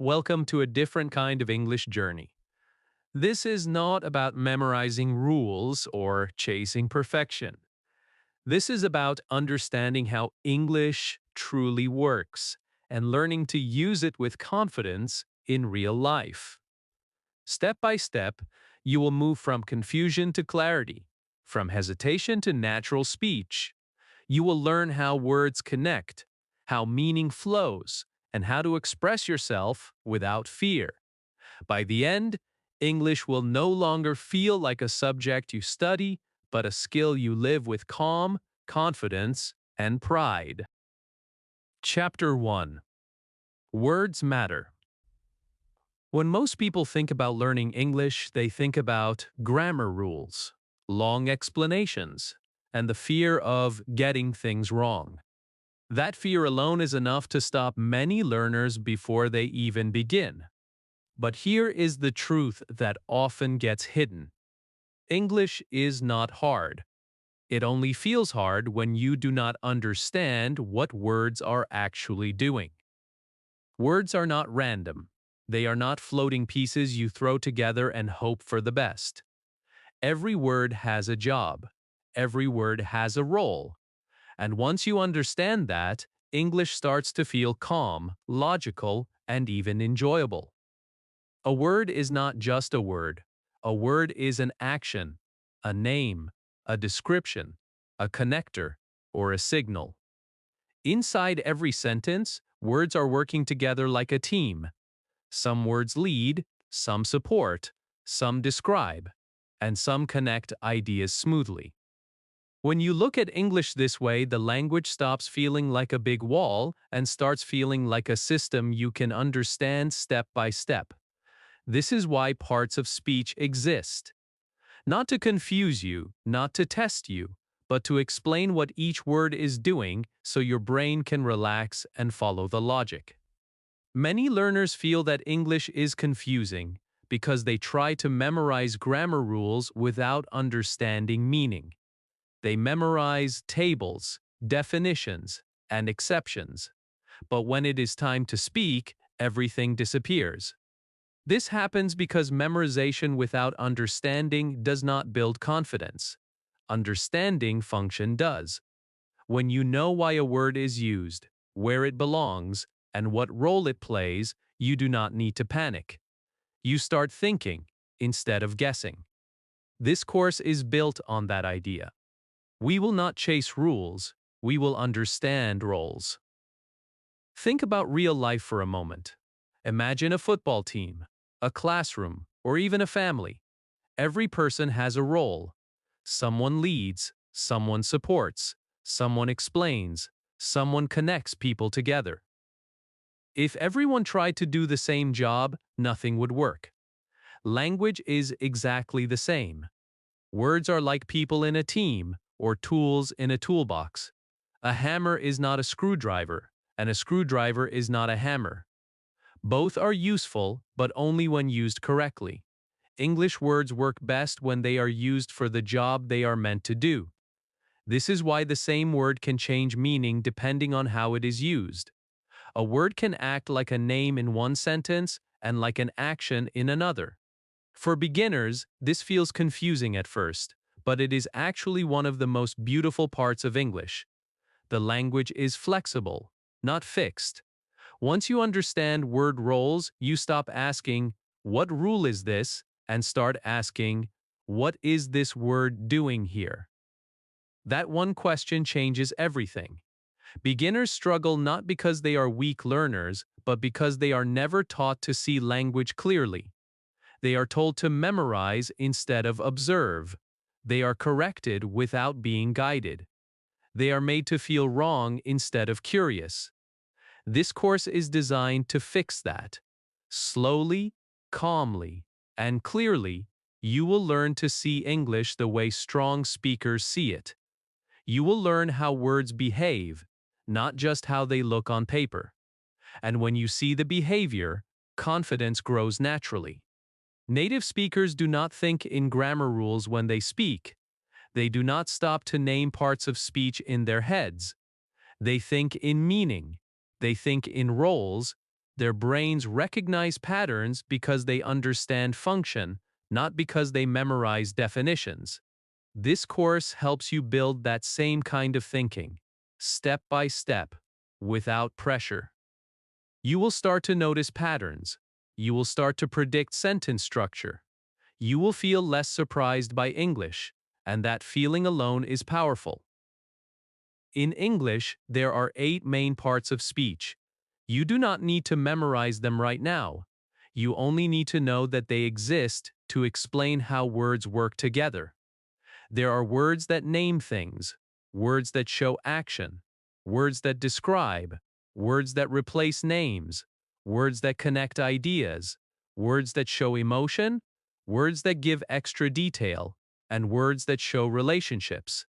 Welcome to a different kind of English journey. This is not about memorizing rules or chasing perfection. This is about understanding how English truly works and learning to use it with confidence in real life. Step by step, you will move from confusion to clarity, from hesitation to natural speech. You will learn how words connect, how meaning flows, and how to express yourself without fear. By the end, English will no longer feel like a subject you study, but a skill you live with calm, confidence, and pride. Chapter 1. Words Matter. When most people think about learning English, they think about grammar rules, long explanations, and the fear of getting things wrong. That fear alone is enough to stop many learners before they even begin. But here is the truth that often gets hidden. English is not hard. It only feels hard when you do not understand what words are actually doing. Words are not random. They are not floating pieces you throw together and hope for the best. Every word has a job. Every word has a role. And once you understand that, English starts to feel calm, logical, and even enjoyable. A word is not just a word. A word is an action, a name, a description, a connector, or a signal. Inside every sentence, words are working together like a team. Some words lead, some support, some describe, and some connect ideas smoothly. When you look at English this way, the language stops feeling like a big wall and starts feeling like a system you can understand step by step. This is why parts of speech exist. Not to confuse you, not to test you, but to explain what each word is doing so your brain can relax and follow the logic. Many learners feel that English is confusing because they try to memorize grammar rules without understanding meaning. They memorize tables, definitions, and exceptions. But when it is time to speak, everything disappears. This happens because memorization without understanding does not build confidence. Understanding function does. When you know why a word is used, where it belongs, and what role it plays, you do not need to panic. You start thinking instead of guessing. This course is built on that idea. We will not chase rules, we will understand roles. Think about real life for a moment. Imagine a football team, a classroom, or even a family. Every person has a role. Someone leads, someone supports, someone explains, someone connects people together. If everyone tried to do the same job, nothing would work. Language is exactly the same. Words are like people in a team or tools in a toolbox. A hammer is not a screwdriver, and a screwdriver is not a hammer. Both are useful, but only when used correctly. English words work best when they are used for the job they are meant to do. This is why the same word can change meaning depending on how it is used. A word can act like a name in one sentence and like an action in another. For beginners, this feels confusing at first, but it is actually one of the most beautiful parts of English. The language is flexible, not fixed. Once you understand word roles, you stop asking, "What rule is this?" and start asking, "What is this word doing here?" That one question changes everything. Beginners struggle not because they are weak learners, but because they are never taught to see language clearly. They are told to memorize instead of observe. They are corrected without being guided. They are made to feel wrong instead of curious. This course is designed to fix that. Slowly, calmly, and clearly, you will learn to see English the way strong speakers see it. You will learn how words behave, not just how they look on paper. And when you see the behavior, confidence grows naturally. Native speakers do not think in grammar rules when they speak. They do not stop to name parts of speech in their heads. They think in meaning. They think in roles, Their brains recognize patterns because they understand function, not because they memorize definitions. This course helps you build that same kind of thinking, step by step, without pressure. You will start to notice patterns. You will start to predict sentence structure. You will feel less surprised by English, and that feeling alone is powerful. In English, there are 8 main parts of speech. You do not need to memorize them right now. You only need to know that they exist to explain how words work together. There are words that name things, words that show action, words that describe, words that replace names, words that connect ideas, words that show emotion, words that give extra detail, and words that show relationships.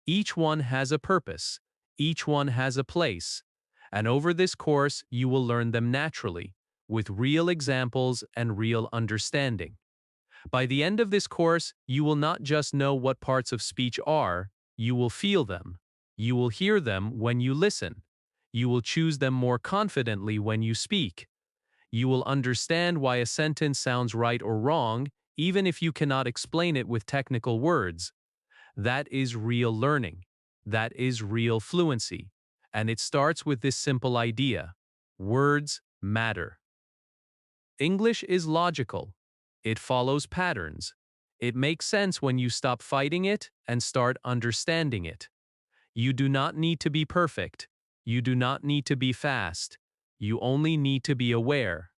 Each one has a purpose, each one has a place, and over this course you will learn them naturally, with real examples and real understanding. By the end of this course, you will not just know what parts of speech are, you will feel them. You will hear them when you listen. You will choose them more confidently when you speak. You will understand why a sentence sounds right or wrong, even if you cannot explain it with technical words. That is real learning. That is real fluency. And it starts with this simple idea: words matter. English is logical. It follows patterns. It makes sense when you stop fighting it and start understanding it. You do not need to be perfect. You do not need to be fast. You only need to be aware.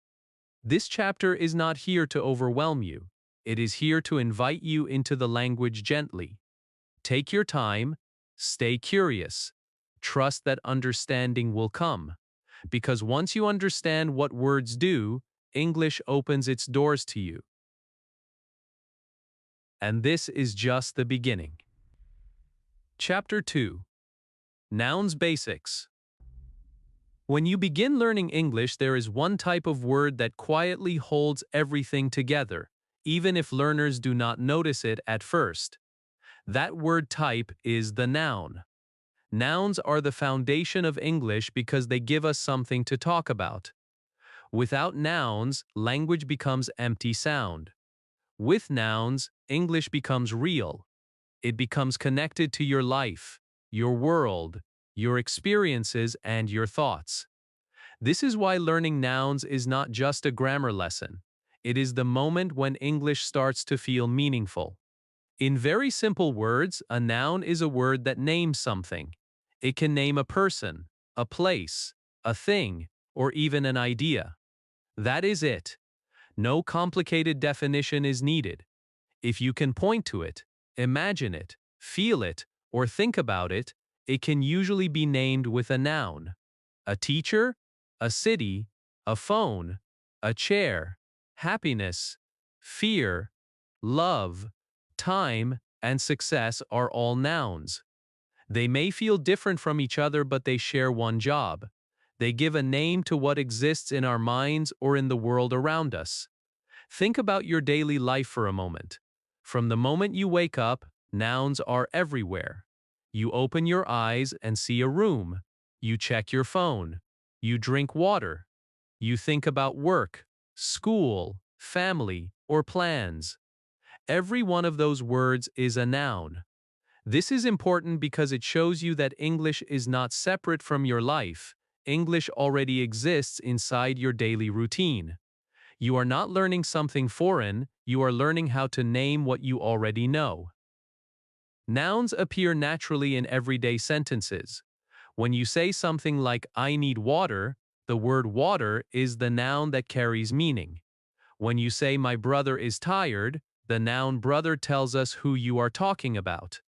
This chapter is not here to overwhelm you. It is here to invite you into the language gently. Take your time, stay curious, trust that understanding will come. Because once you understand what words do, English opens its doors to you. And this is just the beginning. Chapter 2. Nouns Basics. When you begin learning English, there is one type of word that quietly holds everything together, even if learners do not notice it at first. That word type is the noun. Nouns are the foundation of English because they give us something to talk about. Without nouns, language becomes empty sound. With nouns, English becomes real. It becomes connected to your life, your world, your experiences, and your thoughts. This is why learning nouns is not just a grammar lesson. It is the moment when English starts to feel meaningful. In very simple words, a noun is a word that names something. It can name a person, a place, a thing, or even an idea. That is it. No complicated definition is needed. If you can point to it, imagine it, feel it, or think about it, it can usually be named with a noun. A teacher, a city, a phone, a chair, happiness, fear, love, time, and success are all nouns. They may feel different from each other, but they share one job. They give a name to what exists in our minds or in the world around us. Think about your daily life for a moment. From the moment you wake up, nouns are everywhere. You open your eyes and see a room. You check your phone. You drink water. You think about work, school, family, or plans. Every one of those words is a noun. This is important because it shows you that English is not separate from your life. English already exists inside your daily routine. You are not learning something foreign, you are learning how to name what you already know. Nouns appear naturally in everyday sentences. When you say something like, "I need water," the word water is the noun that carries meaning. When you say, "My brother is tired," the noun brother tells us who you are talking about.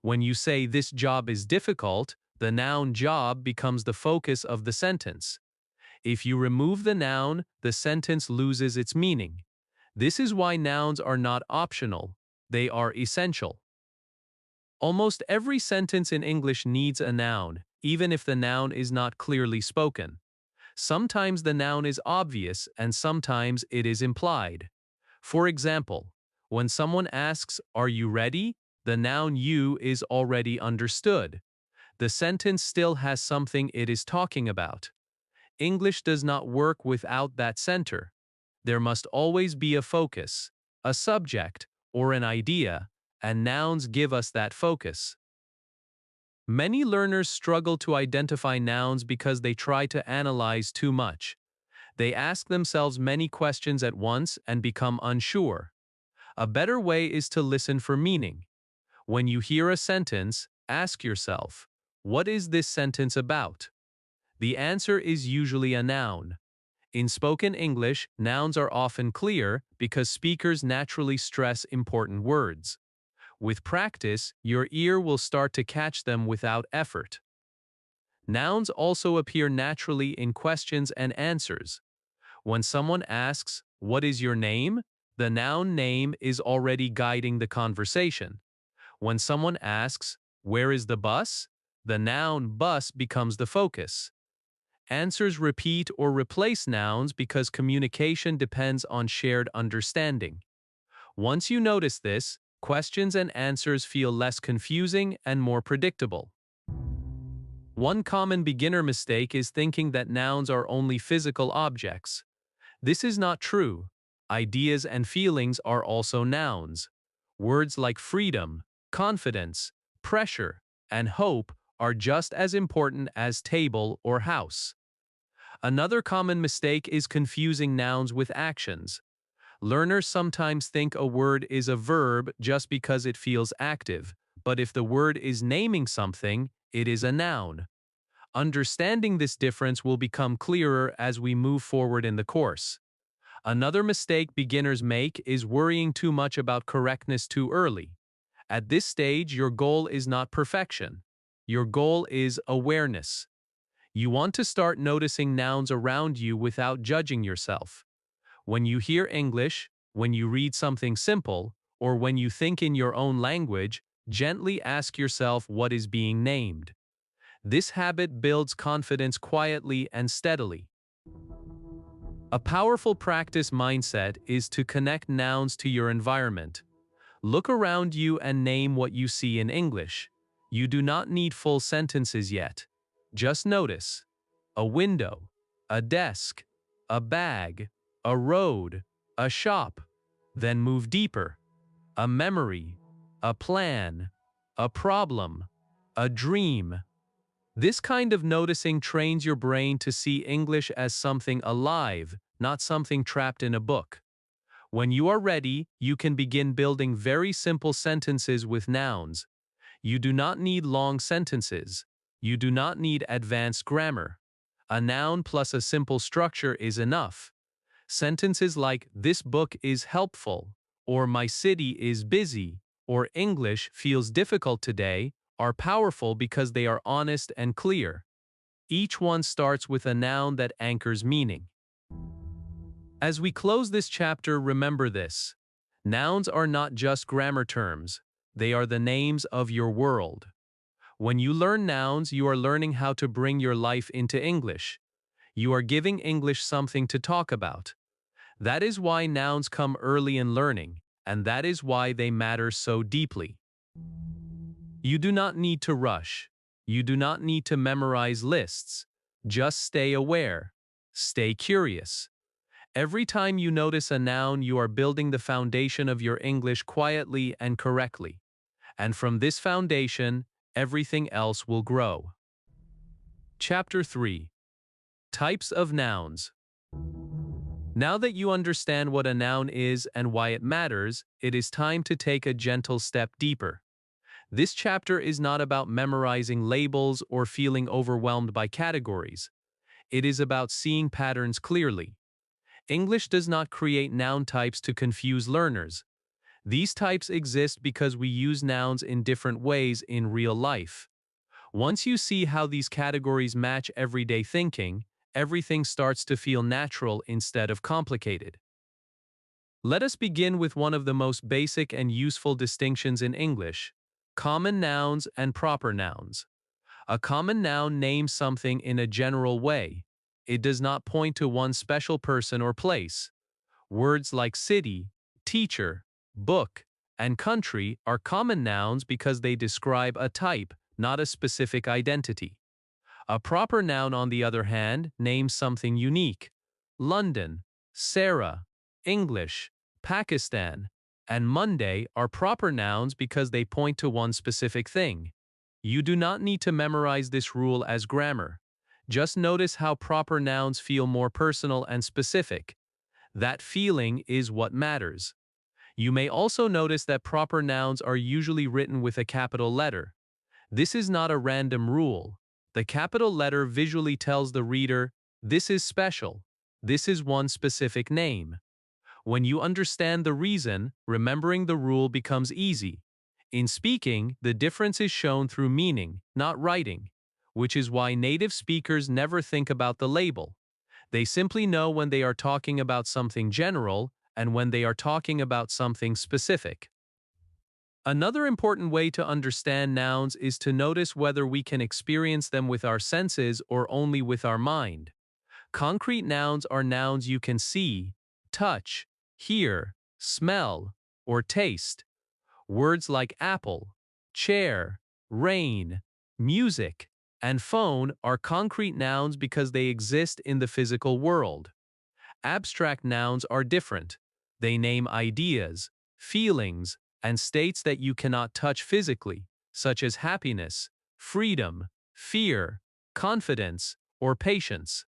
When you say, "This job is difficult," the noun job becomes the focus of the sentence. If you remove the noun, the sentence loses its meaning. This is why nouns are not optional, they are essential. Almost every sentence in English needs a noun, even if the noun is not clearly spoken. Sometimes the noun is obvious and sometimes it is implied. For example, when someone asks, "Are you ready?" the noun you is already understood. The sentence still has something it is talking about. English does not work without that center. There must always be a focus, a subject, or an idea, and nouns give us that focus. Many learners struggle to identify nouns because they try to analyze too much. They ask themselves many questions at once and become unsure. A better way is to listen for meaning. When you hear a sentence, ask yourself, what is this sentence about? The answer is usually a noun. In spoken English, nouns are often clear because speakers naturally stress important words. With practice, your ear will start to catch them without effort. Nouns also appear naturally in questions and answers. When someone asks, "What is your name?" the noun name is already guiding the conversation. When someone asks, "Where is the bus?" the noun bus becomes the focus. Answers repeat or replace nouns because communication depends on shared understanding. Once you notice this, questions and answers feel less confusing and more predictable. One common beginner mistake is thinking that nouns are only physical objects. This is not true. Ideas and feelings are also nouns. Words like freedom, confidence, pressure, and hope are just as important as table or house. Another common mistake is confusing nouns with actions. Learners sometimes think a word is a verb just because it feels active, but if the word is naming something, it is a noun. Understanding this difference will become clearer as we move forward in the course. Another mistake beginners make is worrying too much about correctness too early. At this stage, your goal is not perfection. Your goal is awareness. You want to start noticing nouns around you without judging yourself. When you hear English, when you read something simple, or when you think in your own language, gently ask yourself what is being named. This habit builds confidence quietly and steadily. A powerful practice mindset is to connect nouns to your environment. Look around you and name what you see in English. You do not need full sentences yet. Just notice a window, a desk, a bag, a road, a shop. Then move deeper. A memory, a plan, a problem, a dream. This kind of noticing trains your brain to see English as something alive, not something trapped in a book. When you are ready, you can begin building very simple sentences with nouns. You do not need long sentences. You do not need advanced grammar. A noun plus a simple structure is enough. Sentences like "This book is helpful," or "My city is busy," or "English feels difficult today" are powerful because they are honest and clear. Each one starts with a noun that anchors meaning. As we close this chapter, remember this. Nouns are not just grammar terms. They are the names of your world. When you learn nouns, you are learning how to bring your life into English. You are giving English something to talk about. That is why nouns come early in learning, and that is why they matter so deeply. You do not need to rush. You do not need to memorize lists. Just stay aware. Stay curious. Every time you notice a noun, you are building the foundation of your English quietly and correctly. And from this foundation, everything else will grow. Chapter 3. Types of Nouns. Now that you understand what a noun is and why it matters, it is time to take a gentle step deeper. This chapter is not about memorizing labels or feeling overwhelmed by categories. It is about seeing patterns clearly. English does not create noun types to confuse learners. These types exist because we use nouns in different ways in real life. Once you see how these categories match everyday thinking, everything starts to feel natural instead of complicated. Let us begin with one of the most basic and useful distinctions in English: common nouns and proper nouns. A common noun names something in a general way. It does not point to one special person or place. Words like city, teacher, book, and country are common nouns because they describe a type, not a specific identity. A proper noun, on the other hand, names something unique. London, Sarah, English, Pakistan, and Monday are proper nouns because they point to one specific thing. You do not need to memorize this rule as grammar. Just notice how proper nouns feel more personal and specific. That feeling is what matters. You may also notice that proper nouns are usually written with a capital letter. This is not a random rule. The capital letter visually tells the reader, this is special. This is one specific name. When you understand the reason, remembering the rule becomes easy. In speaking, the difference is shown through meaning, not writing, which is why native speakers never think about the label. They simply know when they are talking about something general and when they are talking about something specific. Another important way to understand nouns is to notice whether we can experience them with our senses or only with our mind. Concrete nouns are nouns you can see, touch, hear, smell, or taste. Words like apple, chair, rain, music, and phone are concrete nouns because they exist in the physical world. Abstract nouns are different. They name ideas, feelings, and states that you cannot touch physically, such as happiness, freedom, fear, confidence, or patience.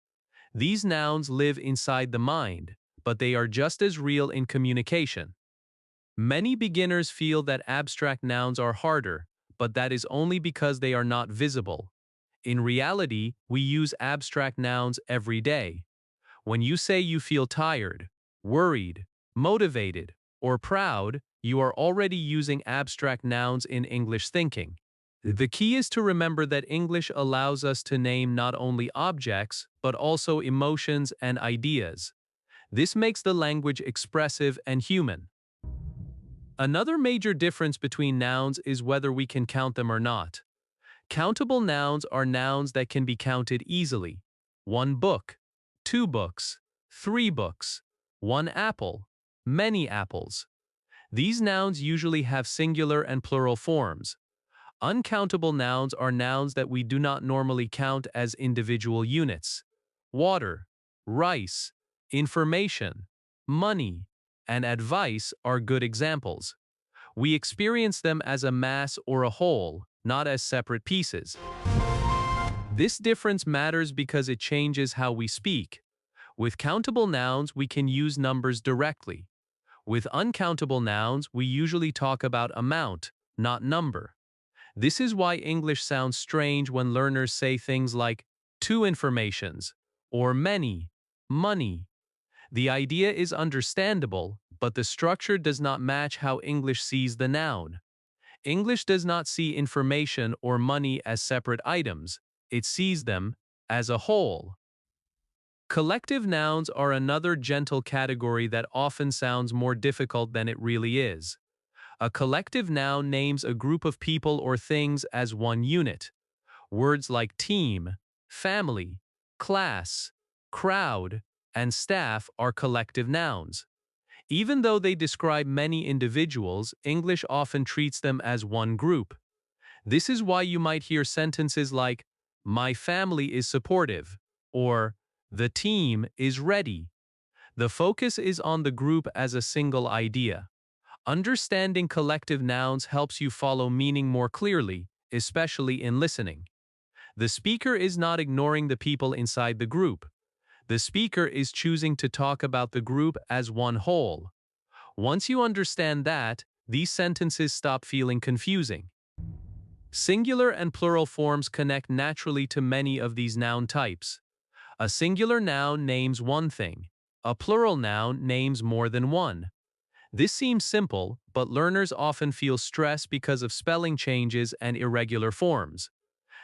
These nouns live inside the mind, but they are just as real in communication. Many beginners feel that abstract nouns are harder, but that is only because they are not visible. In reality, we use abstract nouns every day. When you say you feel tired, worried, motivated, or proud, you are already using abstract nouns in English thinking. The key is to remember that English allows us to name not only objects, but also emotions and ideas. This makes the language expressive and human. Another major difference between nouns is whether we can count them or not. Countable nouns are nouns that can be counted easily. One book, two books, three books, one apple, many apples. These nouns usually have singular and plural forms. Uncountable nouns are nouns that we do not normally count as individual units. Water, rice, information, money, and advice are good examples. We experience them as a mass or a whole, not as separate pieces. This difference matters because it changes how we speak. With countable nouns, we can use numbers directly. With uncountable nouns, we usually talk about amount, not number. This is why English sounds strange when learners say things like two informations or many, money. The idea is understandable, but the structure does not match how English sees the noun. English does not see information or money as separate items. It sees them as a whole. Collective nouns are another gentle category that often sounds more difficult than it really is. A collective noun names a group of people or things as one unit. Words like team, family, class, crowd, and staff are collective nouns. Even though they describe many individuals, English often treats them as one group. This is why you might hear sentences like, "My family is supportive," or "The team is ready." The focus is on the group as a single idea. Understanding collective nouns helps you follow meaning more clearly, especially in listening. The speaker is not ignoring the people inside the group. The speaker is choosing to talk about the group as one whole. Once you understand that, these sentences stop feeling confusing. Singular and plural forms connect naturally to many of these noun types. A singular noun names one thing. A plural noun names more than one. This seems simple, but learners often feel stress because of spelling changes and irregular forms.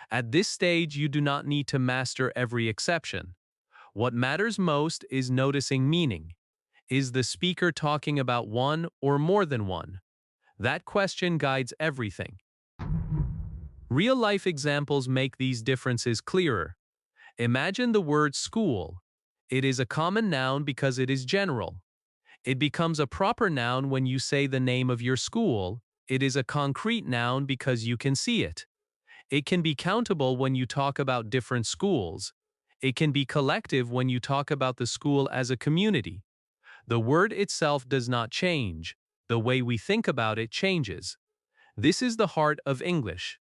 At this stage, you do not need to master every exception. What matters most is noticing meaning. Is the speaker talking about one or more than one? That question guides everything. Real-life examples make these differences clearer. Imagine the word school. It is a common noun because it is general. It becomes a proper noun when you say the name of your school. It is a concrete noun because you can see it. It can be countable when you talk about different schools. It can be collective when you talk about the school as a community. The word itself does not change. The way we think about it changes. This is the heart of English.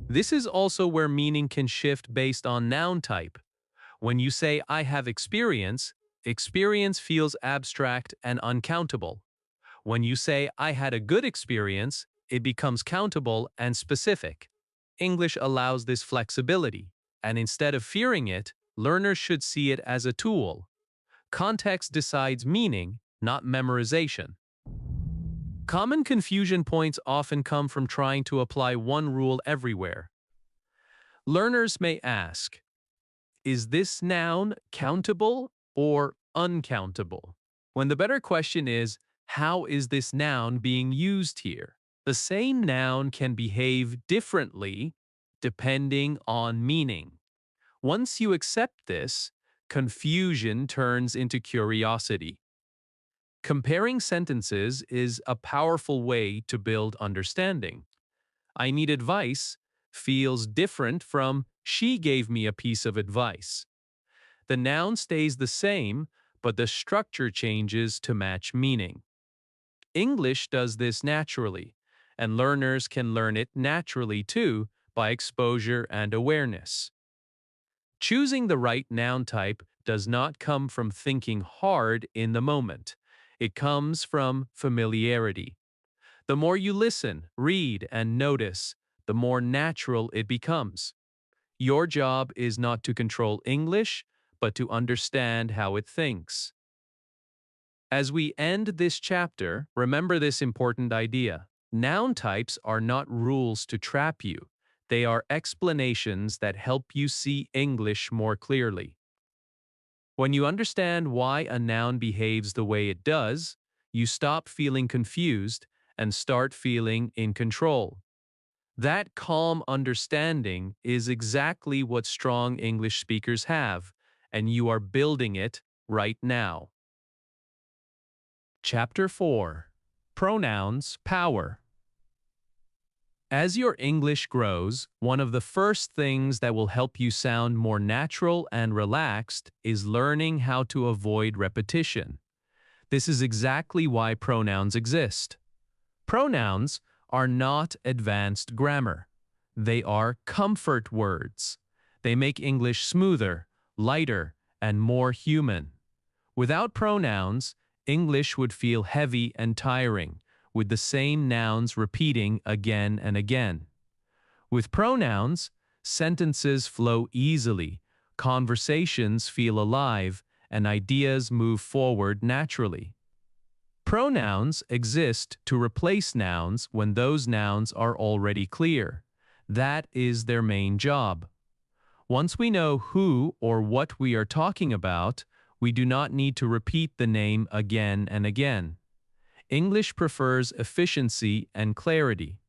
This is also where meaning can shift based on noun type. When you say, I have experience, experience feels abstract and uncountable. When you say, I had a good experience, it becomes countable and specific. English allows this flexibility, and instead of fearing it, learners should see it as a tool. Context decides meaning, not memorization. Common confusion points often come from trying to apply one rule everywhere. Learners may ask, is this noun countable or uncountable? When the better question is, how is this noun being used here? The same noun can behave differently depending on meaning. Once you accept this, confusion turns into curiosity. Comparing sentences is a powerful way to build understanding. I need advice feels different from she gave me a piece of advice. The noun stays the same, but the structure changes to match meaning. English does this naturally, and learners can learn it naturally too by exposure and awareness. Choosing the right noun type does not come from thinking hard in the moment. It comes from familiarity. The more you listen, read, and notice, the more natural it becomes. Your job is not to control English, but to understand how it thinks. As we end this chapter, remember this important idea. Noun types are not rules to trap you. They are explanations that help you see English more clearly. When you understand why a noun behaves the way it does, you stop feeling confused and start feeling in control. That calm understanding is exactly what strong English speakers have, and you are building it right now. Chapter 4. Pronouns, Power. As your English grows, one of the first things that will help you sound more natural and relaxed is learning how to avoid repetition. This is exactly why pronouns exist. Pronouns are not advanced grammar. They are comfort words. They make English smoother, lighter, and more human. Without pronouns, English would feel heavy and tiring, with the same nouns repeating again and again. With pronouns, sentences flow easily, conversations feel alive, and ideas move forward naturally. Pronouns exist to replace nouns when those nouns are already clear. That is their main job. Once we know who or what we are talking about, we do not need to repeat the name again and again. English prefers efficiency and clarity.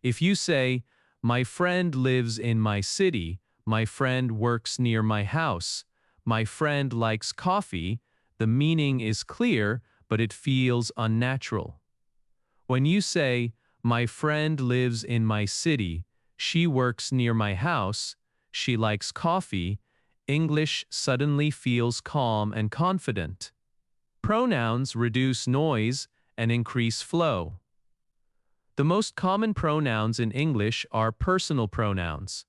If you say, my friend lives in my city, my friend works near my house, my friend likes coffee, the meaning is clear, but it feels unnatural. When you say, my friend lives in my city, she works near my house, she likes coffee, English suddenly feels calm and confident. Pronouns reduce noise and increase flow. The most common pronouns in English are personal pronouns.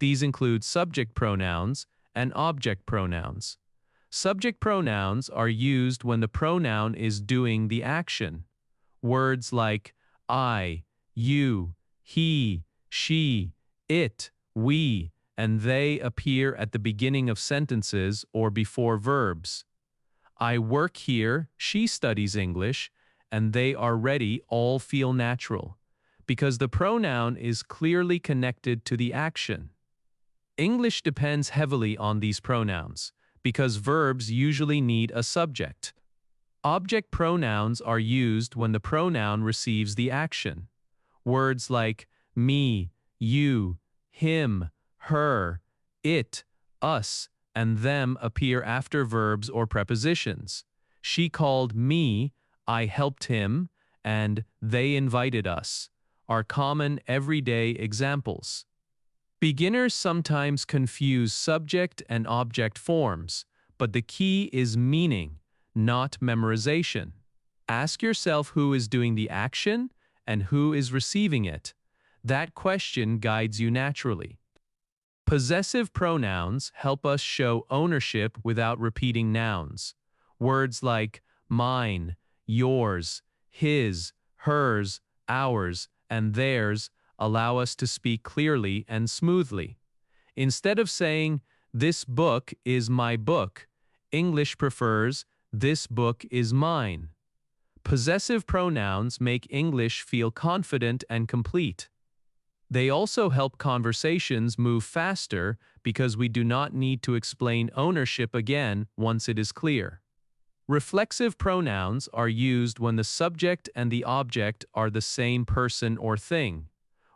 These include subject pronouns and object pronouns. Subject pronouns are used when the pronoun is doing the action. Words like I, you, he, she, it, we, and they appear at the beginning of sentences or before verbs. I work here, she studies English, and they are ready all feel natural, because the pronoun is clearly connected to the action. English depends heavily on these pronouns, because verbs usually need a subject. Object pronouns are used when the pronoun receives the action. Words like me, you, him, her, it, us, and them appear after verbs or prepositions. She called me, I helped him, and they invited us. are common everyday examples. Beginners sometimes confuse subject and object forms, but the key is meaning, not memorization. Ask yourself who is doing the action and who is receiving it. That question guides you naturally. Possessive pronouns help us show ownership without repeating nouns. Words like mine, yours, his, hers, ours, and theirs allow us to speak clearly and smoothly. Instead of saying, this book is my book, English prefers, this book is mine. Possessive pronouns make English feel confident and complete. They also help conversations move faster because we do not need to explain ownership again once it is clear. Reflexive pronouns are used when the subject and the object are the same person or thing.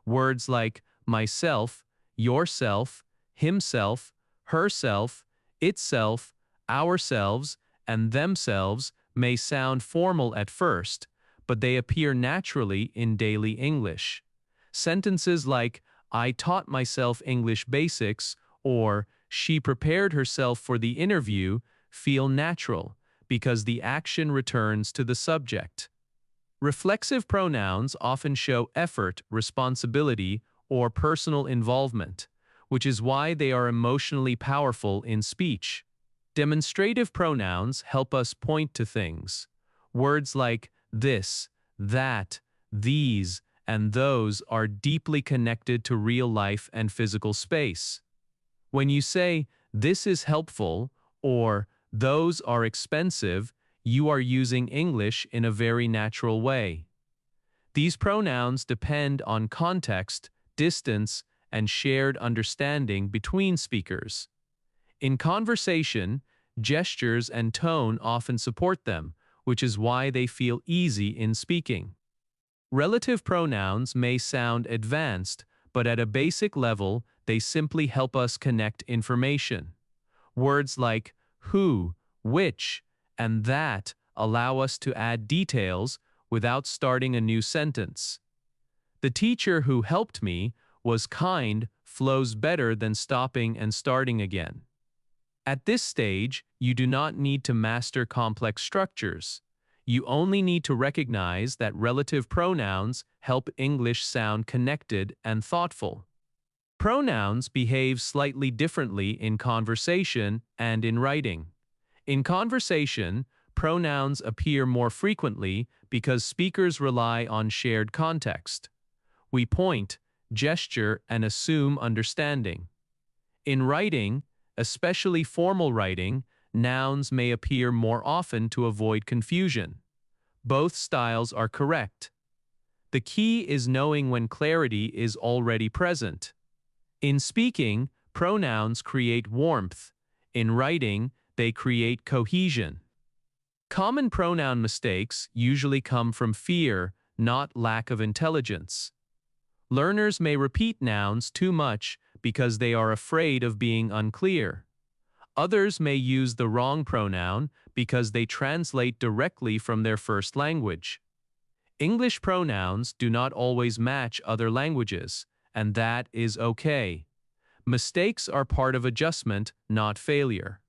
Words like myself, yourself, himself, herself, itself, ourselves, and themselves may sound formal at first, but they appear naturally in daily English. Sentences like, I taught myself English basics, or she prepared herself for the interview feel natural because the action returns to the subject. Reflexive pronouns often show effort, responsibility, or personal involvement, which is why they are emotionally powerful in speech. Demonstrative pronouns help us point to things. Words like this, that, these, and those are deeply connected to real life and physical space. When you say, this is helpful, or those are expensive, you are using English in a very natural way. These pronouns depend on context, distance, and shared understanding between speakers. In conversation, gestures and tone often support them, which is why they feel easy in speaking. Relative pronouns may sound advanced, but at a basic level, they simply help us connect information. Words like who, which, and that allow us to add details without starting a new sentence. The teacher who helped me was kind flows better than stopping and starting again. At this stage, you do not need to master complex structures. You only need to recognize that relative pronouns help English sound connected and thoughtful. Pronouns behave slightly differently in conversation and in writing. In conversation, pronouns appear more frequently because speakers rely on shared context. We point, gesture, and assume understanding. In writing, especially formal writing, nouns may appear more often to avoid confusion. Both styles are correct. The key is knowing when clarity is already present. In speaking, pronouns create warmth. In writing, they create cohesion. Common pronoun mistakes usually come from fear, not lack of intelligence. Learners may repeat nouns too much because they are afraid of being unclear. Others may use the wrong pronoun because they translate directly from their first language. English pronouns do not always match other languages, and that is okay. Mistakes are part of adjustment, not failure.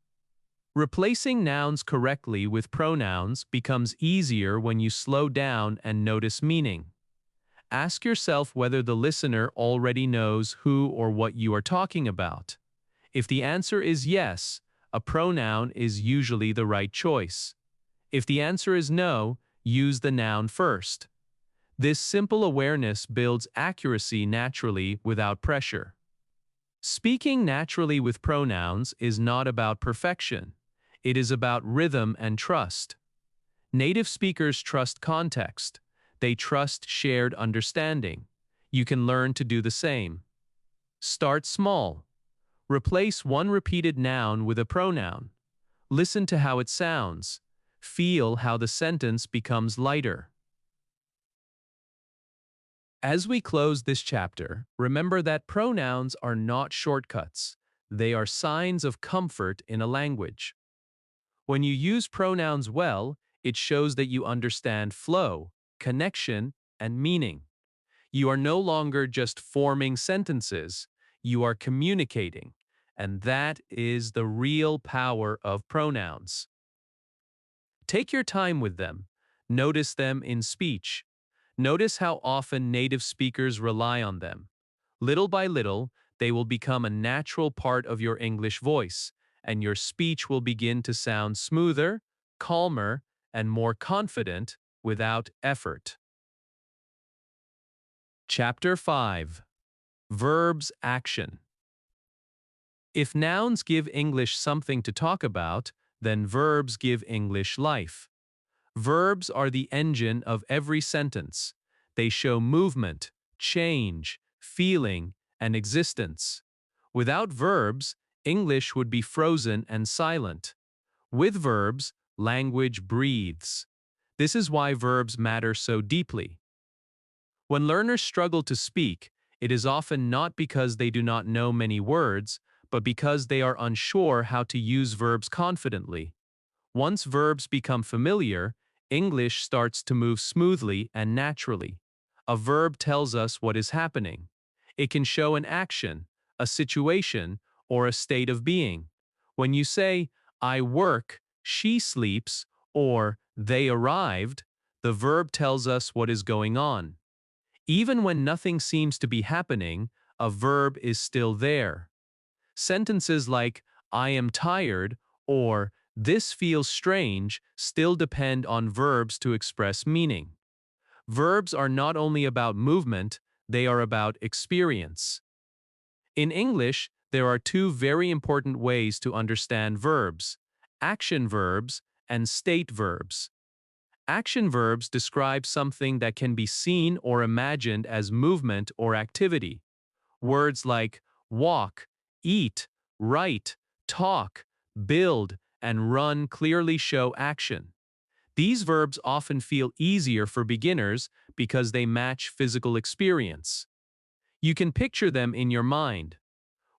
Replacing nouns correctly with pronouns becomes easier when you slow down and notice meaning. Ask yourself whether the listener already knows who or what you are talking about. If the answer is yes, a pronoun is usually the right choice. If the answer is no, use the noun first. This simple awareness builds accuracy naturally without pressure. Speaking naturally with pronouns is not about perfection. It is about rhythm and trust. Native speakers trust context. They trust shared understanding. You can learn to do the same. Start small. Replace one repeated noun with a pronoun. Listen to how it sounds. Feel how the sentence becomes lighter. As we close this chapter, remember that pronouns are not shortcuts. They are signs of comfort in a language. When you use pronouns well, it shows that you understand flow, connection, and meaning. You are no longer just forming sentences, you are communicating, and that is the real power of pronouns. Take your time with them. Notice them in speech. Notice how often native speakers rely on them. Little by little, they will become a natural part of your English voice, and your speech will begin to sound smoother, calmer, and more confident without effort. Chapter 5. Verbs Action. If nouns give English something to talk about, then verbs give English life. Verbs are the engine of every sentence. They show movement, change, feeling, and existence. Without verbs, English would be frozen and silent. With verbs, language breathes. This is why verbs matter so deeply. When learners struggle to speak, it is often not because they do not know many words, but because they are unsure how to use verbs confidently. Once verbs become familiar, English starts to move smoothly and naturally. A verb tells us what is happening. It can show an action, a situation, or a state of being. When you say, I work, she sleeps, or they arrived, the verb tells us what is going on. Even when nothing seems to be happening, a verb is still there. Sentences like, I am tired, or this feels strange still depend on verbs to express meaning. Verbs are not only about movement, they are about experience. In English, there are two very important ways to understand verbs: action verbs and state verbs. Action verbs describe something that can be seen or imagined as movement or activity. Words like walk, eat, write, talk, build, and run clearly show action. These verbs often feel easier for beginners because they match physical experience. You can picture them in your mind.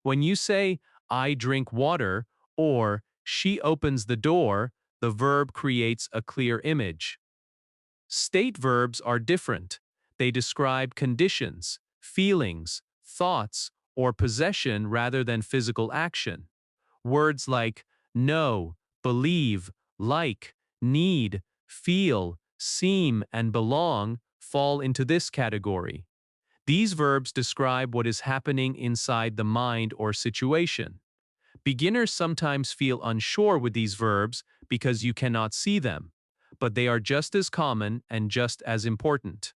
When you say, I drink water, or she opens the door, the verb creates a clear image. State verbs are different. They describe conditions, feelings, thoughts, or possession rather than physical action. Words like know, believe, like, need, feel, seem, and belong fall into this category. These verbs describe what is happening inside the mind or situation. Beginners sometimes feel unsure with these verbs because you cannot see them, but they are just as common and just as important.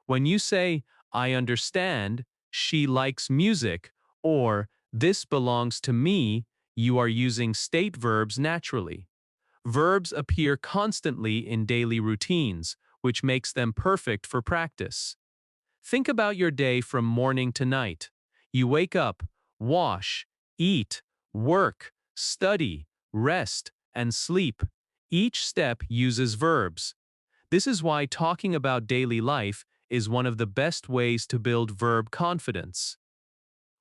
When you say, I understand, she likes music, or this belongs to me, you are using state verbs naturally. Verbs appear constantly in daily routines, which makes them perfect for practice. Think about your day from morning to night. You wake up, wash, eat, work, study, rest, and sleep. Each step uses verbs. This is why talking about daily life is one of the best ways to build verb confidence.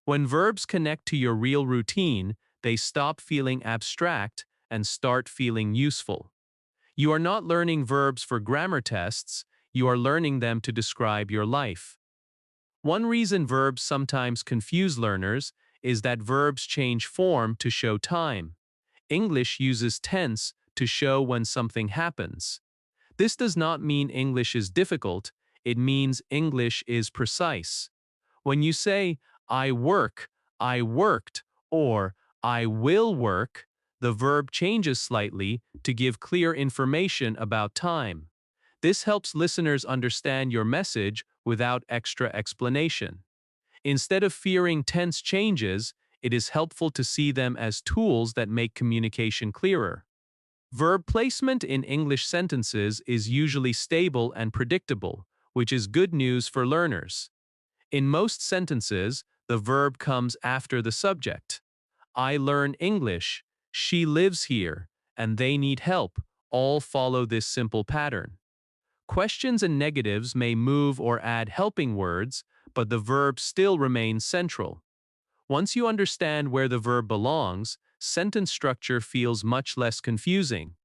When verbs connect to your real routine, they stop feeling abstract and start feeling useful. You are not learning verbs for grammar tests, you are learning them to describe your life. One reason verbs sometimes confuse learners is that verbs change form to show time. English uses tense to show when something happens. This does not mean English is difficult, it means English is precise. When you say, I work, I worked, or I will work, the verb changes slightly to give clear information about time. This helps listeners understand your message without extra explanation. Instead of fearing tense changes, it is helpful to see them as tools that make communication clearer. Verb placement in English sentences is usually stable and predictable, which is good news for learners. In most sentences, the verb comes after the subject. I learn English, she lives here, and they need help all follow this simple pattern. Questions and negatives may move or add helping words, but the verb still remains central. Once you understand where the verb belongs, sentence structure feels much less confusing.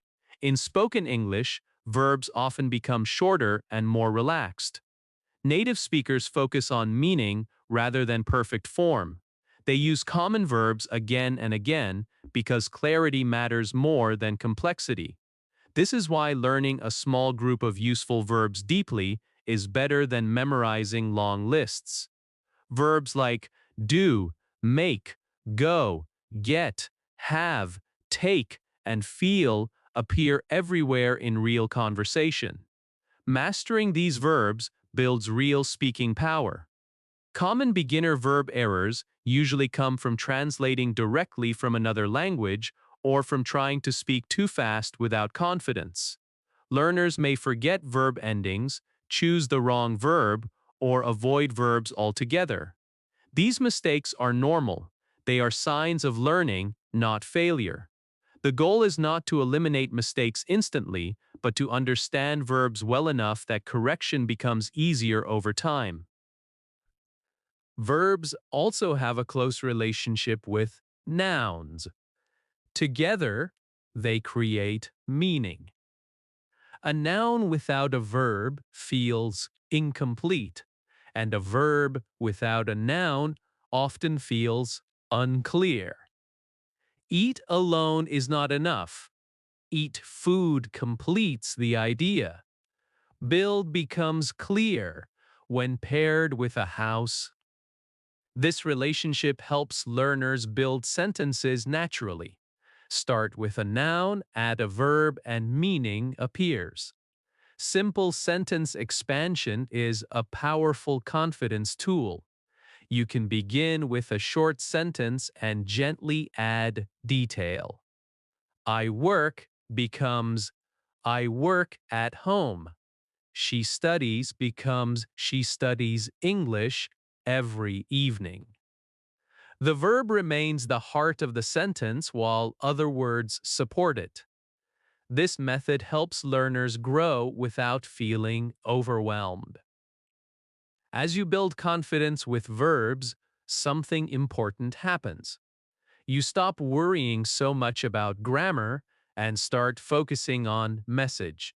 In spoken English, verbs often become shorter and more relaxed. Native speakers focus on meaning rather than perfect form. They use common verbs again and again because clarity matters more than complexity. This is why learning a small group of useful verbs deeply is better than memorizing long lists. Verbs like do, make, go, get, have, take, and feel appear everywhere in real conversation. Mastering these verbs builds real speaking power. Common beginner verb errors usually come from translating directly from another language or from trying to speak too fast without confidence. Learners may forget verb endings, choose the wrong verb, or avoid verbs altogether. These mistakes are normal. They are signs of learning, not failure. The goal is not to eliminate mistakes instantly, but to understand verbs well enough that correction becomes easier over time. Verbs also have a close relationship with nouns. Together, they create meaning. A noun without a verb feels incomplete, and a verb without a noun often feels unclear. Eat alone is not enough. Eat food completes the idea. Build becomes clear when paired with a house. This relationship helps learners build sentences naturally. Start with a noun, add a verb, and meaning appears. Simple sentence expansion is a powerful confidence tool. You can begin with a short sentence and gently add detail. I work becomes I work at home. She studies becomes she studies English every evening. The verb remains the heart of the sentence while other words support it. This method helps learners grow without feeling overwhelmed. As you build confidence with verbs, something important happens. You stop worrying so much about grammar and start focusing on message.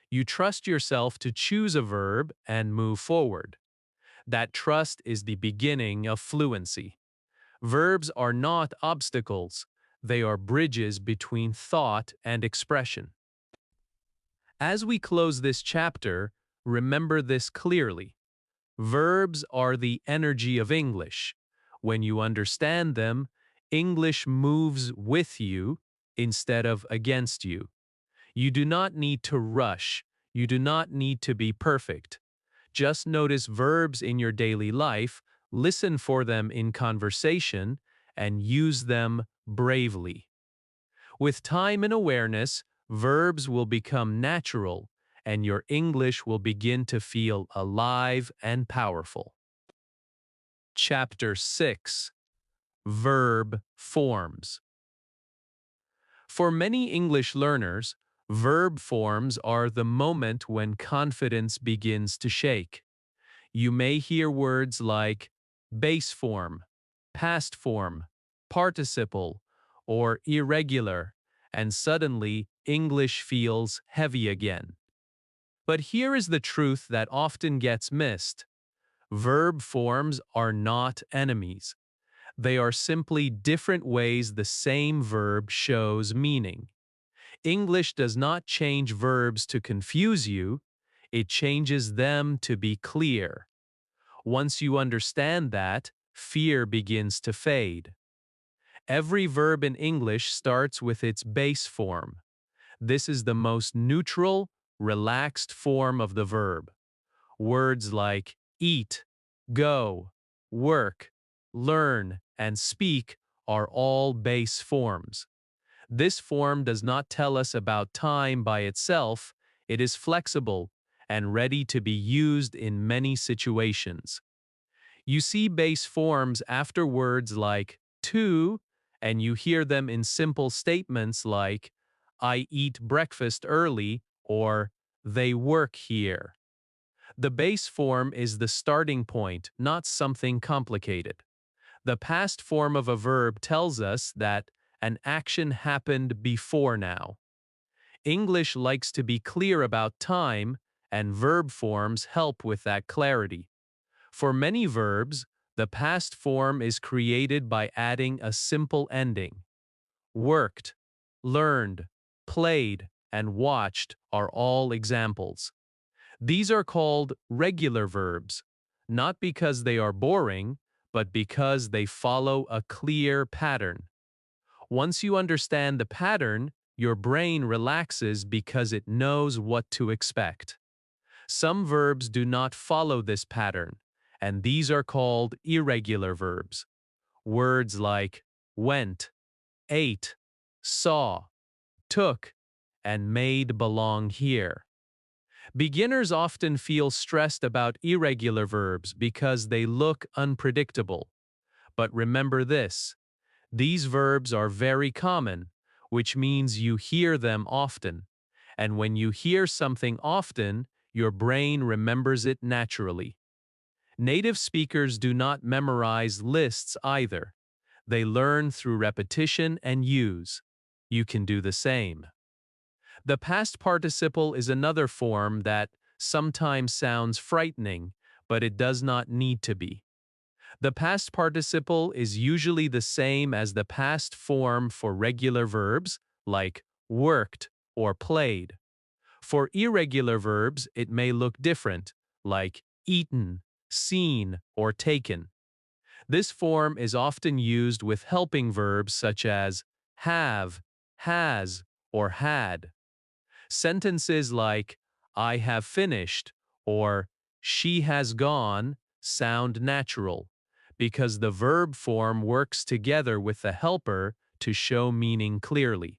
You trust yourself to choose a verb and move forward. That trust is the beginning of fluency. Verbs are not obstacles, they are bridges between thought and expression. As we close this chapter, remember this clearly. Verbs are the energy of English. When you understand them, English moves with you instead of against you. You do not need to rush. You do not need to be perfect. Just notice verbs in your daily life, listen for them in conversation, and use them bravely. With time and awareness, verbs will become natural, and your English will begin to feel alive and powerful. Chapter 6. Verb Forms. For many English learners, verb forms are the moment when confidence begins to shake. You may hear words like base form, past form, participle, or irregular, and suddenly English feels heavy again. But here is the truth that often gets missed. Verb forms are not enemies. They are simply different ways the same verb shows meaning. English does not change verbs to confuse you, it changes them to be clear. Once you understand that, fear begins to fade. Every verb in English starts with its base form. This is the most neutral, relaxed form of the verb. Words like eat, go, work, learn, and speak are all base forms. This form does not tell us about time by itself, it is flexible and ready to be used in many situations. You see base forms after words like to, and you hear them in simple statements like I eat breakfast early or they work here. The base form is the starting point, not something complicated. The past form of a verb tells us that an action happened before now. English likes to be clear about time, and verb forms help with that clarity. For many verbs, the past form is created by adding a simple ending. Worked, learned, played, and watched are all examples. These are called regular verbs, not because they are boring, but because they follow a clear pattern. Once you understand the pattern, your brain relaxes because it knows what to expect. Some verbs do not follow this pattern, and these are called irregular verbs. Words like went, ate, saw, took, and made belong here. Beginners often feel stressed about irregular verbs because they look unpredictable. But remember this: these verbs are very common, which means you hear them often. And when you hear something often, your brain remembers it naturally. Native speakers do not memorize lists either. They learn through repetition and use. You can do the same. The past participle is another form that sometimes sounds frightening, but it does not need to be. The past participle is usually the same as the past form for regular verbs, like worked or played. For irregular verbs, it may look different, like eaten, seen, or taken. This form is often used with helping verbs such as have, has, or had. Sentences like I have finished or she has gone sound natural because the verb form works together with the helper to show meaning clearly.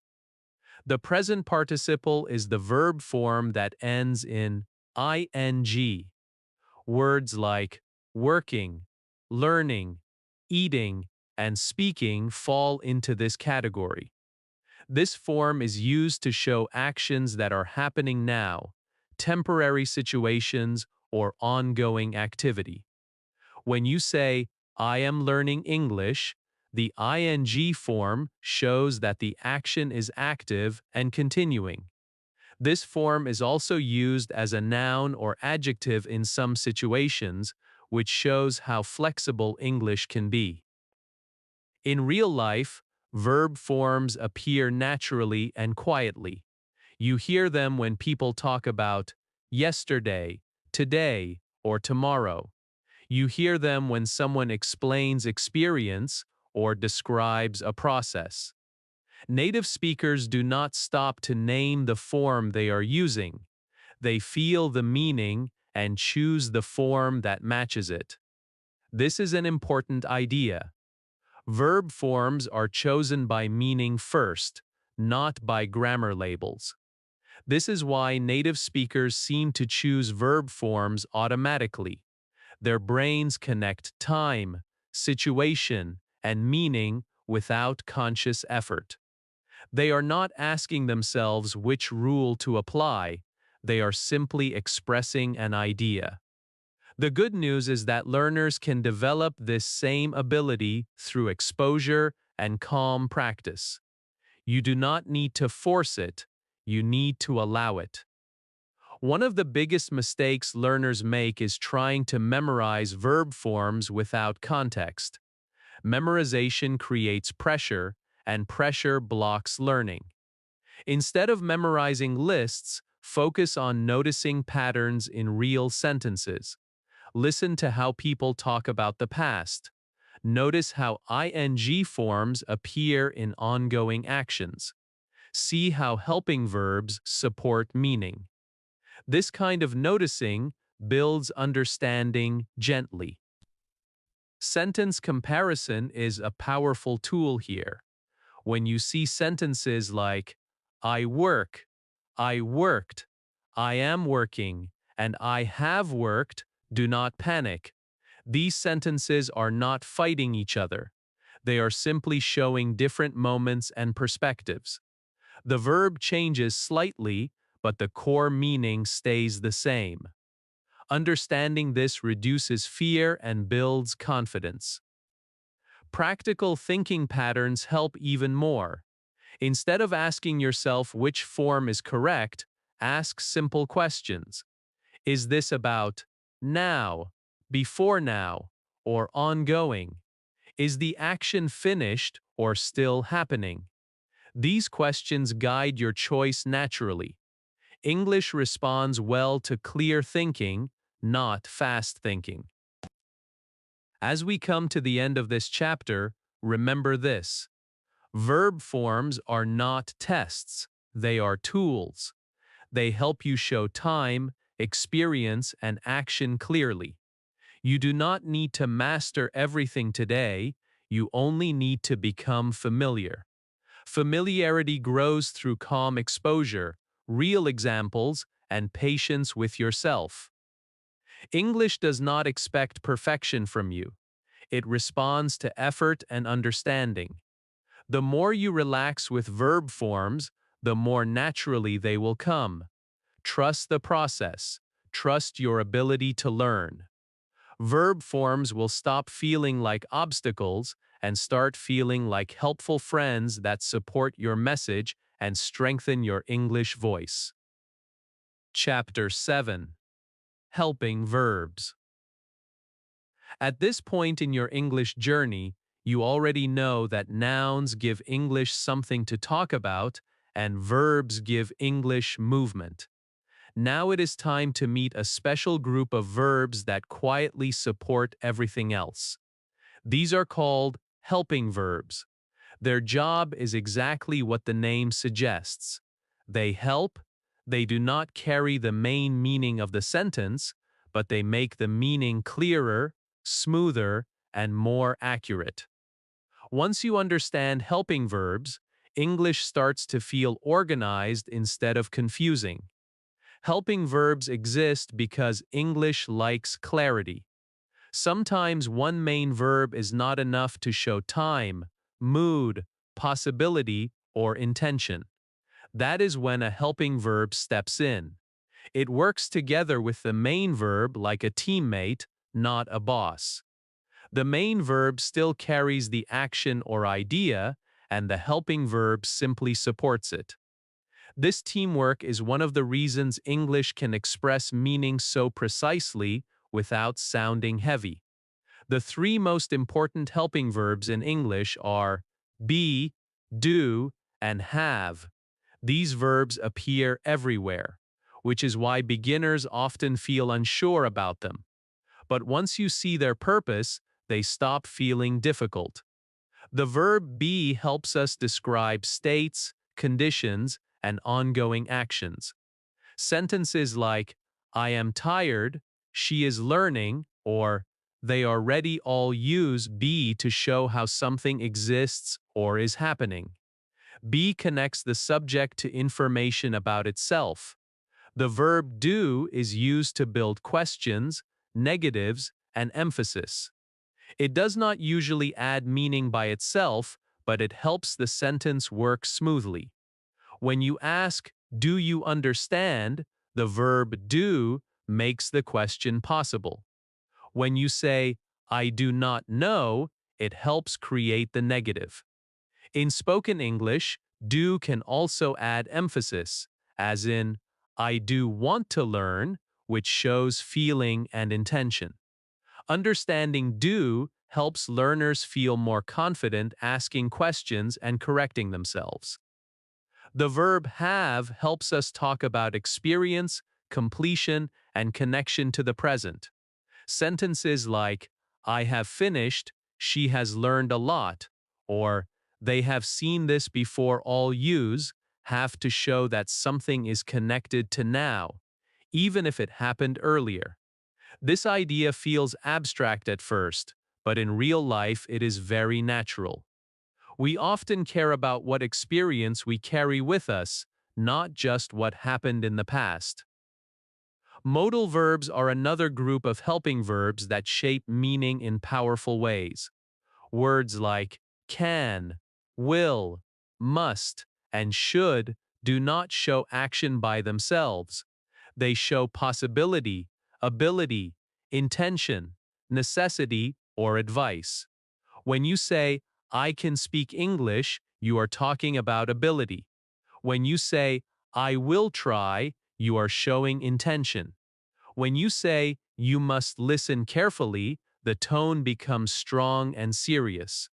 The present participle is the verb form that ends in ing. Words like working, learning, eating, and speaking fall into this category. This form is used to show actions that are happening now, temporary situations, or ongoing activity. When you say, I am learning English, the ing form shows that the action is active and continuing. This form is also used as a noun or adjective in some situations, which shows how flexible English can be. In real life, verb forms appear naturally and quietly. You hear them when people talk about yesterday, today, or tomorrow. You hear them when someone explains experience or describes a process. Native speakers do not stop to name the form they are using. They feel the meaning and choose the form that matches it. This is an important idea. Verb forms are chosen by meaning first, not by grammar labels. This is why native speakers seem to choose verb forms automatically. Their brains connect time, situation, and meaning without conscious effort. They are not asking themselves which rule to apply, they are simply expressing an idea. The good news is that learners can develop this same ability through exposure and calm practice. You do not need to force it, you need to allow it. One of the biggest mistakes learners make is trying to memorize verb forms without context. Memorization creates pressure, and pressure blocks learning. Instead of memorizing lists, focus on noticing patterns in real sentences. Listen to how people talk about the past. Notice how ing forms appear in ongoing actions. See how helping verbs support meaning. This kind of noticing builds understanding gently. Sentence comparison is a powerful tool here. When you see sentences like, I work, I worked, I am working, and I have worked, do not panic. These sentences are not fighting each other. They are simply showing different moments and perspectives. The verb changes slightly, but the core meaning stays the same. Understanding this reduces fear and builds confidence. Practical thinking patterns help even more. Instead of asking yourself which form is correct, ask simple questions. Is this about now, before now, or ongoing? Is the action finished or still happening? These questions guide your choice naturally. English responds well to clear thinking, not fast thinking. As we come to the end of this chapter, remember this. Verb forms are not tests, they are tools. They help you show time, experience, and action clearly. You do not need to master everything today, you only need to become familiar. Familiarity grows through calm exposure, real examples, and patience with yourself. English does not expect perfection from you. It responds to effort and understanding. The more you relax with verb forms, the more naturally they will come. Trust the process. Trust your ability to learn. Verb forms will stop feeling like obstacles and start feeling like helpful friends that support your message and strengthen your English voice. Chapter 7. Helping Verbs. At this point in your English journey, you already know that nouns give English something to talk about and verbs give English movement. Now it is time to meet a special group of verbs that quietly support everything else. These are called helping verbs. Their job is exactly what the name suggests. They help, they do not carry the main meaning of the sentence, but they make the meaning clearer, smoother, and more accurate. Once you understand helping verbs, English starts to feel organized instead of confusing. Helping verbs exist because English likes clarity. Sometimes one main verb is not enough to show time, mood, possibility, or intention. That is when a helping verb steps in. It works together with the main verb like a teammate, not a boss. The main verb still carries the action or idea, and the helping verb simply supports it. This teamwork is one of the reasons English can express meaning so precisely without sounding heavy. The three most important helping verbs in English are be, do, and have. These verbs appear everywhere, which is why beginners often feel unsure about them. But once you see their purpose, they stop feeling difficult. The verb be helps us describe states, conditions, and ongoing actions. Sentences like, I am tired, she is learning, or they are ready all use be to show how something exists or is happening. Be connects the subject to information about itself. The verb do is used to build questions, negatives, and emphasis. It does not usually add meaning by itself, but it helps the sentence work smoothly. When you ask, do you understand? The verb do makes the question possible. When you say, I do not know, it helps create the negative. In spoken English, do can also add emphasis, as in, I do want to learn, which shows feeling and intention. Understanding do helps learners feel more confident asking questions and correcting themselves. The verb have helps us talk about experience, completion, and connection to the present. Sentences like, I have finished, she has learned a lot, or they have seen this before all use, have to show that something is connected to now, even if it happened earlier. This idea feels abstract at first, but in real life it is very natural. We often care about what experience we carry with us, not just what happened in the past. Modal verbs are another group of helping verbs that shape meaning in powerful ways. Words like can, will, must, and should do not show action by themselves. They show possibility, ability, intention, necessity, or advice. When you say, I can speak English, you are talking about ability. When you say, I will try, you are showing intention. When you say, "You must listen carefully," the tone becomes strong and serious.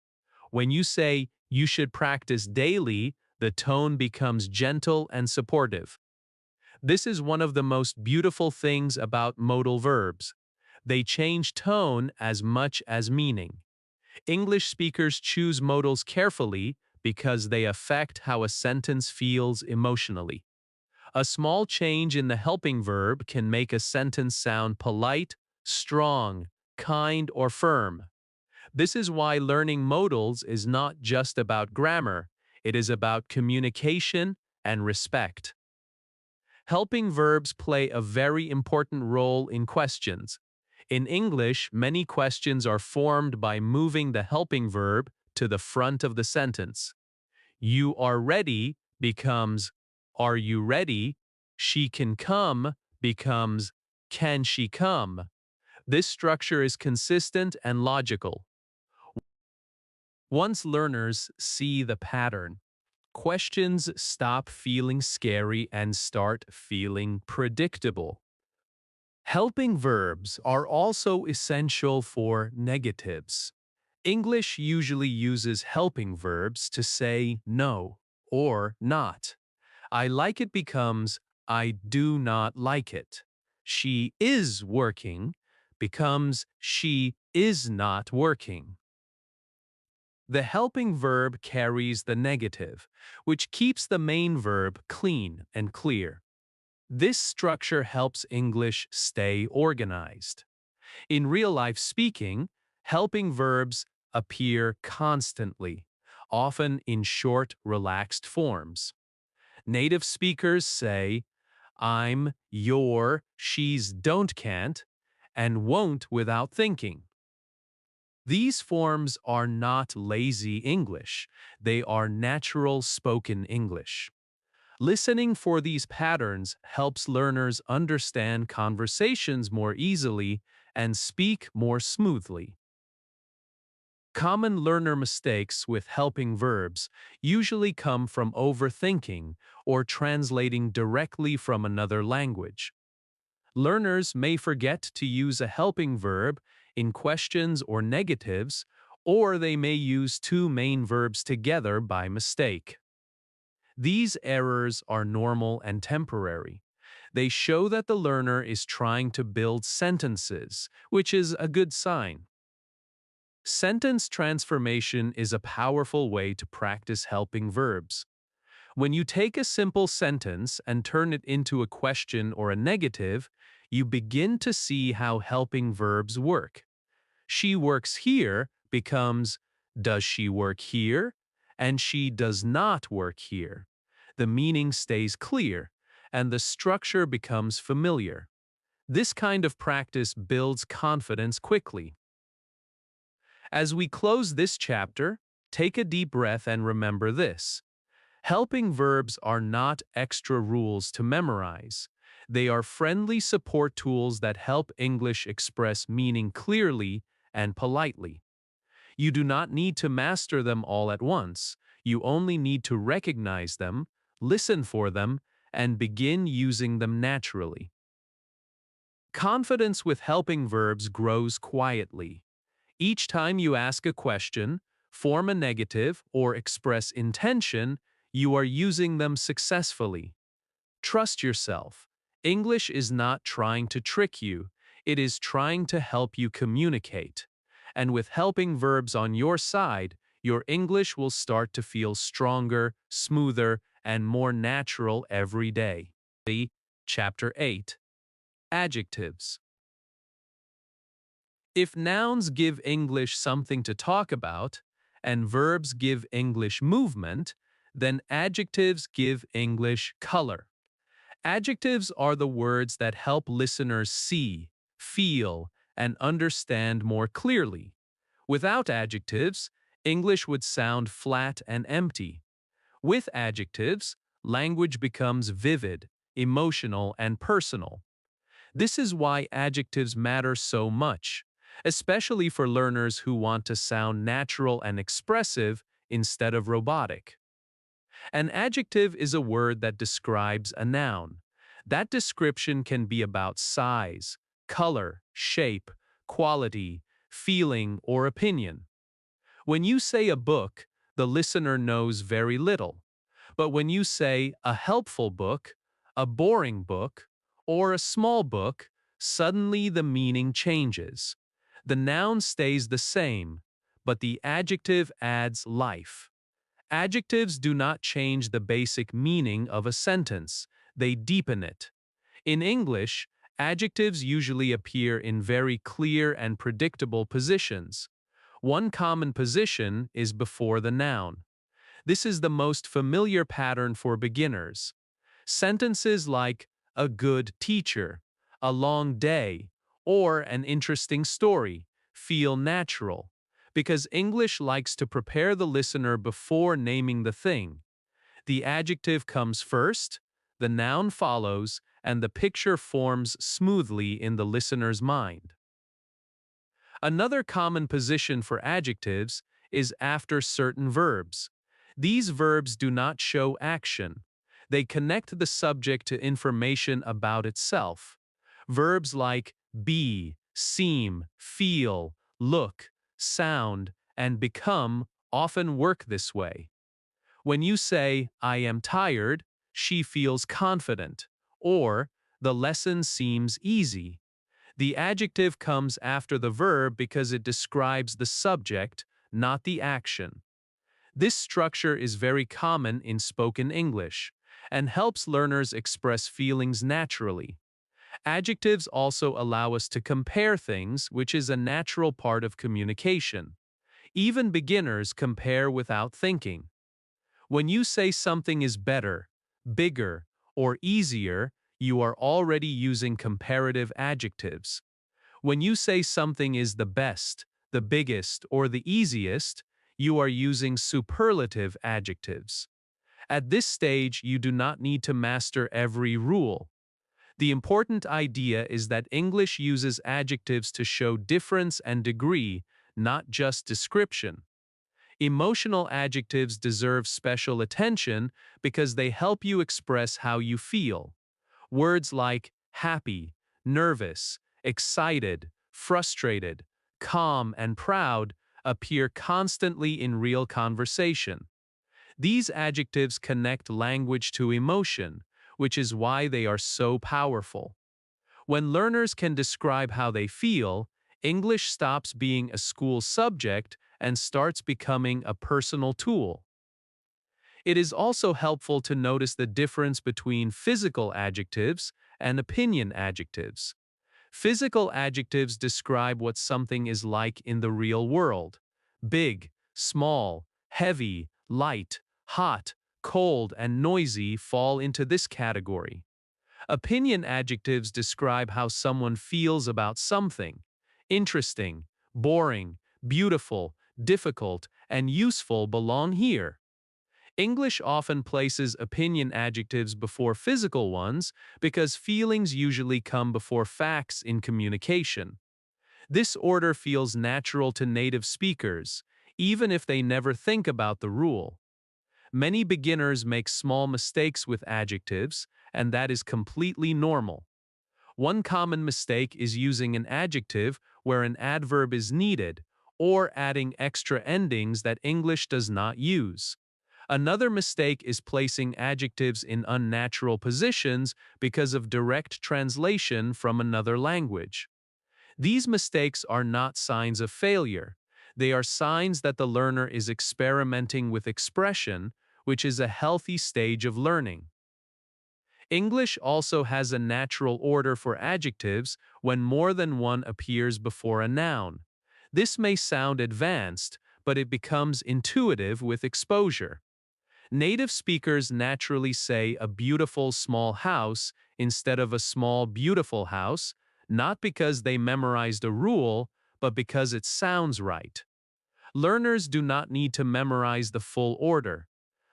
When you say, "You should practice daily," the tone becomes gentle and supportive. This is one of the most beautiful things about modal verbs. They change tone as much as meaning. English speakers choose modals carefully because they affect how a sentence feels emotionally. A small change in the helping verb can make a sentence sound polite, strong, kind, or firm. This is why learning modals is not just about grammar, it is about communication and respect. Helping verbs play a very important role in questions. In English, many questions are formed by moving the helping verb to the front of the sentence. You are ready becomes are you ready? She can come becomes can she come? This structure is consistent and logical. Once learners see the pattern, questions stop feeling scary and start feeling predictable. Helping verbs are also essential for negatives. English usually uses helping verbs to say no or not. I like it becomes I do not like it. She is working becomes she is not working. The helping verb carries the negative, which keeps the main verb clean and clear. This structure helps English stay organized. In real-life speaking, helping verbs appear constantly, often in short, relaxed forms. Native speakers say, I'm, your, she's, don't, can't, and won't without thinking. These forms are not lazy English. They are natural spoken English. Listening for these patterns helps learners understand conversations more easily and speak more smoothly. Common learner mistakes with helping verbs usually come from overthinking or translating directly from another language. Learners may forget to use a helping verb in questions or negatives, or they may use two main verbs together by mistake. These errors are normal and temporary. They show that the learner is trying to build sentences, which is a good sign. Sentence transformation is a powerful way to practice helping verbs. When you take a simple sentence and turn it into a question or a negative, you begin to see how helping verbs work. She works here becomes, does she work here? And she does not work here. The meaning stays clear, and the structure becomes familiar. This kind of practice builds confidence quickly. As we close this chapter, take a deep breath and remember this. Helping verbs are not extra rules to memorize. They are friendly support tools that help English express meaning clearly and politely. You do not need to master them all at once. You only need to recognize them, listen for them, and begin using them naturally. Confidence with helping verbs grows quietly. Each time you ask a question, form a negative, or express intention, you are using them successfully. Trust yourself. English is not trying to trick you, it is trying to help you communicate. And with helping verbs on your side, your English will start to feel stronger, smoother, and more natural every day. Chapter 8. Adjectives. If nouns give English something to talk about, and verbs give English movement, then adjectives give English color. Adjectives are the words that help listeners see, feel, and understand more clearly. Without adjectives, English would sound flat and empty. With adjectives, language becomes vivid, emotional, and personal. This is why adjectives matter so much, especially for learners who want to sound natural and expressive instead of robotic. An adjective is a word that describes a noun. That description can be about size, color, shape, quality, feeling, or opinion. When you say a book, the listener knows very little. But when you say a helpful book, a boring book, or a small book, suddenly the meaning changes. The noun stays the same, but the adjective adds life. Adjectives do not change the basic meaning of a sentence, they deepen it. In English, adjectives usually appear in very clear and predictable positions. One common position is before the noun. This is the most familiar pattern for beginners. Sentences like a good teacher, a long day, or an interesting story feel natural because English likes to prepare the listener before naming the thing. The adjective comes first, the noun follows, and the picture forms smoothly in the listener's mind. Another common position for adjectives is after certain verbs. These verbs do not show action. They connect the subject to information about itself. Verbs like be, seem, feel, look, sound, and become often work this way. When you say, I am tired, she feels confident, or the lesson seems easy. The adjective comes after the verb because it describes the subject, not the action. This structure is very common in spoken English and helps learners express feelings naturally. Adjectives also allow us to compare things, which is a natural part of communication. Even beginners compare without thinking. When you say something is better, bigger, or easier, you are already using comparative adjectives. When you say something is the best, the biggest, or the easiest, you are using superlative adjectives. At this stage, you do not need to master every rule. The important idea is that English uses adjectives to show difference and degree, not just description. Emotional adjectives deserve special attention because they help you express how you feel. Words like happy, nervous, excited, frustrated, calm, and proud appear constantly in real conversation. These adjectives connect language to emotion, which is why they are so powerful. When learners can describe how they feel, English stops being a school subject and starts becoming a personal tool. It is also helpful to notice the difference between physical adjectives and opinion adjectives. Physical adjectives describe what something is like in the real world. Big, small, heavy, light, hot, cold, and noisy fall into this category. Opinion adjectives describe how someone feels about something. Interesting, boring, beautiful, difficult, and useful belong here. English often places opinion adjectives before physical ones because feelings usually come before facts in communication. This order feels natural to native speakers, even if they never think about the rule. Many beginners make small mistakes with adjectives, and that is completely normal. One common mistake is using an adjective where an adverb is needed, or adding extra endings that English does not use. Another mistake is placing adjectives in unnatural positions because of direct translation from another language. These mistakes are not signs of failure. They are signs that the learner is experimenting with expression, which is a healthy stage of learning. English also has a natural order for adjectives when more than one appears before a noun. This may sound advanced, but it becomes intuitive with exposure. Native speakers naturally say a beautiful small house instead of a small beautiful house, not because they memorized a rule, but because it sounds right. Learners do not need to memorize the full order.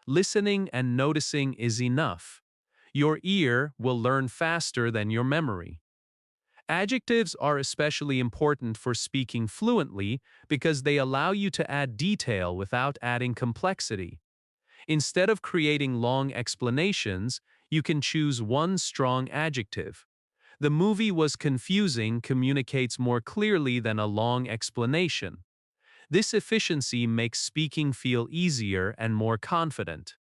Listening and noticing is enough. Your ear will learn faster than your memory. Adjectives are especially important for speaking fluently because they allow you to add detail without adding complexity. Instead of creating long explanations, You can choose one strong adjective. The movie was confusing communicates more clearly than a long explanation. This efficiency makes speaking feel easier and more confident.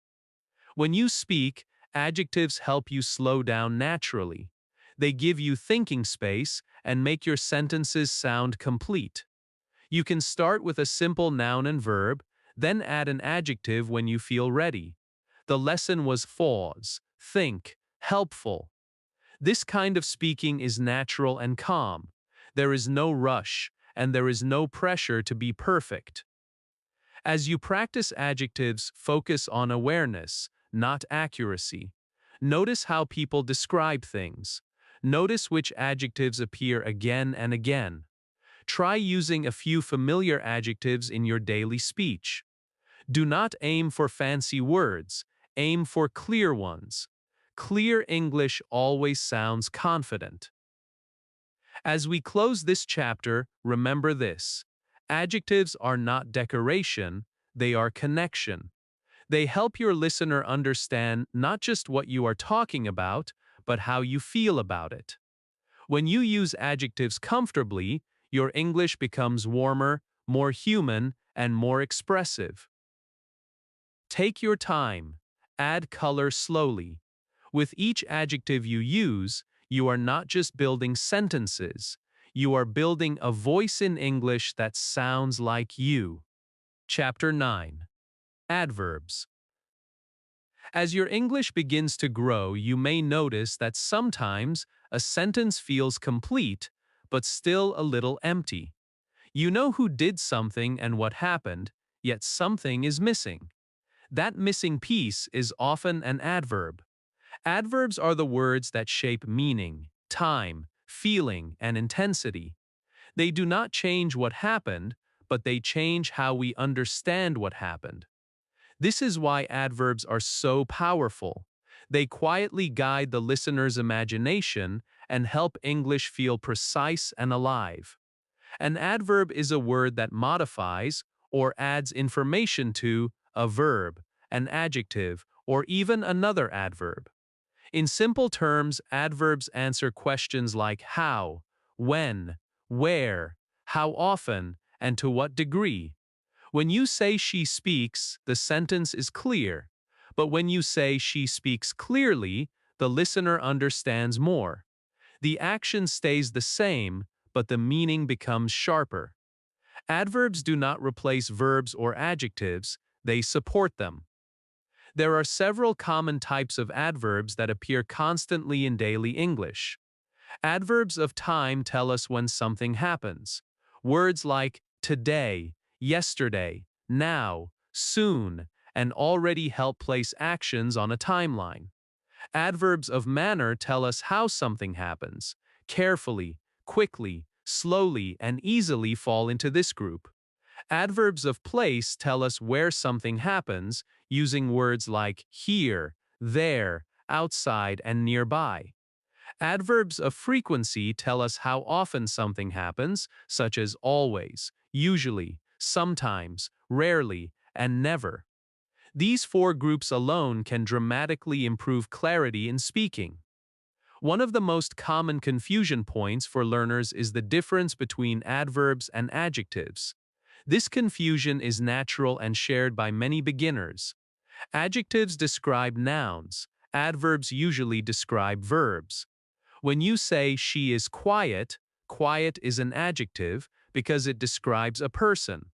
When you speak, adjectives help you slow down naturally. They give you thinking space and make your sentences sound complete. You can start with a simple noun and verb, then add an adjective when you feel ready. The lesson was pause, think, helpful. This kind of speaking is natural and calm. There is no rush, and there is no pressure to be perfect. As you practice adjectives, focus on awareness, not accuracy. Notice how people describe things. Notice which adjectives appear again and again. Try using a few familiar adjectives in your daily speech. Do not aim for fancy words, aim for clear ones. Clear English always sounds confident. As we close this chapter, remember this. Adjectives are not decoration, they are connection. They help your listener understand not just what you are talking about, but how you feel about it. When you use adjectives comfortably, your English becomes warmer, more human, and more expressive. Take your time. Add color slowly. With each adjective you use, you are not just building sentences, you are building a voice in English that sounds like you. Chapter 9. Adverbs. As your English begins to grow, you may notice that sometimes a sentence feels complete, but still a little empty. You know who did something and what happened, yet something is missing. That missing piece is often an adverb. Adverbs are the words that shape meaning, time, feeling, and intensity. They do not change what happened, but they change how we understand what happened. This is why adverbs are so powerful. They quietly guide the listener's imagination and help English feel precise and alive. An adverb is a word that modifies or adds information to a verb, an adjective, or even another adverb. In simple terms, adverbs answer questions like how, when, where, how often, and to what degree. When you say she speaks, the sentence is clear. But when you say she speaks clearly, the listener understands more. The action stays the same, but the meaning becomes sharper. Adverbs do not replace verbs or adjectives, they support them. There are several common types of adverbs that appear constantly in daily English. Adverbs of time tell us when something happens. Words like today, yesterday, now, soon, and already help place actions on a timeline. Adverbs of manner tell us how something happens. Carefully, quickly, slowly, and easily fall into this group. Adverbs of place tell us where something happens, using words like here, there, outside, and nearby. Adverbs of frequency tell us how often something happens, such as always, usually, sometimes, rarely, and never. These four groups alone can dramatically improve clarity in speaking. One of the most common confusion points for learners is the difference between adverbs and adjectives. This confusion is natural and shared by many beginners. Adjectives describe nouns, adverbs usually describe verbs. When you say she is quiet, quiet is an adjective because it describes a person.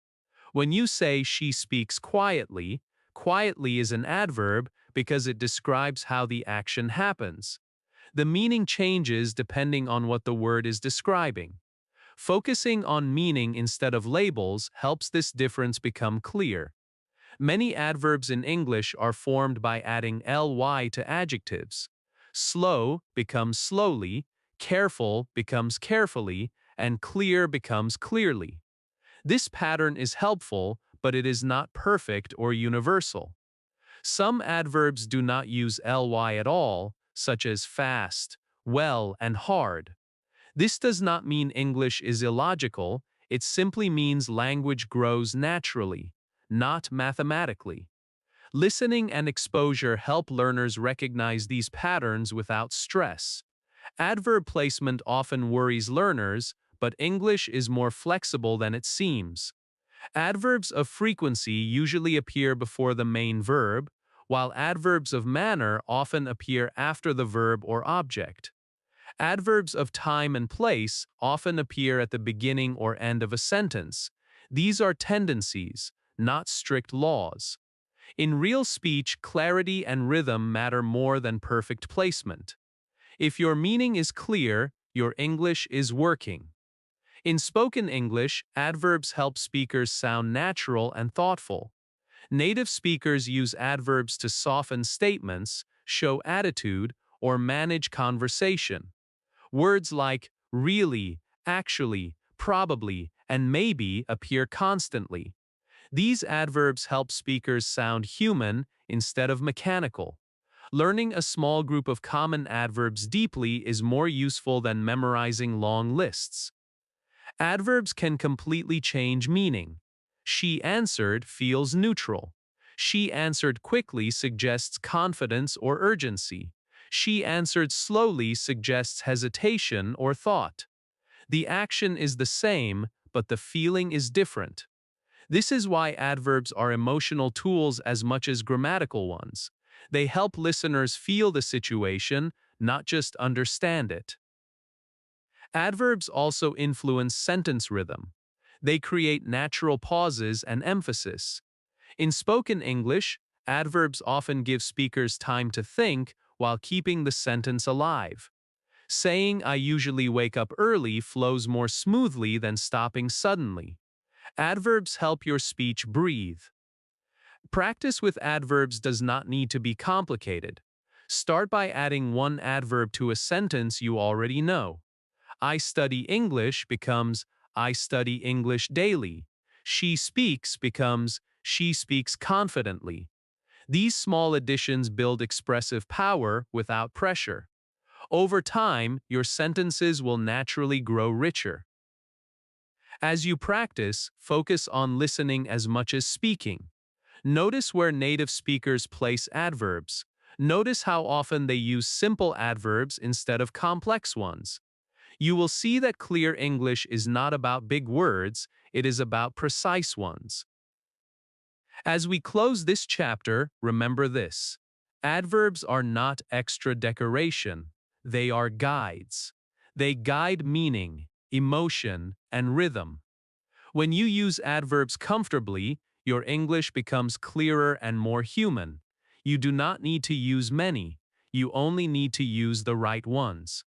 When you say she speaks quietly, quietly is an adverb because it describes how the action happens. The meaning changes depending on what the word is describing. Focusing on meaning instead of labels helps this difference become clear. Many adverbs in English are formed by adding ly to adjectives. Slow becomes slowly, careful becomes carefully, and clear becomes clearly. This pattern is helpful, but it is not perfect or universal. Some adverbs do not use ly at all, such as fast, well, and hard. This does not mean English is illogical, it simply means language grows naturally, not mathematically. Listening and exposure help learners recognize these patterns without stress. Adverb placement often worries learners, but English is more flexible than it seems. Adverbs of frequency usually appear before the main verb, while adverbs of manner often appear after the verb or object. Adverbs of time and place often appear at the beginning or end of a sentence. These are tendencies, not strict laws. In real speech, clarity and rhythm matter more than perfect placement. If your meaning is clear, your English is working. In spoken English, adverbs help speakers sound natural and thoughtful. Native speakers use adverbs to soften statements, show attitude, or manage conversation. Words like really, actually, probably, and maybe appear constantly. These adverbs help speakers sound human instead of mechanical. Learning a small group of common adverbs deeply is more useful than memorizing long lists. Adverbs can completely change meaning. She answered feels neutral. She answered quickly suggests confidence or urgency. She answered slowly suggests hesitation or thought. The action is the same, but the feeling is different. This is why adverbs are emotional tools as much as grammatical ones. They help listeners feel the situation, not just understand it. Adverbs also influence sentence rhythm. They create natural pauses and emphasis. In spoken English, adverbs often give speakers time to think while keeping the sentence alive. Saying "I usually wake up early" flows more smoothly than stopping suddenly. Adverbs help your speech breathe. Practice with adverbs does not need to be complicated. Start by adding one adverb to a sentence you already know. I study English becomes I study English daily. She speaks becomes she speaks confidently. These small additions build expressive power without pressure. Over time, your sentences will naturally grow richer. As you practice, focus on listening as much as speaking. Notice where native speakers place adverbs. Notice how often they use simple adverbs instead of complex ones. You will see that clear English is not about big words, it is about precise ones. As we close this chapter, remember this. Adverbs are not extra decoration. They are guides. They guide meaning, emotion, and rhythm. When you use adverbs comfortably, your English becomes clearer and more human. You do not need to use many. You only need to use the right ones.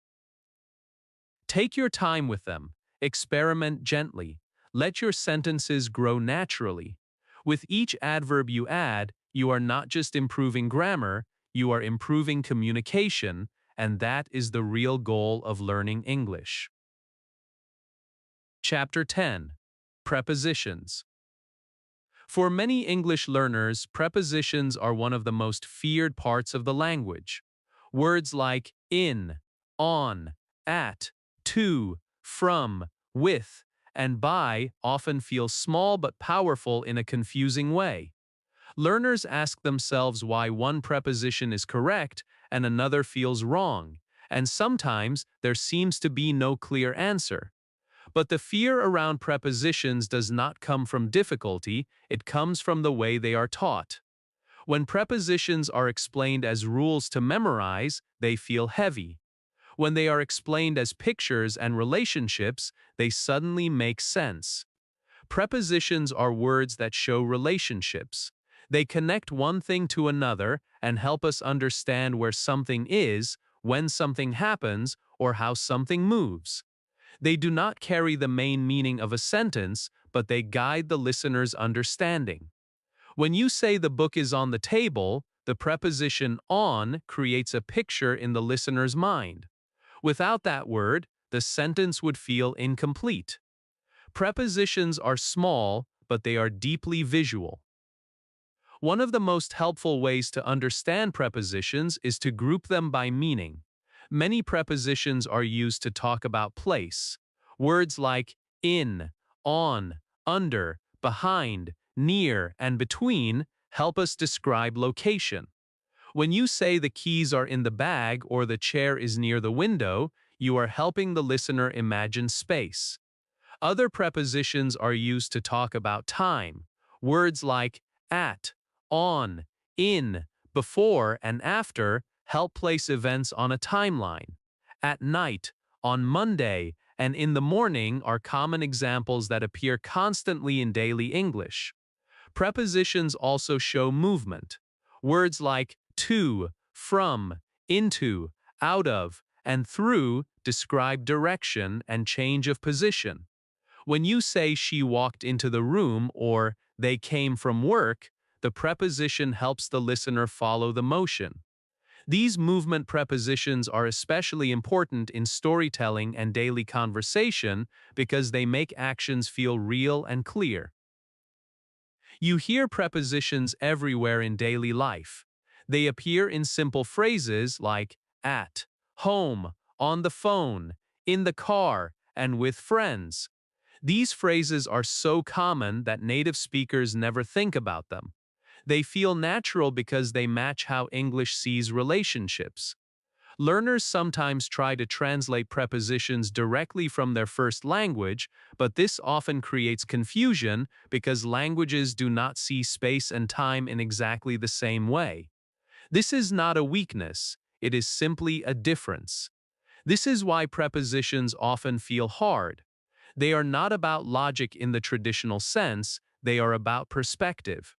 Take your time with them. Experiment gently. Let your sentences grow naturally. With each adverb you add, you are not just improving grammar, you are improving communication, and that is the real goal of learning English. Chapter 10. Prepositions. For many English learners, prepositions are one of the most feared parts of the language. Words like in, on, at, to, from, with, and by often feel small but powerful in a confusing way. Learners ask themselves why one preposition is correct and another feels wrong, and sometimes there seems to be no clear answer. But the fear around prepositions does not come from difficulty, it comes from the way they are taught. When prepositions are explained as rules to memorize, they feel heavy. When they are explained as pictures and relationships, they suddenly make sense. Prepositions are words that show relationships. They connect one thing to another and help us understand where something is, when something happens, or how something moves. They do not carry the main meaning of a sentence, but they guide the listener's understanding. When you say the book is on the table, the preposition on creates a picture in the listener's mind. Without that word, the sentence would feel incomplete. Prepositions are small, but they are deeply visual. One of the most helpful ways to understand prepositions is to group them by meaning. Many prepositions are used to talk about place. Words like in, on, under, behind, near, and between help us describe location. When you say the keys are in the bag or the chair is near the window, you are helping the listener imagine space. Other prepositions are used to talk about time. Words like at, on, in, before, and after help place events on a timeline. At night, on Monday, and in the morning are common examples that appear constantly in daily English. Prepositions also show movement. Words like to, from, into, out of, and through describe direction and change of position. When you say she walked into the room or they came from work, the preposition helps the listener follow the motion. These movement prepositions are especially important in storytelling and daily conversation because they make actions feel real and clear. You hear prepositions everywhere in daily life. They appear in simple phrases like at, home, on the phone, in the car, and with friends. These phrases are so common that native speakers never think about them. They feel natural because they match how English sees relationships. Learners sometimes try to translate prepositions directly from their first language, but this often creates confusion because languages do not see space and time in exactly the same way. This is not a weakness, it is simply a difference. This is why prepositions often feel hard. They are not about logic in the traditional sense, they are about perspective.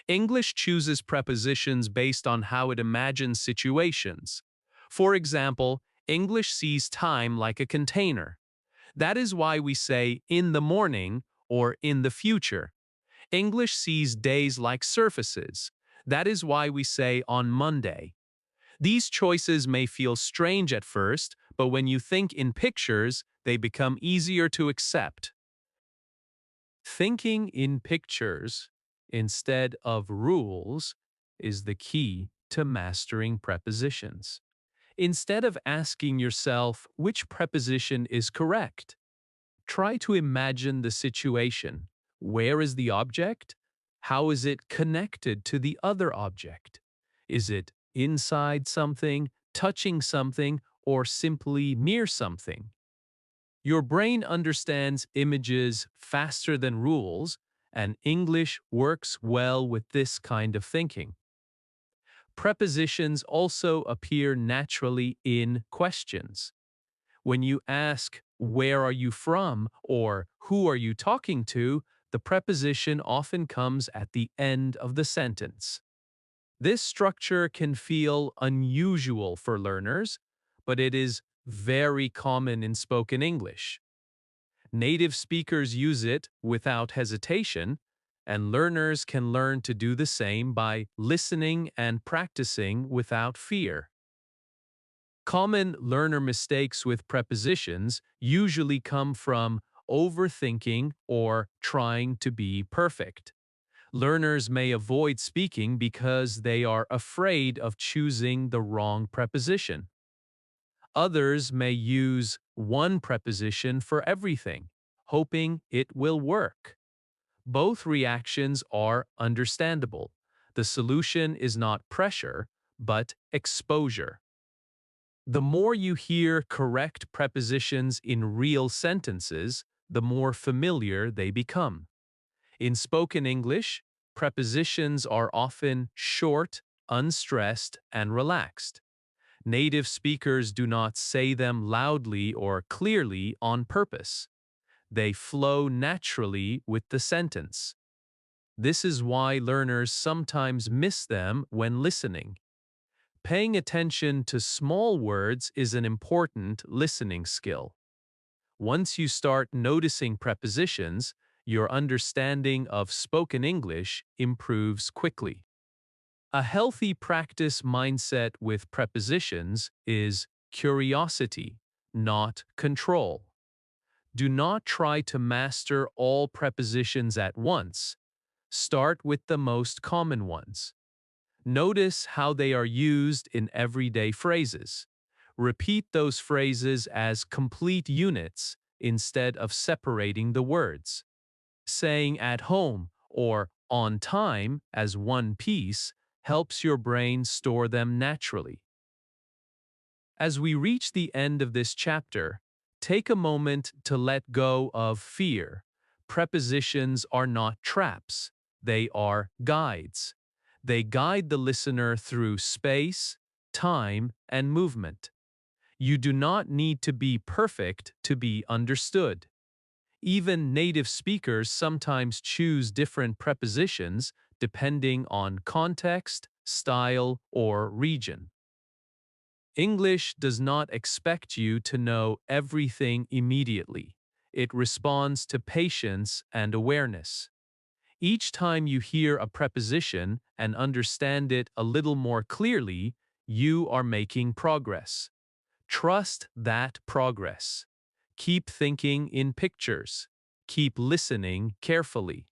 English chooses prepositions based on how it imagines situations. For example, English sees time like a container. That is why we say in the morning or in the future. English sees days like surfaces. That is why we say on Monday. These choices may feel strange at first, but when you think in pictures, they become easier to accept. Thinking in pictures instead of rules is the key to mastering prepositions. Instead of asking yourself which preposition is correct, try to imagine the situation. Where is the object? How is it connected to the other object? Is it inside something, touching something, or simply near something? Your brain understands images faster than rules, and English works well with this kind of thinking. Prepositions also appear naturally in questions. When you ask, "Where are you from?" or "Who are you talking to?" the preposition often comes at the end of the sentence. This structure can feel unusual for learners, but it is very common in spoken English. Native speakers use it without hesitation, and learners can learn to do the same by listening and practicing without fear. Common learner mistakes with prepositions usually come from overthinking or trying to be perfect. Learners may avoid speaking because they are afraid of choosing the wrong preposition. Others may use one preposition for everything, hoping it will work. Both reactions are understandable. The solution is not pressure, but exposure. The more you hear correct prepositions in real sentences, the more familiar they become. In spoken English, prepositions are often short, unstressed, and relaxed. Native speakers do not say them loudly or clearly on purpose. They flow naturally with the sentence. This is why learners sometimes miss them when listening. Paying attention to small words is an important listening skill. Once you start noticing prepositions, your understanding of spoken English improves quickly. A healthy practice mindset with prepositions is curiosity, not control. Do not try to master all prepositions at once. Start with the most common ones. Notice how they are used in everyday phrases. Repeat those phrases as complete units instead of separating the words. Saying at home or on time as one piece helps your brain store them naturally. As we reach the end of this chapter, take a moment to let go of fear. Prepositions are not traps, they are guides. They guide the listener through space, time, and movement. You do not need to be perfect to be understood. Even native speakers sometimes choose different prepositions depending on context, style, or region. English does not expect you to know everything immediately. It responds to patience and awareness. Each time you hear a preposition and understand it a little more clearly, you are making progress. Trust that progress. Keep thinking in pictures. Keep listening carefully.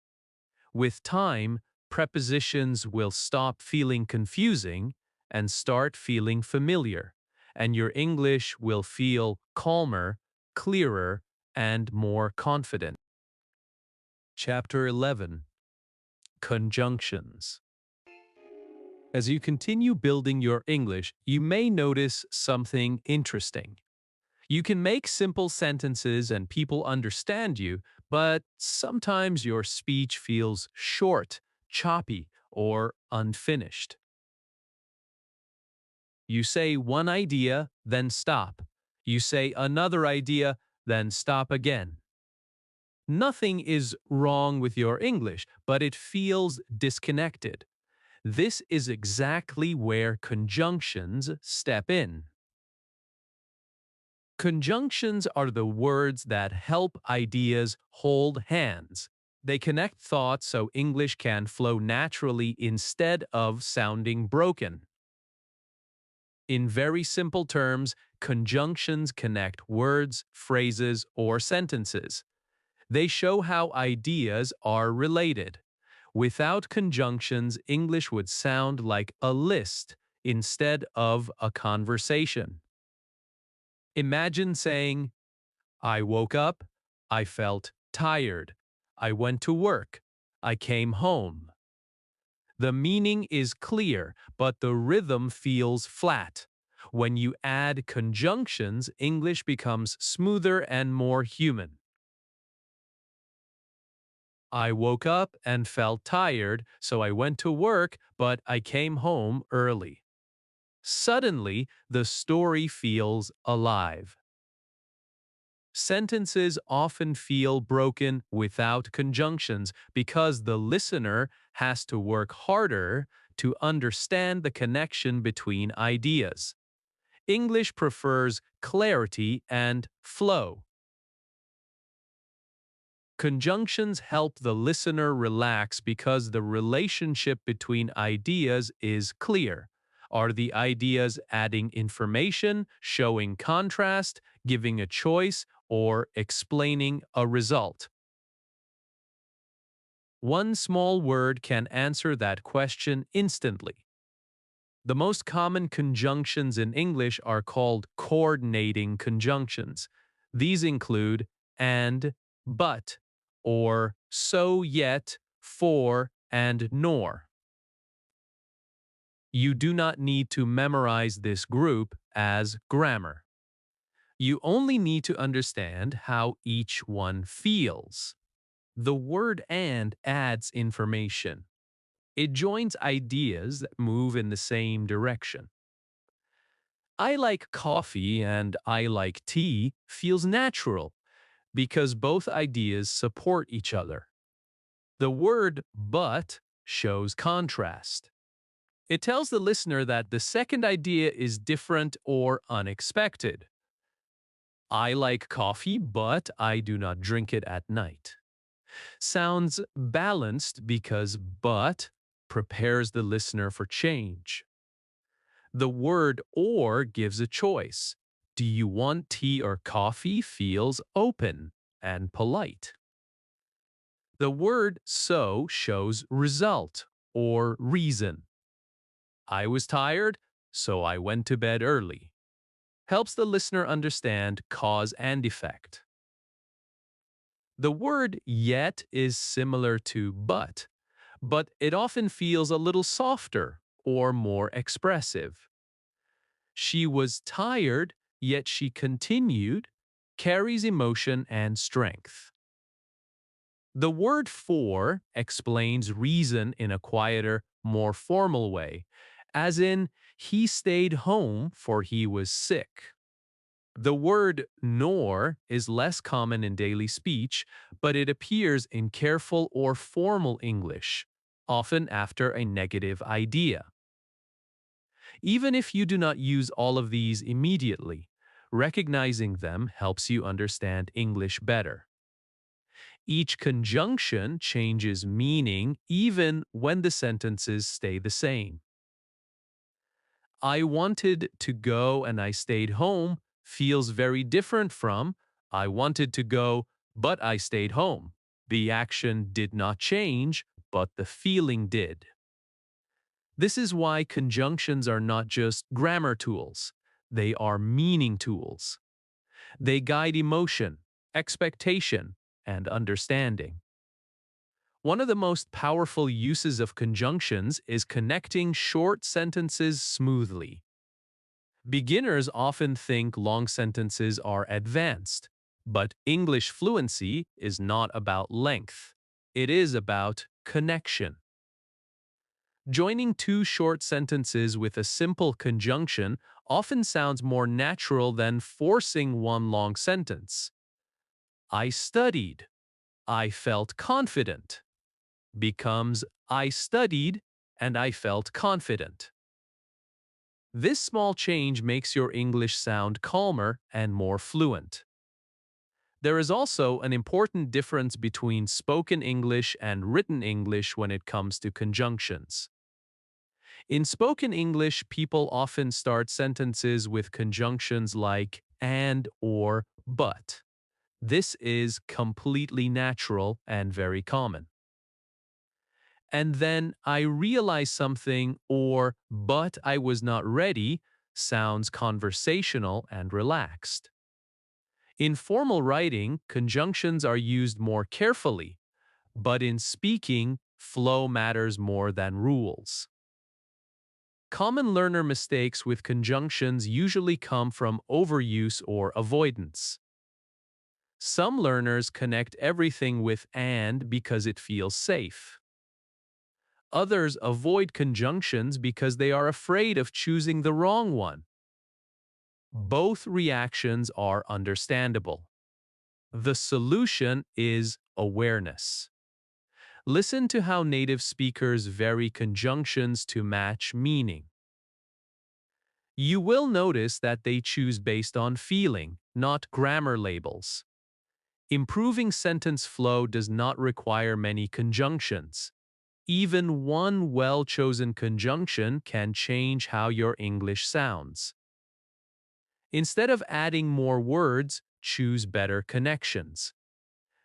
With time, prepositions will stop feeling confusing and start feeling familiar, and your English will feel calmer, clearer, and more confident. Chapter 11. Conjunctions. As you continue building your English, you may notice something interesting. You can make simple sentences and people understand you, but sometimes your speech feels short, choppy, or unfinished. You say one idea, then stop. You say another idea, then stop again. Nothing is wrong with your English, but it feels disconnected. This is exactly where conjunctions step in. Conjunctions are the words that help ideas hold hands. They connect thoughts so English can flow naturally instead of sounding broken. In very simple terms, conjunctions connect words, phrases, or sentences. They show how ideas are related. Without conjunctions, English would sound like a list instead of a conversation. Imagine saying, I woke up, I felt tired, I went to work, I came home. The meaning is clear, but the rhythm feels flat. When you add conjunctions, English becomes smoother and more human. I woke up and felt tired, so I went to work, but I came home early. Suddenly, the story feels alive. Sentences often feel broken without conjunctions because the listener has to work harder to understand the connection between ideas. English prefers clarity and flow. Conjunctions help the listener relax because the relationship between ideas is clear. Are the ideas adding information, showing contrast, giving a choice, or explaining a result? One small word can answer that question instantly. The most common conjunctions in English are called coordinating conjunctions. These include and, but, or so yet, for, and nor. You do not need to memorize this group as grammar. You only need to understand how each one feels. The word and adds information. It joins ideas that move in the same direction. I like coffee and I like tea feels natural because both ideas support each other. The word but shows contrast. It tells the listener that the second idea is different or unexpected. I like coffee, but I do not drink it at night. Sounds balanced because but prepares the listener for change. The word or gives a choice. Do you want tea or coffee feels open and polite. The word so shows result or reason. I was tired, so I went to bed early. Helps the listener understand cause and effect. The word yet is similar to but but it often feels a little softer or more expressive. She was tired, yet she continued, carries emotion and strength. The word for explains reason in a quieter, more formal way, as in, he stayed home for he was sick. The word nor is less common in daily speech, but it appears in careful or formal English, often after a negative idea. Even if you do not use all of these immediately, recognizing them helps you understand English better. Each conjunction changes meaning even when the sentences stay the same. I wanted to go and I stayed home feels very different from I wanted to go but I stayed home. The action did not change, but the feeling did. This is why conjunctions are not just grammar tools, they are meaning tools. They guide emotion, expectation, and understanding. One of the most powerful uses of conjunctions is connecting short sentences smoothly. Beginners often think long sentences are advanced, but English fluency is not about length. It is about connection. Joining two short sentences with a simple conjunction often sounds more natural than forcing one long sentence. I studied. I felt confident becomes I studied and I felt confident. This small change makes your English sound calmer and more fluent. There is also an important difference between spoken English and written English when it comes to conjunctions. In spoken English, people often start sentences with conjunctions like and or but. This is completely natural and very common. And then I realize something or but I was not ready sounds conversational and relaxed. In formal writing, conjunctions are used more carefully, but in speaking, flow matters more than rules. Common learner mistakes with conjunctions usually come from overuse or avoidance. Some learners connect everything with and because it feels safe. Others avoid conjunctions because they are afraid of choosing the wrong one. Both reactions are understandable. The solution is awareness. Listen to how native speakers vary conjunctions to match meaning. You will notice that they choose based on feeling, not grammar labels. Improving sentence flow does not require many conjunctions. Even one well-chosen conjunction can change how your English sounds. Instead of adding more words, choose better connections.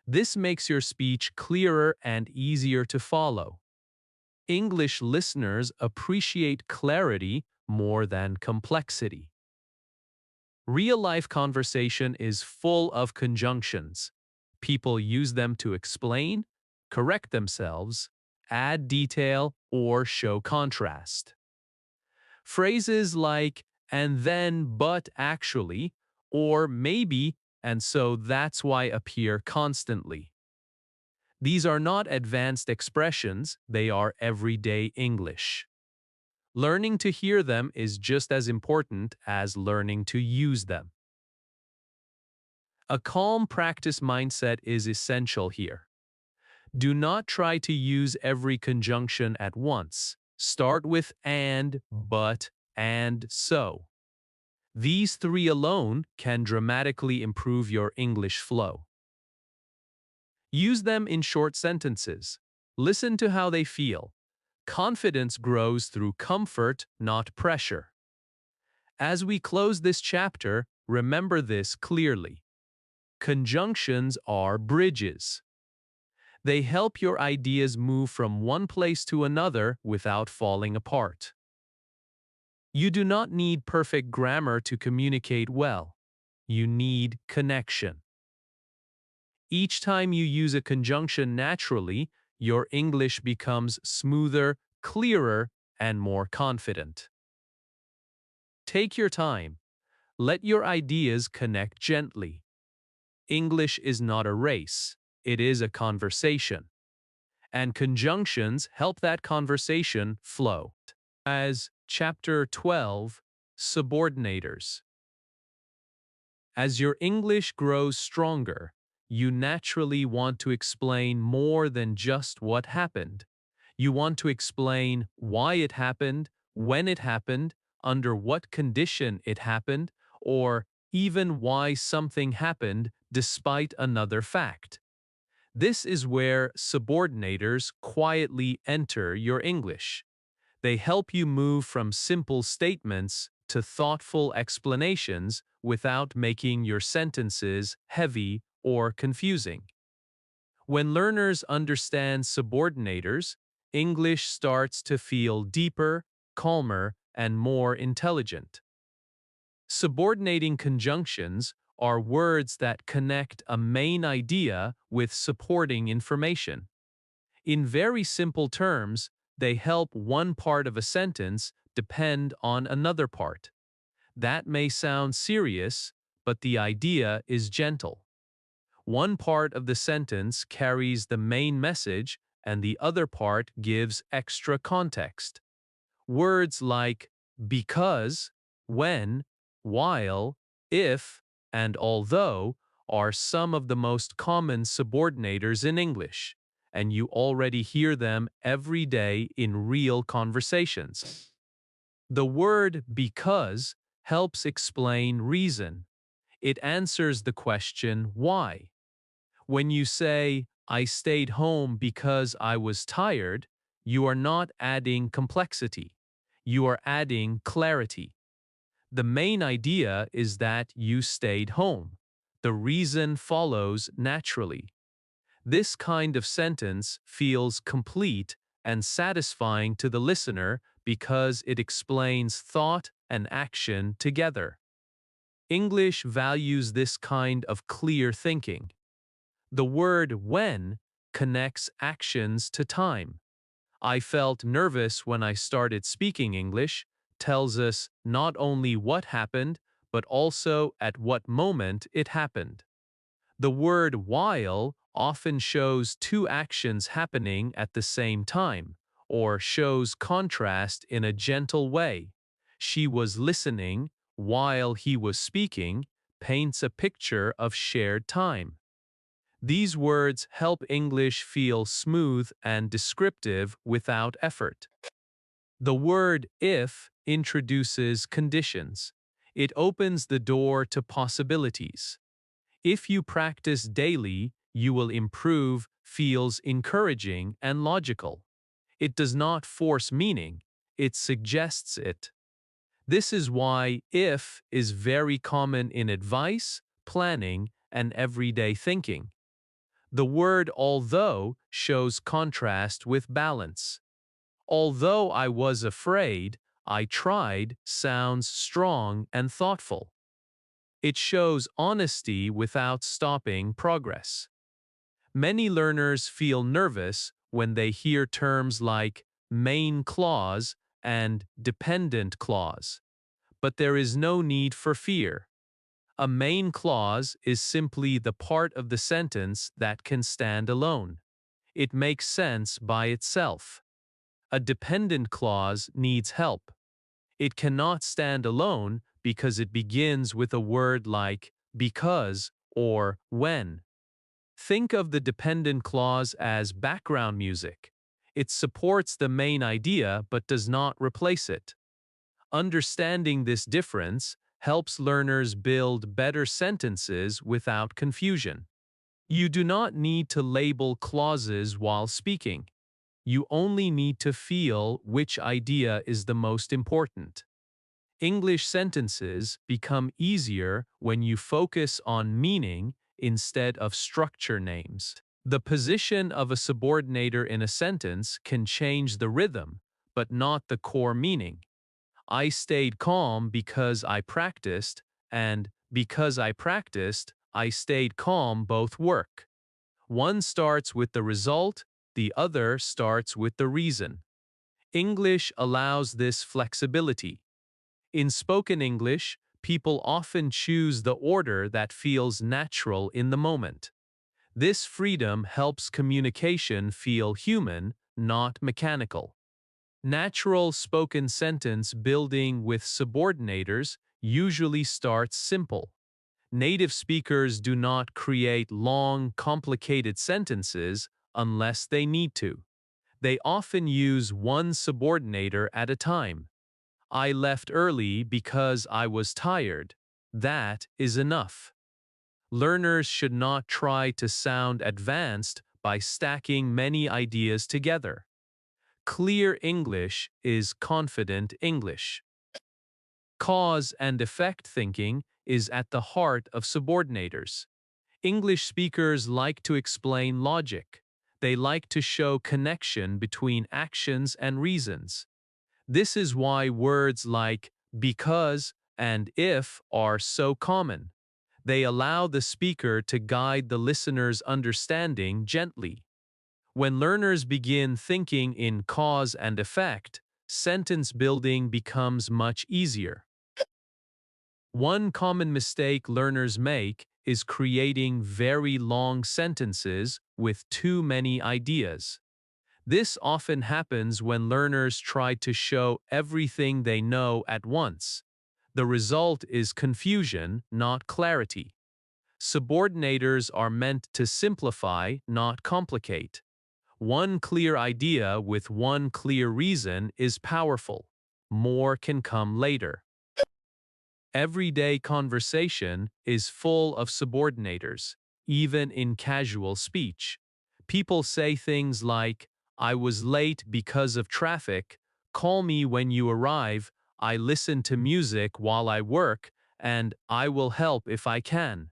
This makes your speech clearer and easier to follow. English listeners appreciate clarity more than complexity. Real-life conversation is full of conjunctions. People use them to explain, correct themselves, add detail, or show contrast. Phrases like, and then, but actually, or maybe, and so that's why appear constantly. These are not advanced expressions, they are everyday English. Learning to hear them is just as important as learning to use them. A calm practice mindset is essential here. Do not try to use every conjunction at once. Start with and, but, and so. These three alone can dramatically improve your English flow. Use them in short sentences. Listen to how they feel. Confidence grows through comfort, not pressure. As we close this chapter, remember this clearly. Conjunctions are bridges. They help your ideas move from one place to another without falling apart. You do not need perfect grammar to communicate well. You need connection. Each time you use a conjunction naturally, your English becomes smoother, clearer, and more confident. Take your time. Let your ideas connect gently. English is not a race, it is a conversation. And conjunctions help that conversation flow. As Chapter 12, Subordinators. As your English grows stronger, you naturally want to explain more than just what happened. You want to explain why it happened, when it happened, under what condition it happened, or even why something happened despite another fact. This is where subordinators quietly enter your English. They help you move from simple statements to thoughtful explanations without making your sentences heavy or confusing. When learners understand subordinators, English starts to feel deeper, calmer, and more intelligent. Subordinating conjunctions are words that connect a main idea with supporting information. In very simple terms, they help one part of a sentence depend on another part. That may sound serious, but the idea is gentle. One part of the sentence carries the main message, and the other part gives extra context. Words like because, when, while, if, and although are some of the most common subordinators in English, and you already hear them every day in real conversations. The word because helps explain reason. It answers the question why. When you say, I stayed home because I was tired, you are not adding complexity. You are adding clarity. The main idea is that you stayed home. The reason follows naturally. This kind of sentence feels complete and satisfying to the listener because it explains thought and action together. English values this kind of clear thinking. The word when connects actions to time. I felt nervous when I started speaking English tells us not only what happened, but also at what moment it happened. The word while often shows two actions happening at the same time, or shows contrast in a gentle way. She was listening while he was speaking, paints a picture of shared time. These words help English feel smooth and descriptive without effort. The word if introduces conditions. It opens the door to possibilities. If you practice daily, you will improve feels encouraging and logical. It does not force meaning, it suggests it. This is why if is very common in advice, planning, and everyday thinking. The word although shows contrast with balance. Although I was afraid, I tried sounds strong and thoughtful. It shows honesty without stopping progress. Many learners feel nervous when they hear terms like main clause and dependent clause. But there is no need for fear. A main clause is simply the part of the sentence that can stand alone. It makes sense by itself. A dependent clause needs help. It cannot stand alone because it begins with a word like because or when. Think of the dependent clause as background music. It supports the main idea but does not replace it. Understanding this difference helps learners build better sentences without confusion. You do not need to label clauses while speaking. You only need to feel which idea is the most important. English sentences become easier when you focus on meaning instead of structure names. The position of a subordinator in a sentence can change the rhythm, but not the core meaning. I stayed calm because I practiced, and because I practiced, I stayed calm both work. One starts with the result, the other starts with the reason. English allows this flexibility. In spoken English, people often choose the order that feels natural in the moment. This freedom helps communication feel human, not mechanical. Natural spoken sentence building with subordinators usually starts simple. Native speakers do not create long, complicated sentences unless they need to. They often use one subordinator at a time. I left early because I was tired. That is enough. Learners should not try to sound advanced by stacking many ideas together. Clear English is confident English. Cause and effect thinking is at the heart of subordinators. English speakers like to explain logic. They like to show connection between actions and reasons. This is why words like because and if are so common. They allow the speaker to guide the listener's understanding gently. When learners begin thinking in cause and effect, sentence building becomes much easier. One common mistake learners make is creating very long sentences with too many ideas. This often happens when learners try to show everything they know at once. The result is confusion, not clarity. Subordinators are meant to simplify, not complicate. One clear idea with one clear reason is powerful. More can come later. Everyday conversation is full of subordinators, even in casual speech. People say things like, I was late because of traffic, call me when you arrive, I listen to music while I work, and I will help if I can.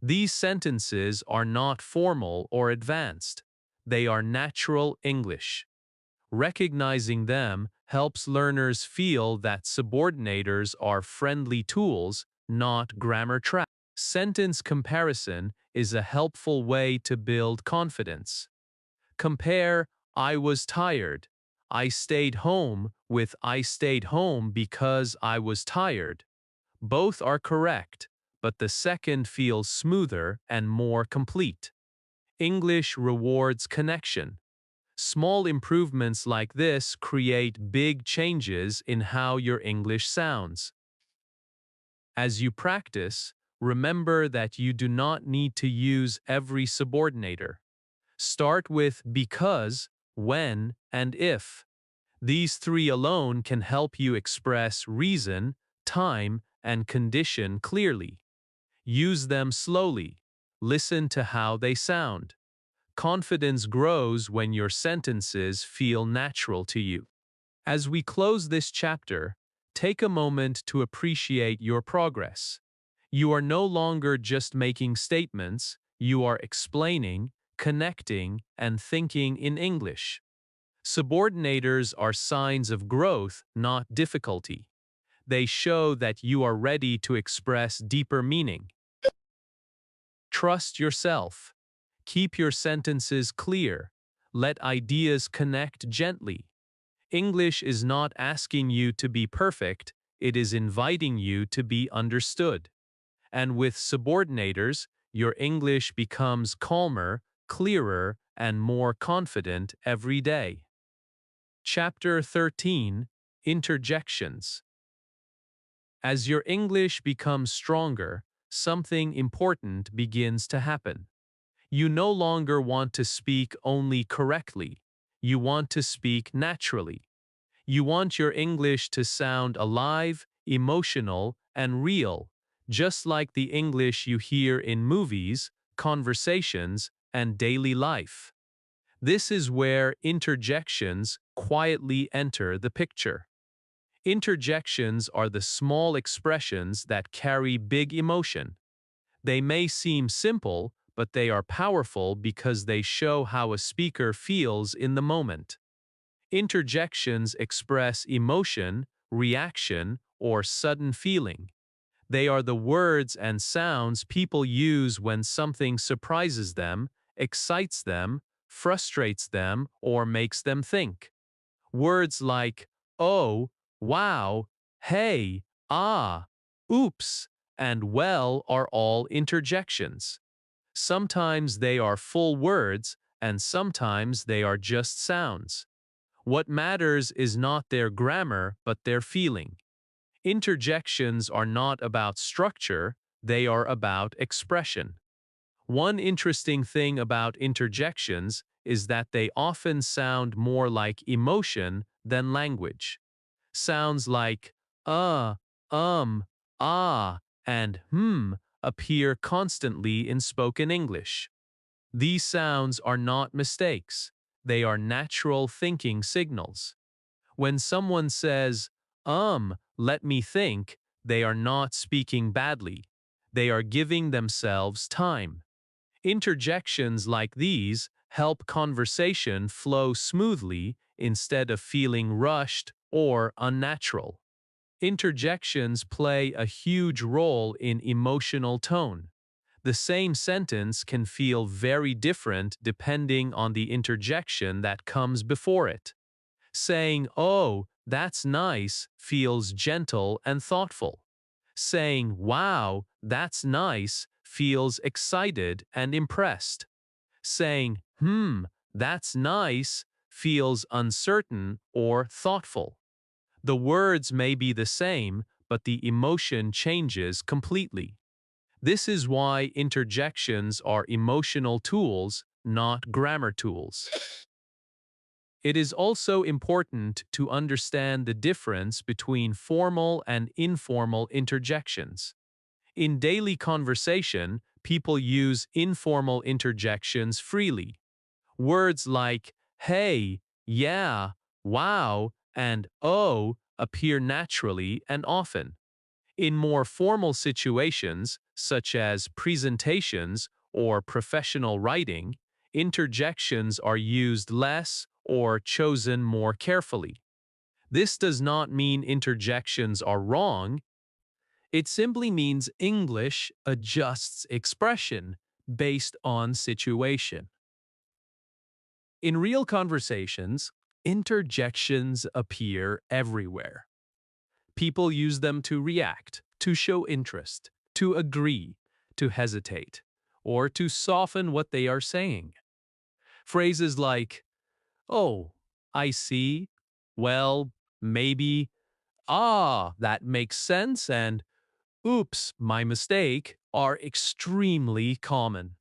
These sentences are not formal or advanced. They are natural English. Recognizing them helps learners feel that subordinators are friendly tools, not grammar traps. Sentence comparison is a helpful way to build confidence. Compare I was tired, I stayed home with I stayed home because I was tired. Both are correct, but the second feels smoother and more complete. English rewards connection. Small improvements like this create big changes in how your English sounds. As you practice, remember that you do not need to use every subordinator. Start with because, when, and if. These three alone can help you express reason, time, and condition clearly. Use them slowly. Listen to how they sound. Confidence grows when your sentences feel natural to you. As we close this chapter, take a moment to appreciate your progress. You are no longer just making statements, you are explaining, connecting, and thinking in English. Subordinators are signs of growth, not difficulty. They show that you are ready to express deeper meaning. Trust yourself. Keep your sentences clear. Let ideas connect gently. English is not asking you to be perfect, it is inviting you to be understood. And with subordinators, your English becomes calmer, clearer, and more confident every day. Chapter 13, Interjections. As your English becomes stronger, something important begins to happen. You no longer want to speak only correctly. You want to speak naturally. You want your English to sound alive, emotional, and real, just like the English you hear in movies, conversations, and daily life. This is where interjections quietly enter the picture. Interjections are the small expressions that carry big emotion. They may seem simple, but they are powerful because they show how a speaker feels in the moment. Interjections express emotion, reaction, or sudden feeling. They are the words and sounds people use when something surprises them, excites them, frustrates them, or makes them think. Words like oh, wow, hey, ah, oops, and well are all interjections. Sometimes they are full words, and sometimes they are just sounds. What matters is not their grammar, but their feeling. Interjections are not about structure, they are about expression. One interesting thing about interjections is that they often sound more like emotion than language. Sounds like um, ah, and appear constantly in spoken English. These sounds are not mistakes, they are natural thinking signals. When someone says, let me think, they are not speaking badly. They are giving themselves time. Interjections like these help conversation flow smoothly instead of feeling rushed or unnatural. Interjections play a huge role in emotional tone. The same sentence can feel very different depending on the interjection that comes before it. Saying, oh, that's nice, feels gentle and thoughtful. Saying, wow, that's nice, feels excited and impressed. Saying, that's nice, feels uncertain or thoughtful. The words may be the same, but the emotion changes completely. This is why interjections are emotional tools, not grammar tools. It is also important to understand the difference between formal and informal interjections. In daily conversation, people use informal interjections freely. Words like hey, yeah, wow, and oh appear naturally and often. In more formal situations, such as presentations or professional writing, interjections are used less or chosen more carefully. This does not mean interjections are wrong, it simply means English adjusts expression based on situation. In real conversations, interjections appear everywhere. People use them to react, to show interest, to agree, to hesitate, or to soften what they are saying. Phrases like, oh, I see, well, maybe, ah, that makes sense, and oops, my mistake, are extremely common.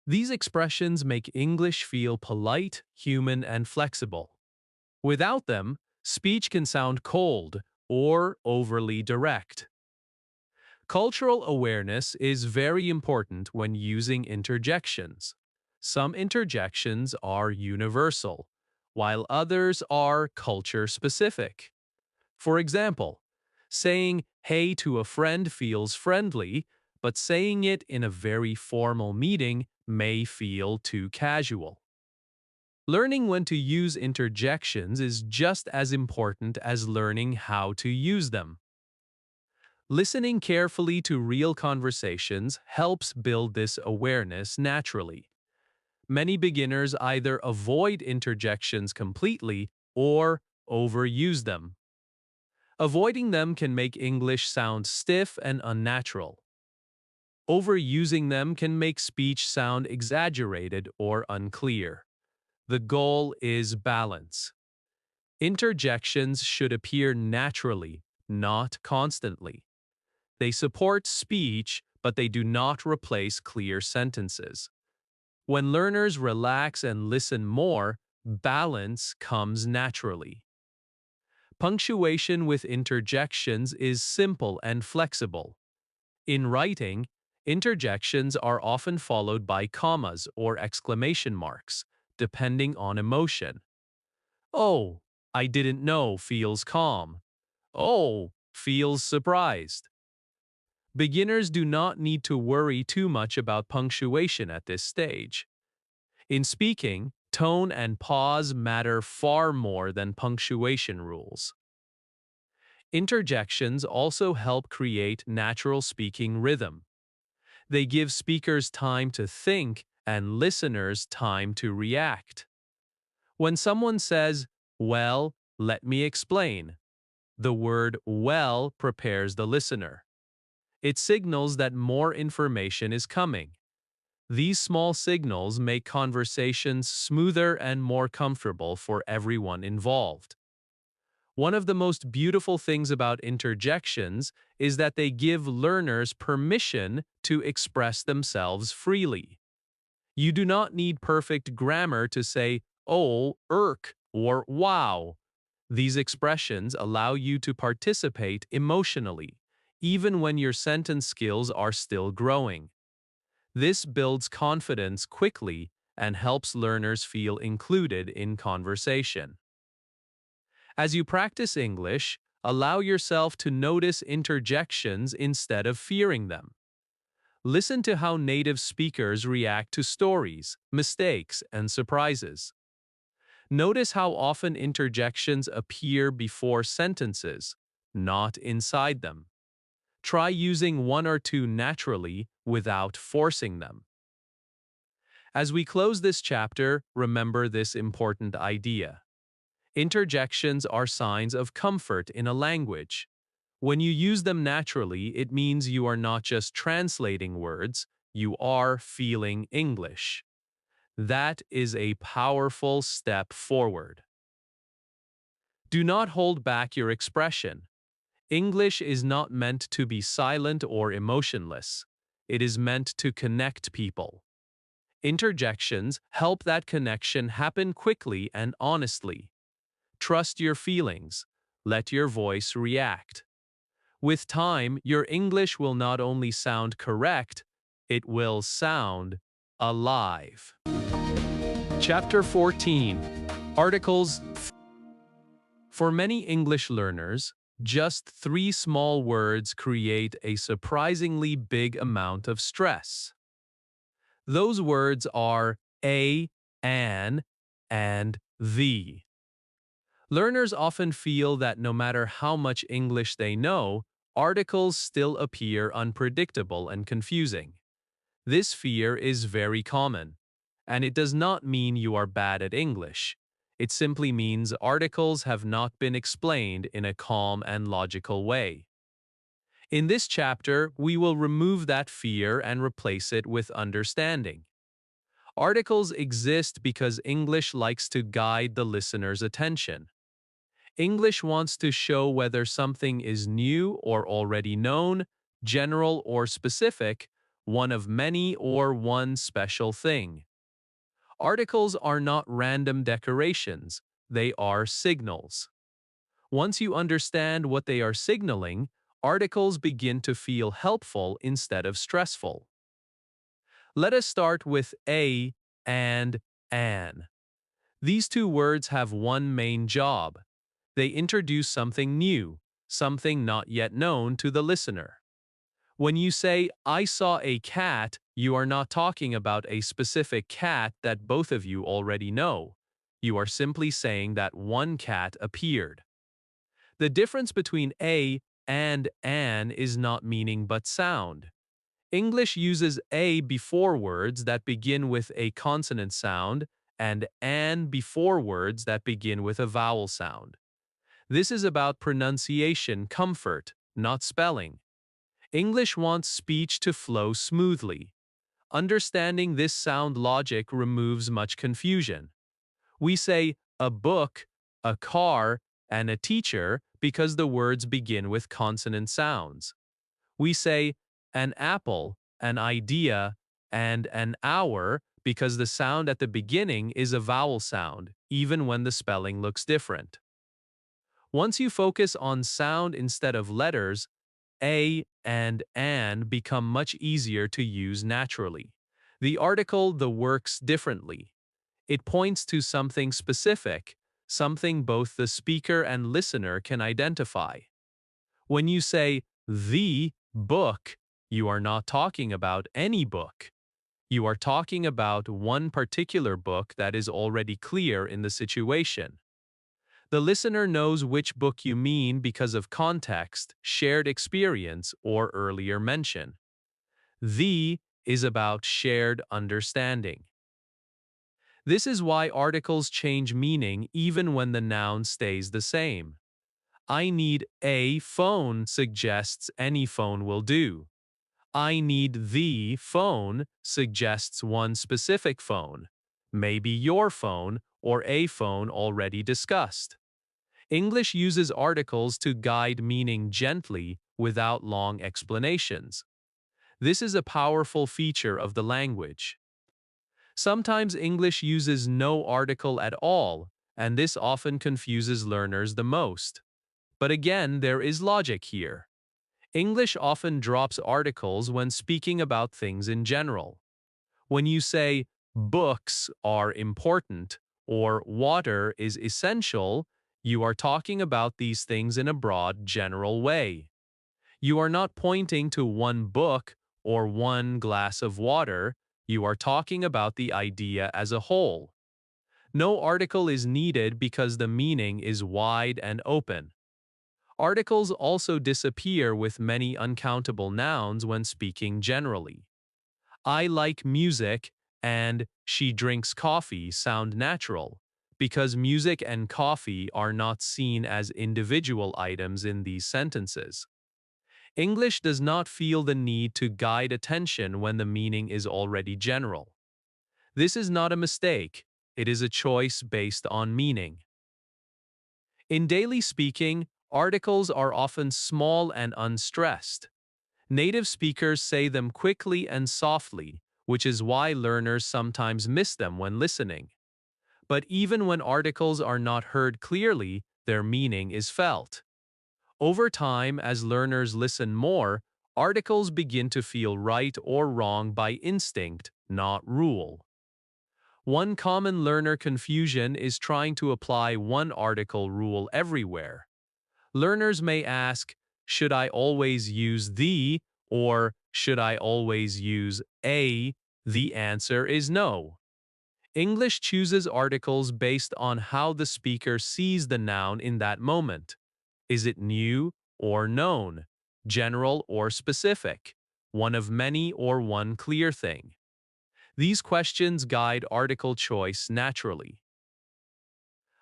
These expressions make English feel polite, human, and flexible. Without them, speech can sound cold or overly direct. Cultural awareness is very important when using interjections. Some interjections are universal, while others are culture-specific. For example, saying hey to a friend feels friendly, but saying it in a very formal meeting may feel too casual. Learning when to use interjections is just as important as learning how to use them. Listening carefully to real conversations helps build this awareness naturally. Many beginners either avoid interjections completely or overuse them. Avoiding them can make English sound stiff and unnatural. Overusing them can make speech sound exaggerated or unclear. The goal is balance. Interjections should appear naturally, not constantly. They support speech, but they do not replace clear sentences. When learners relax and listen more, balance comes naturally. Punctuation with interjections is simple and flexible. In writing, interjections are often followed by commas or exclamation marks, depending on emotion. Oh, I didn't know feels calm. Oh, feels surprised. Beginners do not need to worry too much about punctuation at this stage. In speaking, tone and pause matter far more than punctuation rules. Interjections also help create natural speaking rhythm. They give speakers time to think and listeners time to react. When someone says, "Well, let me explain," the word "well" prepares the listener. It signals that more information is coming. These small signals make conversations smoother and more comfortable for everyone involved. One of the most beautiful things about interjections is that they give learners permission to express themselves freely. You do not need perfect grammar to say, "oh," "irk," or "wow." These expressions allow you to participate emotionally, even when your sentence skills are still growing. This builds confidence quickly and helps learners feel included in conversation. As you practice English, allow yourself to notice interjections instead of fearing them. Listen to how native speakers react to stories, mistakes, and surprises. Notice how often interjections appear before sentences, not inside them. Try using one or two naturally without forcing them. As we close this chapter, remember this important idea. Interjections are signs of comfort in a language. When you use them naturally, it means you are not just translating words, you are feeling English. That is a powerful step forward. Do not hold back your expression. English is not meant to be silent or emotionless. It is meant to connect people. Interjections help that connection happen quickly and honestly. Trust your feelings. Let your voice react. With time, your English will not only sound correct, it will sound alive. Chapter 14. Articles. For many English learners, just 3 small words create a surprisingly big amount of stress. Those words are a, an, and the. Learners often feel that no matter how much English they know, articles still appear unpredictable and confusing. This fear is very common, and it does not mean you are bad at English. It simply means articles have not been explained in a calm and logical way. In this chapter, we will remove that fear and replace it with understanding. Articles exist because English likes to guide the listener's attention. English wants to show whether something is new or already known, general or specific, one of many or one special thing. Articles are not random decorations, they are signals. Once you understand what they are signaling, articles begin to feel helpful instead of stressful. Let us start with a and an. These two words have one main job. They introduce something new, something not yet known to the listener. When you say, "I saw a cat," you are not talking about a specific cat that both of you already know. You are simply saying that one cat appeared. The difference between a and an is not meaning but sound. English uses a before words that begin with a consonant sound and an before words that begin with a vowel sound. This is about pronunciation comfort, not spelling. English wants speech to flow smoothly. Understanding this sound logic removes much confusion. We say a book, a car, and a teacher because the words begin with consonant sounds. We say an apple, an idea, and an hour because the sound at the beginning is a vowel sound, even when the spelling looks different. Once you focus on sound instead of letters, a and an become much easier to use naturally. The article "the" works differently. It points to something specific, something both the speaker and listener can identify. When you say "the book," you are not talking about any book. You are talking about one particular book that is already clear in the situation. The listener knows which book you mean because of context, shared experience, or earlier mention. "The" is about shared understanding. This is why articles change meaning even when the noun stays the same. I need a phone suggests any phone will do. I need the phone suggests one specific phone, maybe your phone or a phone already discussed. English uses articles to guide meaning gently without long explanations. This is a powerful feature of the language. Sometimes English uses no article at all, and this often confuses learners the most. But again, there is logic here. English often drops articles when speaking about things in general. When you say, books are important or water is essential, you are talking about these things in a broad, general way. You are not pointing to one book or one glass of water, you are talking about the idea as a whole. No article is needed because the meaning is wide and open. Articles also disappear with many uncountable nouns when speaking generally. I like music and she drinks coffee sound natural, because music and coffee are not seen as individual items in these sentences. English does not feel the need to guide attention when the meaning is already general. This is not a mistake, it is a choice based on meaning. In daily speaking, articles are often small and unstressed. Native speakers say them quickly and softly, which is why learners sometimes miss them when listening. But even when articles are not heard clearly, their meaning is felt. Over time, as learners listen more, articles begin to feel right or wrong by instinct, not rule. One common learner confusion is trying to apply one article rule everywhere. Learners may ask, should I always use the, or should I always use a? The answer is no. English chooses articles based on how the speaker sees the noun in that moment. Is it new or known? General or specific? One of many or one clear thing? These questions guide article choice naturally.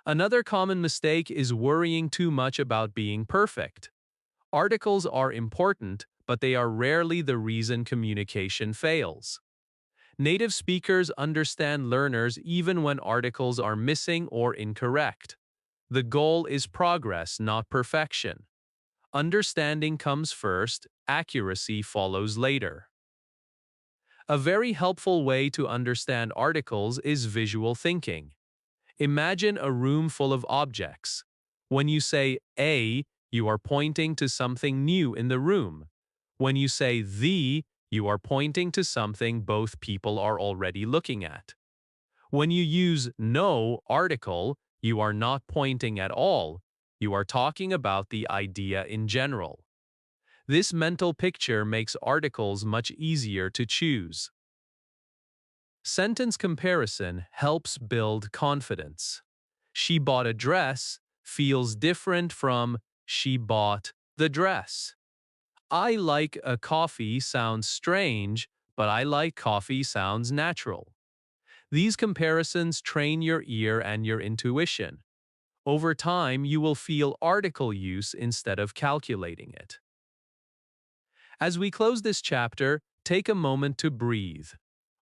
Another common mistake is worrying too much about being perfect. Articles are important, but they are rarely the reason communication fails. Native speakers understand learners even when articles are missing or incorrect. The goal is progress, not perfection. Understanding comes first, accuracy follows later. A very helpful way to understand articles is visual thinking. Imagine a room full of objects. When you say a, you are pointing to something new in the room. When you say the, you are pointing to something both people are already looking at. When you use no article, you are not pointing at all. You are talking about the idea in general. This mental picture makes articles much easier to choose. Sentence comparison helps build confidence. She bought a dress feels different from she bought the dress. I like a coffee sounds strange, but I like coffee sounds natural. These comparisons train your ear and your intuition. Over time, you will feel article use instead of calculating it. As we close this chapter, take a moment to breathe.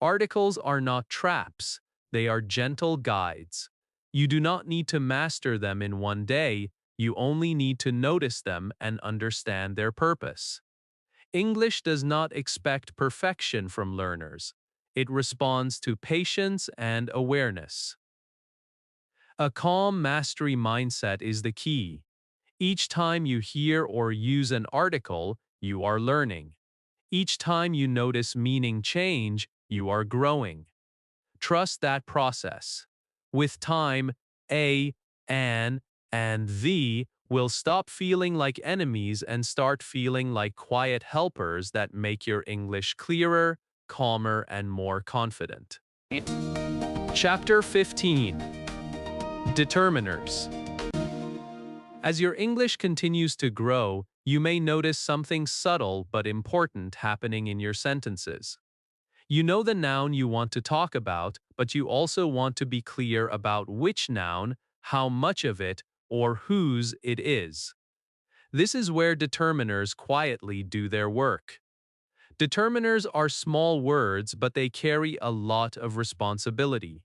Articles are not traps, they are gentle guides. You do not need to master them in one day, you only need to notice them and understand their purpose. English does not expect perfection from learners. It responds to patience and awareness. A calm mastery mindset is the key. Each time you hear or use an article, you are learning. Each time you notice meaning change, you are growing. Trust that process. With time, a, an, and the will stop feeling like enemies and start feeling like quiet helpers that make your English clearer, calmer, and more confident. Chapter 15. Determiners. As your English continues to grow, you may notice something subtle but important happening in your sentences. You know the noun you want to talk about, but you also want to be clear about which noun, how much of it, or whose it is. This is where determiners quietly do their work. Determiners are small words, but they carry a lot of responsibility.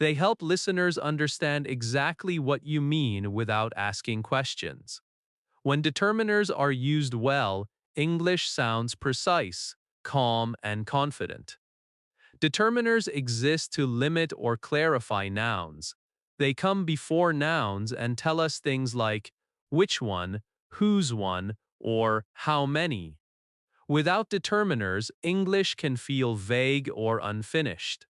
They help listeners understand exactly what you mean without asking questions. When determiners are used well, English sounds precise, calm, and confident. Determiners exist to limit or clarify nouns. They come before nouns and tell us things like which one, whose one, or how many. Without determiners, English can feel vague or unfinished.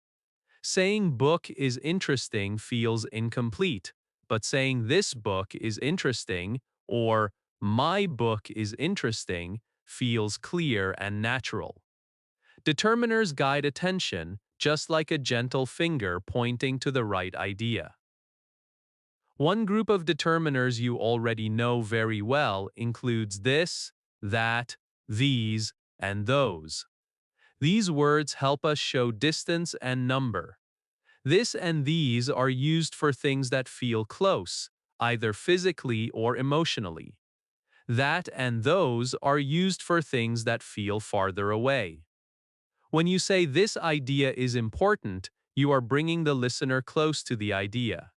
Saying book is interesting feels incomplete, but saying this book is interesting or my book is interesting feels clear and natural. Determiners guide attention, just like a gentle finger pointing to the right idea. One group of determiners you already know very well includes this, that, these, and those. These words help us show distance and number. This and these are used for things that feel close, either physically or emotionally. That and those are used for things that feel farther away. When you say this idea is important, you are bringing the listener close to the idea.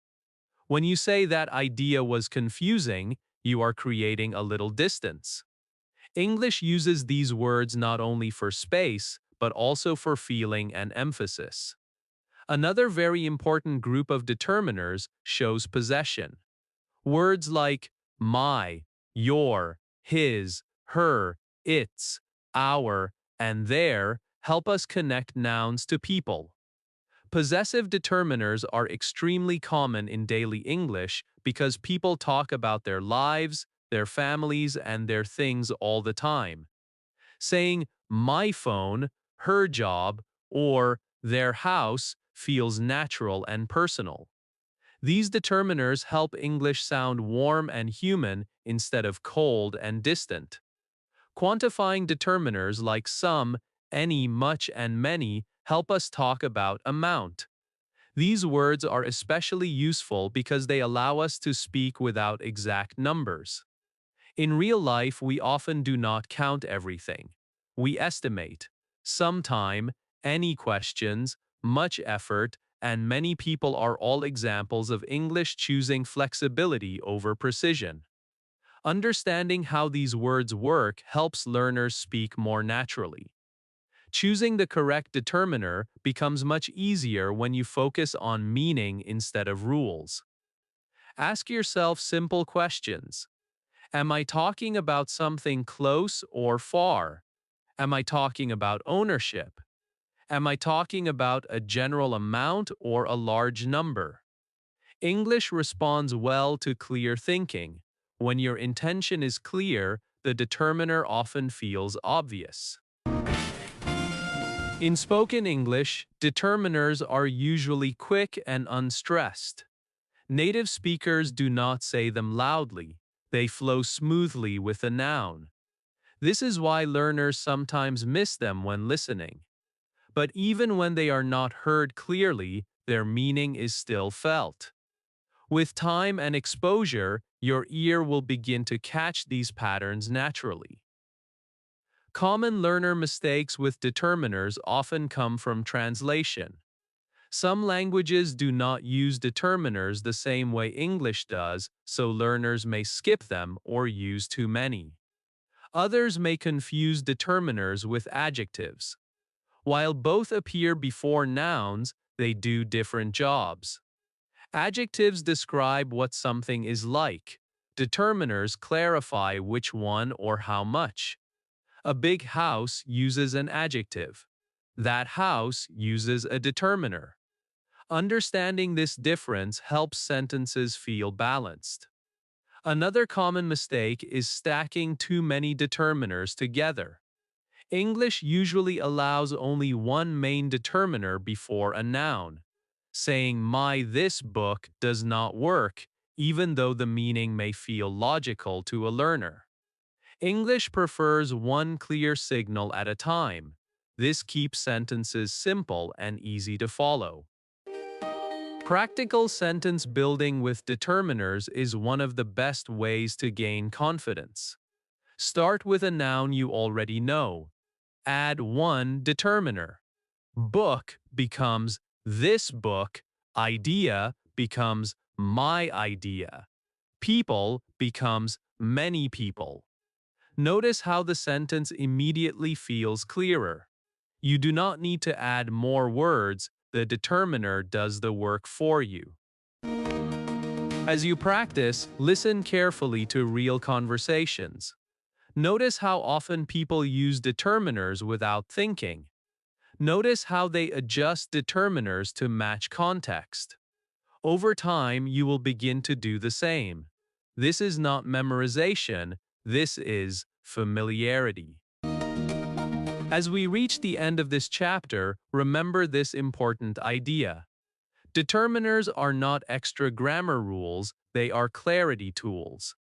When you say that idea was confusing, you are creating a little distance. English uses these words not only for space, but also for feeling and emphasis. Another very important group of determiners shows possession. Words like my, your, his, her, its, our, and their help us connect nouns to people. Possessive determiners are extremely common in daily English because people talk about their lives, their families, and their things all the time. Saying my phone, her job, or their house feels natural and personal. These determiners help English sound warm and human instead of cold and distant. Quantifying determiners like some, any, much, and many help us talk about amount. These words are especially useful because they allow us to speak without exact numbers. In real life, we often do not count everything. We estimate. Some time, any questions, much effort, and many people are all examples of English choosing flexibility over precision. Understanding how these words work helps learners speak more naturally. Choosing the correct determiner becomes much easier when you focus on meaning instead of rules. Ask yourself simple questions. Am I talking about something close or far? Am I talking about ownership? Am I talking about a general amount or a large number? English responds well to clear thinking. When your intention is clear, the determiner often feels obvious. In spoken English, determiners are usually quick and unstressed. Native speakers do not say them loudly. They flow smoothly with a noun. This is why learners sometimes miss them when listening. But even when they are not heard clearly, their meaning is still felt. With time and exposure, your ear will begin to catch these patterns naturally. Common learner mistakes with determiners often come from translation. Some languages do not use determiners the same way English does, so learners may skip them or use too many. Others may confuse determiners with adjectives. While both appear before nouns, they do different jobs. Adjectives describe what something is like. Determiners clarify which one or how much. A big house uses an adjective. That house uses a determiner. Understanding this difference helps sentences feel balanced. Another common mistake is stacking too many determiners together. English usually allows only one main determiner before a noun. Saying my this book does not work, even though the meaning may feel logical to a learner. English prefers one clear signal at a time. This keeps sentences simple and easy to follow. Practical sentence building with determiners is one of the best ways to gain confidence. Start with a noun you already know. Add one determiner. Book becomes this book. Idea becomes my idea. People becomes many people. Notice how the sentence immediately feels clearer. You do not need to add more words, the determiner does the work for you. As you practice, listen carefully to real conversations. Notice how often people use determiners without thinking. Notice how they adjust determiners to match context. Over time, you will begin to do the same. This is not memorization, this is familiarity. As we reach the end of this chapter, remember this important idea. Determiners are not extra grammar rules, they are clarity tools.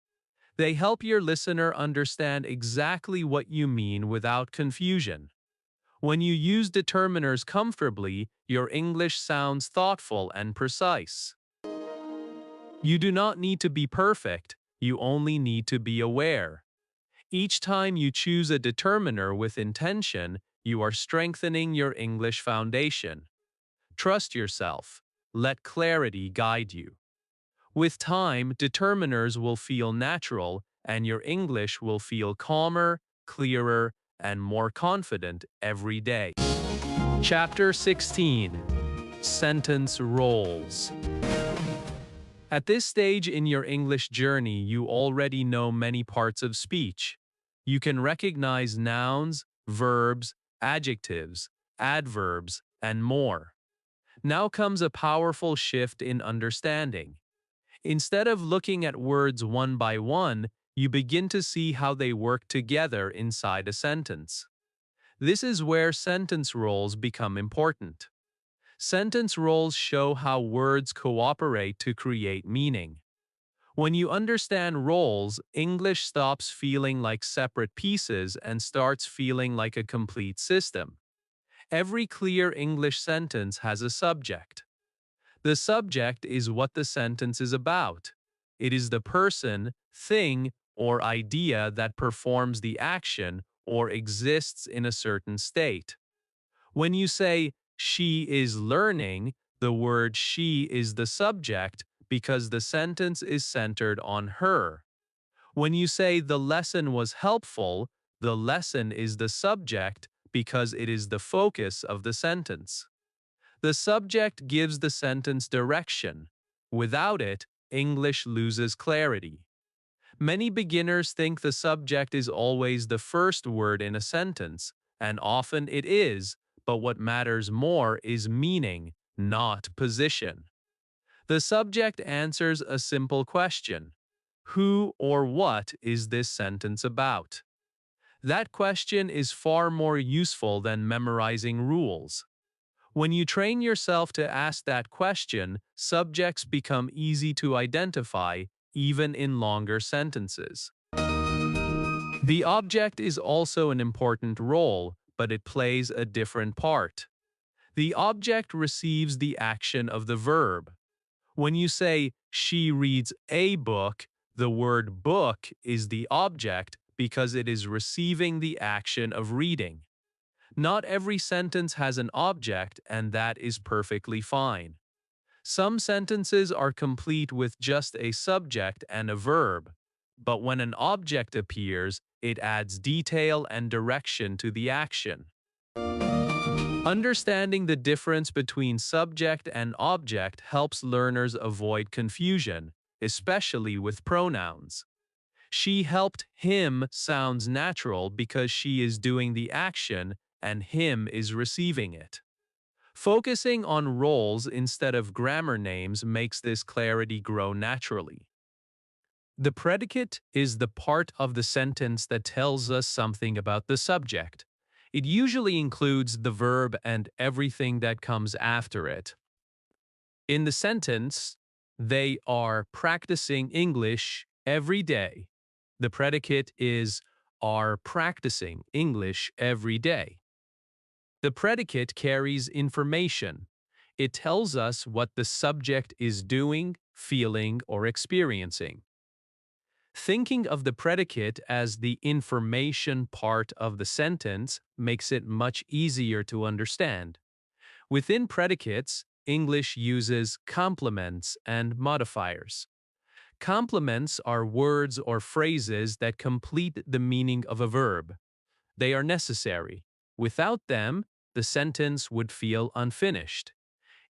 They help your listener understand exactly what you mean without confusion. When you use determiners comfortably, your English sounds thoughtful and precise. You do not need to be perfect, you only need to be aware. Each time you choose a determiner with intention, you are strengthening your English foundation. Trust yourself. Let clarity guide you. With time, determiners will feel natural, and your English will feel calmer, clearer, and more confident every day. Chapter 16. Sentence Roles. At this stage in your English journey, you already know many parts of speech. You can recognize nouns, verbs, adjectives, adverbs, and more. Now comes a powerful shift in understanding. Instead of looking at words one by one, you begin to see how they work together inside a sentence. This is where sentence roles become important. Sentence roles show how words cooperate to create meaning. When you understand roles, English stops feeling like separate pieces and starts feeling like a complete system. Every clear English sentence has a subject. The subject is what the sentence is about. It is the person, thing, or idea that performs the action or exists in a certain state. When you say, she is learning, the word she is the subject because the sentence is centered on her. When you say the lesson was helpful, the lesson is the subject because it is the focus of the sentence. The subject gives the sentence direction. Without it, English loses clarity. Many beginners think the subject is always the first word in a sentence, and often it is, but what matters more is meaning, not position. The subject answers a simple question. Who or what is this sentence about? That question is far more useful than memorizing rules. When you train yourself to ask that question, subjects become easy to identify, even in longer sentences. The object is also an important role, but it plays a different part. The object receives the action of the verb. When you say, she reads a book, the word book is the object because it is receiving the action of reading. Not every sentence has an object, and that is perfectly fine. Some sentences are complete with just a subject and a verb, but when an object appears, it adds detail and direction to the action. Understanding the difference between subject and object helps learners avoid confusion, especially with pronouns. She helped him sounds natural because she is doing the action and him is receiving it. Focusing on roles instead of grammar names makes this clarity grow naturally. The predicate is the part of the sentence that tells us something about the subject. It usually includes the verb and everything that comes after it. In the sentence, they are practicing English every day. The predicate is are practicing English every day. The predicate carries information. It tells us what the subject is doing, feeling, or experiencing. Thinking of the predicate as the information part of the sentence makes it much easier to understand. Within predicates, English uses complements and modifiers. Complements are words or phrases that complete the meaning of a verb. They are necessary. Without them, the sentence would feel unfinished.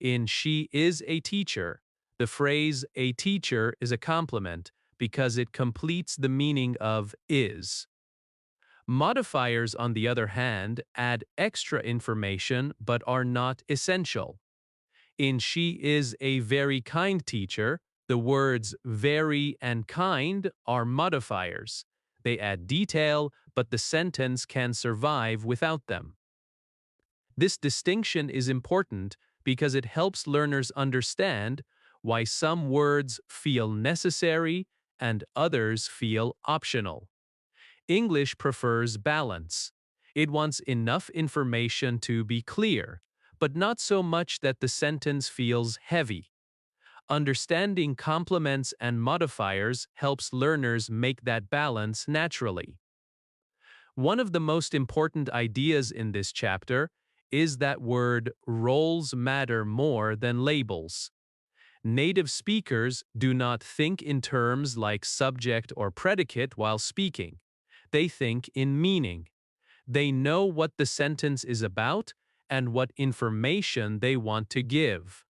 In "she is a teacher," the phrase "a teacher" is a complement because it completes the meaning of "is." Modifiers, on the other hand, add extra information but are not essential. In "she is a very kind teacher," the words very and kind are modifiers. They add detail, but the sentence can survive without them. This distinction is important because it helps learners understand why some words feel necessary and others feel optional. English prefers balance. It wants enough information to be clear, but not so much that the sentence feels heavy. Understanding complements and modifiers helps learners make that balance naturally. One of the most important ideas in this chapter is that word roles matter more than labels. Native speakers do not think in terms like subject or predicate while speaking. They think in meaning. They know what the sentence is about and what information they want to give.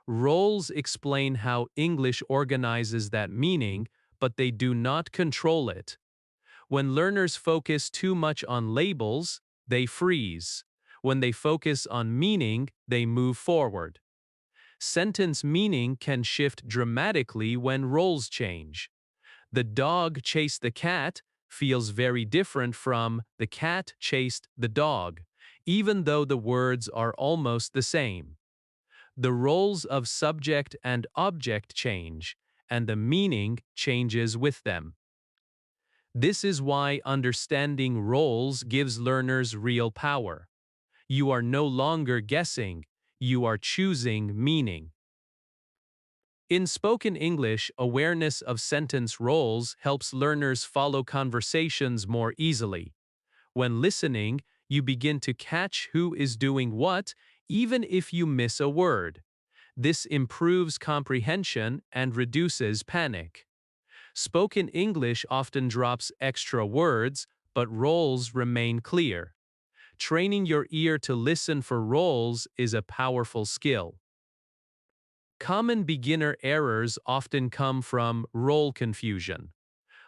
Roles explain how English organizes that meaning, but they do not control it. When learners focus too much on labels, they freeze. When they focus on meaning, they move forward. Sentence meaning can shift dramatically when roles change. "The dog chased the cat" feels very different from "the cat chased the dog," even though the words are almost the same. The roles of subject and object change, and the meaning changes with them. This is why understanding roles gives learners real power. You are no longer guessing, you are choosing meaning. In spoken English, awareness of sentence roles helps learners follow conversations more easily. When listening, you begin to catch who is doing what, even if you miss a word. This improves comprehension and reduces panic. Spoken English often drops extra words, but roles remain clear. Training your ear to listen for roles is a powerful skill. Common beginner errors often come from role confusion.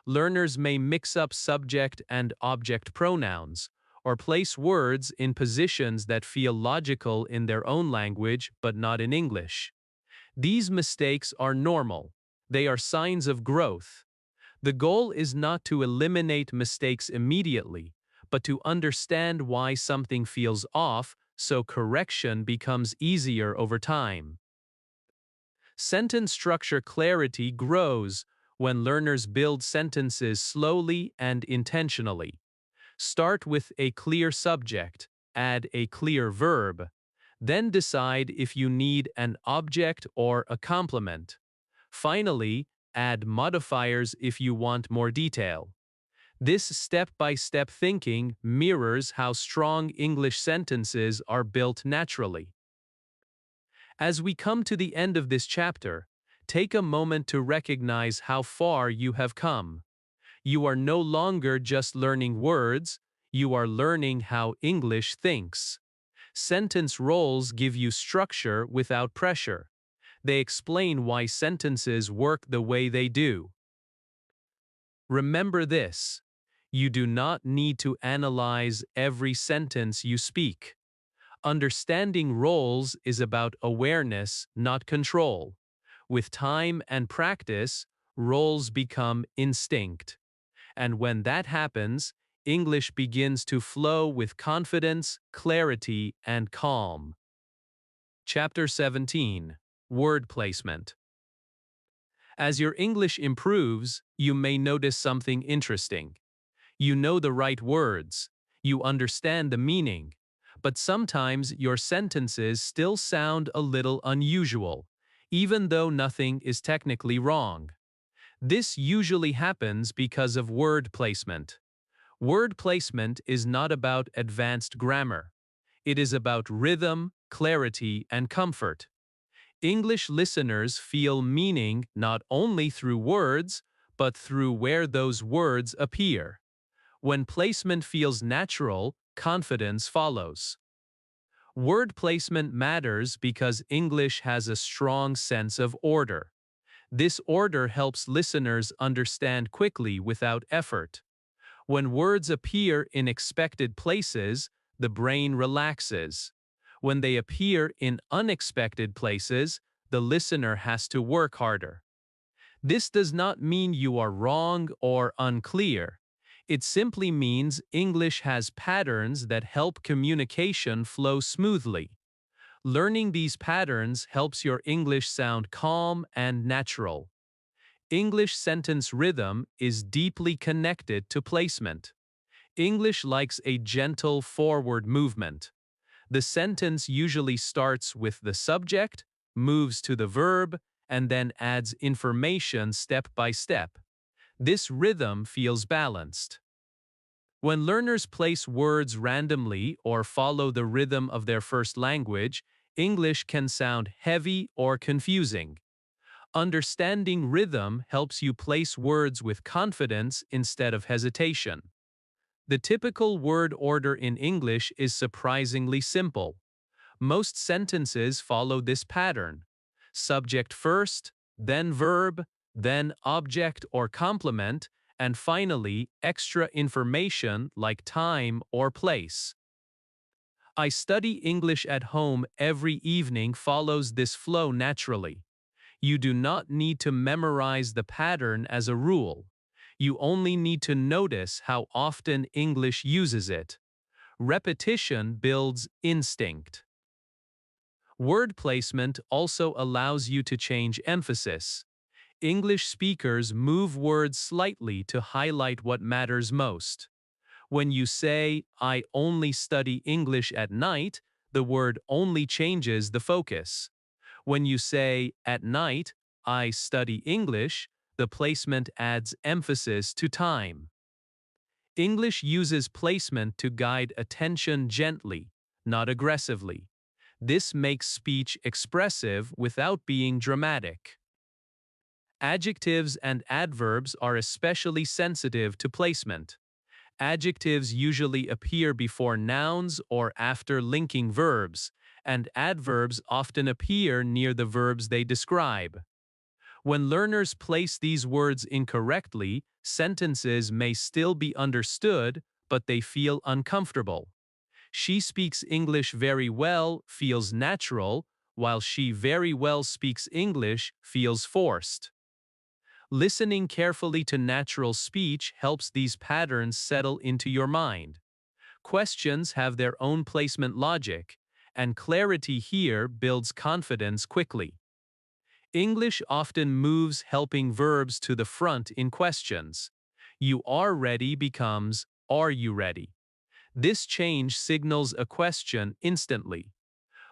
Learners may mix up subject and object pronouns, or place words in positions that feel logical in their own language but not in English. These mistakes are normal. They are signs of growth. The goal is not to eliminate mistakes immediately, but to understand why something feels off so correction becomes easier over time. Sentence structure clarity grows when learners build sentences slowly and intentionally. Start with a clear subject, add a clear verb, then decide if you need an object or a complement. Finally, add modifiers if you want more detail. This step-by-step thinking mirrors how strong English sentences are built naturally. As we come to the end of this chapter, take a moment to recognize how far you have come. You are no longer just learning words, you are learning how English thinks. Sentence roles give you structure without pressure. They explain why sentences work the way they do. Remember this: you do not need to analyze every sentence you speak. Understanding roles is about awareness, not control. With time and practice, roles become instinct. And when that happens, English begins to flow with confidence, clarity, and calm. Chapter 17. Word Placement. As your English improves, you may notice something interesting. You know the right words. You understand the meaning. but sometimes your sentences still sound a little unusual, even though nothing is technically wrong. This usually happens because of word placement. Word placement is not about advanced grammar. It is about rhythm, clarity, and comfort. English listeners feel meaning not only through words, but through where those words appear. When placement feels natural, confidence follows. Word placement matters because English has a strong sense of order. This order helps listeners understand quickly without effort. When words appear in expected places, the brain relaxes. When they appear in unexpected places, the listener has to work harder. This does not mean you are wrong or unclear. It simply means English has patterns that help communication flow smoothly. Learning these patterns helps your English sound calm and natural. English sentence rhythm is deeply connected to placement. English likes a gentle forward movement. The sentence usually starts with the subject, moves to the verb, and then adds information step by step. This rhythm feels balanced. When learners place words randomly or follow the rhythm of their first language, English can sound heavy or confusing. Understanding rhythm helps you place words with confidence instead of hesitation. The typical word order in English is surprisingly simple. Most sentences follow this pattern. Subject first, then verb, then object or complement, and finally, extra information like time or place. I study English at home every evening follows this flow naturally. You do not need to memorize the pattern as a rule. You only need to notice how often English uses it. Repetition builds instinct. Word placement also allows you to change emphasis. English speakers move words slightly to highlight what matters most. When you say, "I only study English at night," the word only changes the focus. When you say, "At night, I study English," the placement adds emphasis to time. English uses placement to guide attention gently, not aggressively. This makes speech expressive without being dramatic. Adjectives and adverbs are especially sensitive to placement. Adjectives usually appear before nouns or after linking verbs, and adverbs often appear near the verbs they describe. When learners place these words incorrectly, sentences may still be understood, but they feel uncomfortable. "She speaks English very well" feels natural, while "she very well speaks English" feels forced. Listening carefully to natural speech helps these patterns settle into your mind. Questions have their own placement logic, and clarity here builds confidence quickly. English often moves helping verbs to the front in questions. "You are ready" becomes "are you ready?" This change signals a question instantly.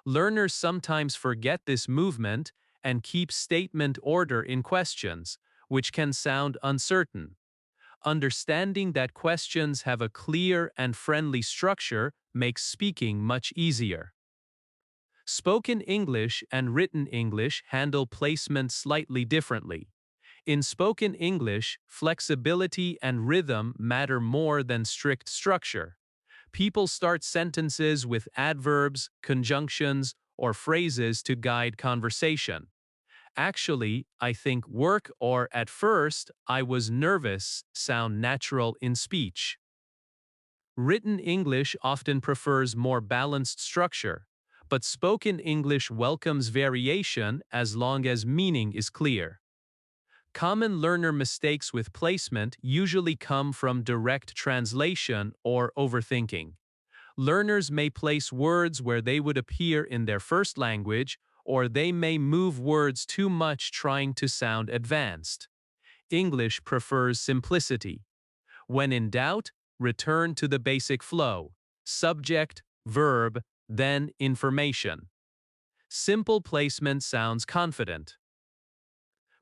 Learners sometimes forget this movement and keep statement order in questions, which can sound uncertain. Understanding that questions have a clear and friendly structure makes speaking much easier. Spoken English and written English handle placement slightly differently. In spoken English, flexibility and rhythm matter more than strict structure. People start sentences with adverbs, conjunctions, or phrases to guide conversation. "Actually, I think work" or "at first, I was nervous" sound natural in speech. Written English often prefers more balanced structure, but spoken English welcomes variation as long as meaning is clear. Common learner mistakes with placement usually come from direct translation or overthinking. Learners may place words where they would appear in their first language, or they may move words too much trying to sound advanced. English prefers simplicity. When in doubt, return to the basic flow: subject, verb, then information. Simple placement sounds confident.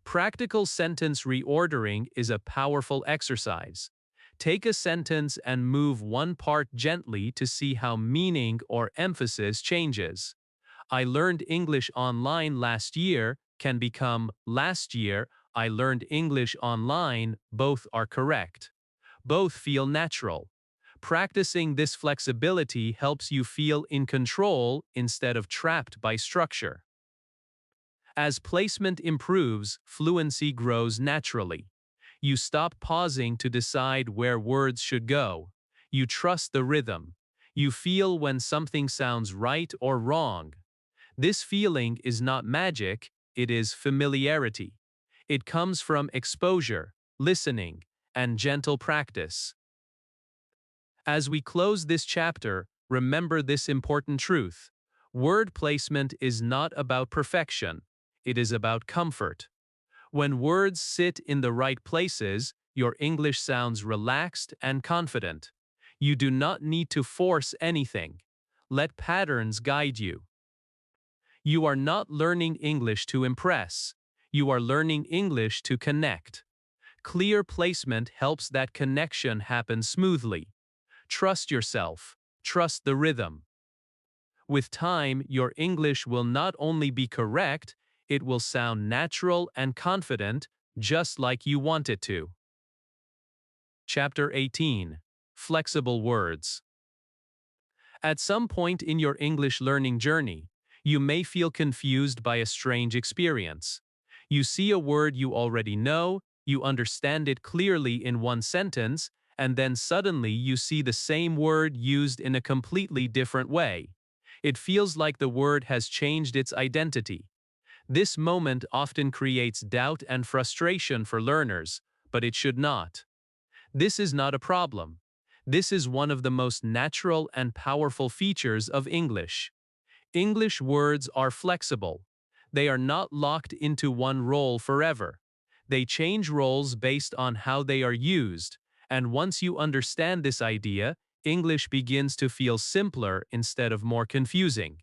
Practical sentence reordering is a powerful exercise. Take a sentence and move one part gently to see how meaning or emphasis changes. I learned English online last year can become last year I learned English online. Both are correct. Both feel natural. Practicing this flexibility helps you feel in control instead of trapped by structure. As placement improves, fluency grows naturally. You stop pausing to decide where words should go. You trust the rhythm. You feel when something sounds right or wrong. This feeling is not magic, it is familiarity. It comes from exposure, listening, and gentle practice. As we close this chapter, remember this important truth. Word placement is not about perfection, it is about comfort. When words sit in the right places, your English sounds relaxed and confident. You do not need to force anything. Let patterns guide you. You are not learning English to impress. You are learning English to connect. Clear placement helps that connection happen smoothly. Trust yourself. Trust the rhythm. With time, your English will not only be correct, it will sound natural and confident, just like you want it to. Chapter 18. Flexible Words. At some point in your English learning journey, you may feel confused by a strange experience. You see a word you already know, you understand it clearly in one sentence, and then suddenly you see the same word used in a completely different way. It feels like the word has changed its identity. This moment often creates doubt and frustration for learners, but it should not. This is not a problem. This is one of the most natural and powerful features of English. English words are flexible. They are not locked into one role forever. They change roles based on how they are used, and once you understand this idea, English begins to feel simpler instead of more confusing.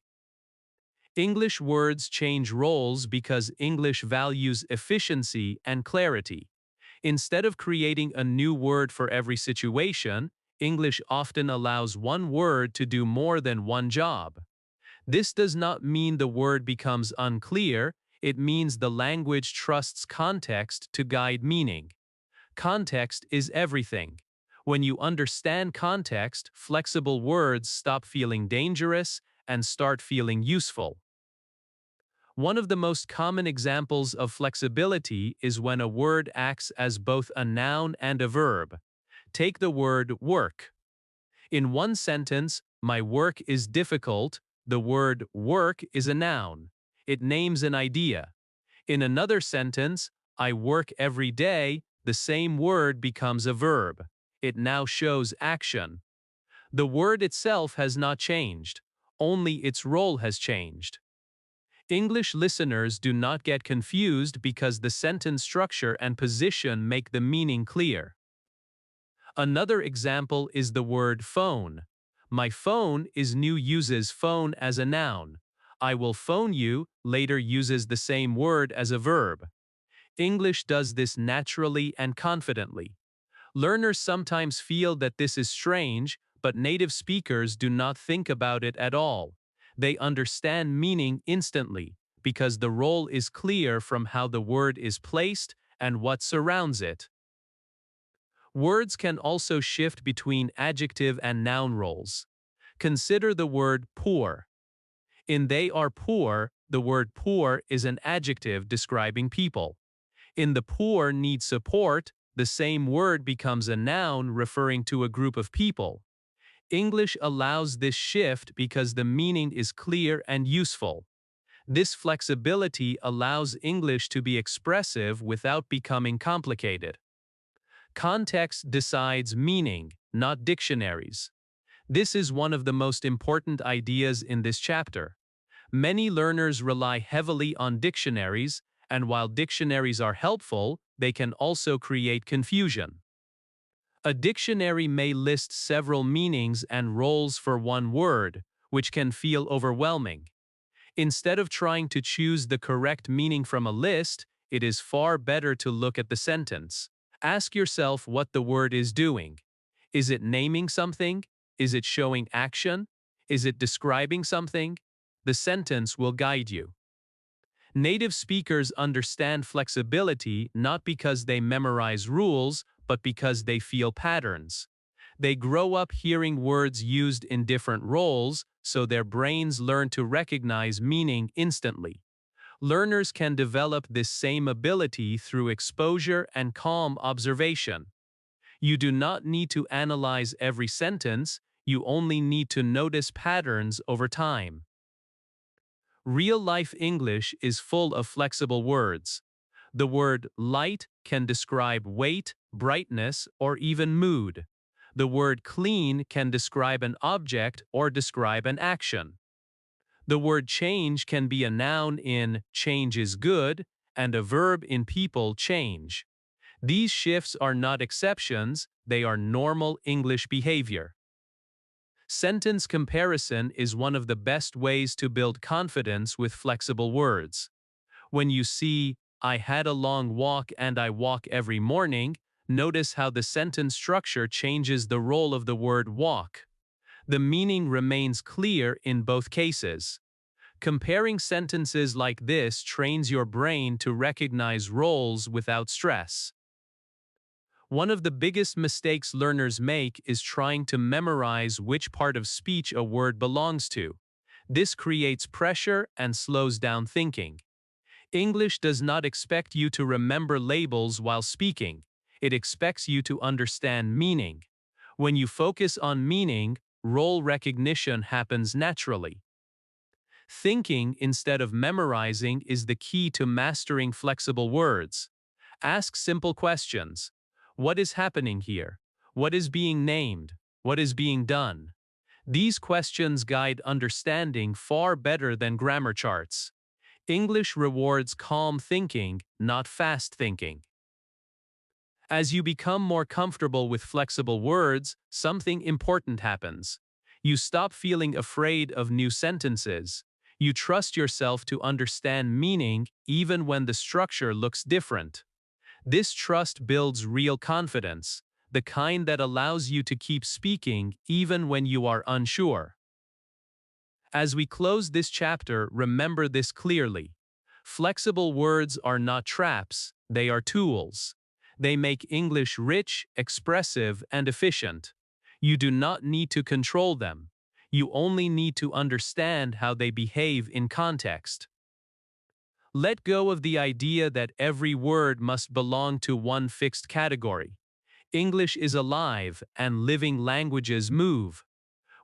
English words change roles because English values efficiency and clarity. Instead of creating a new word for every situation, English often allows one word to do more than one job. This does not mean the word becomes unclear, it means the language trusts context to guide meaning. Context is everything. When you understand context, flexible words stop feeling dangerous and start feeling useful. One of the most common examples of flexibility is when a word acts as both a noun and a verb. Take the word work. In one sentence, my work is difficult, the word work is a noun. It names an idea. In another sentence, I work every day, the same word becomes a verb. It now shows action. The word itself has not changed, only its role has changed. English listeners do not get confused because the sentence structure and position make the meaning clear. Another example is the word phone. My phone is new uses phone as a noun. I will phone you later uses the same word as a verb. English does this naturally and confidently. Learners sometimes feel that this is strange, but native speakers do not think about it at all. They understand meaning instantly because the role is clear from how the word is placed and what surrounds it. Words can also shift between adjective and noun roles. Consider the word poor. In they are poor, the word poor is an adjective describing people. In the poor need support, the same word becomes a noun referring to a group of people. English allows this shift because the meaning is clear and useful. This flexibility allows English to be expressive without becoming complicated. Context decides meaning, not dictionaries. This is one of the most important ideas in this chapter. Many learners rely heavily on dictionaries, and while dictionaries are helpful, they can also create confusion. A dictionary may list several meanings and roles for one word, which can feel overwhelming. Instead of trying to choose the correct meaning from a list, it is far better to look at the sentence. Ask yourself what the word is doing. Is it naming something? Is it showing action? Is it describing something? The sentence will guide you. Native speakers understand flexibility not because they memorize rules, but because they feel patterns. They grow up hearing words used in different roles, so their brains learn to recognize meaning instantly. Learners can develop this same ability through exposure and calm observation. You do not need to analyze every sentence, you only need to notice patterns over time. Real-life English is full of flexible words. The word light can describe weight, brightness, or even mood. The word clean can describe an object or describe an action. The word change can be a noun in change is good and a verb in people change. These shifts are not exceptions, they are normal English behavior. Sentence comparison is one of the best ways to build confidence with flexible words. When you see, I had a long walk and I walk every morning, notice how the sentence structure changes the role of the word walk. The meaning remains clear in both cases. Comparing sentences like this trains your brain to recognize roles without stress. One of the biggest mistakes learners make is trying to memorize which part of speech a word belongs to. This creates pressure and slows down thinking. English does not expect you to remember labels while speaking. It expects you to understand meaning. When you focus on meaning, role recognition happens naturally. Thinking instead of memorizing is the key to mastering flexible words. Ask simple questions. What is happening here? What is being named? What is being done? These questions guide understanding far better than grammar charts. English rewards calm thinking, not fast thinking. As you become more comfortable with flexible words, something important happens. You stop feeling afraid of new sentences. You trust yourself to understand meaning even when the structure looks different. This trust builds real confidence, the kind that allows you to keep speaking even when you are unsure. As we close this chapter, remember this clearly. Flexible words are not traps, they are tools. They make English rich, expressive, and efficient. You do not need to control them. You only need to understand how they behave in context. Let go of the idea that every word must belong to one fixed category. English is alive, and living languages move.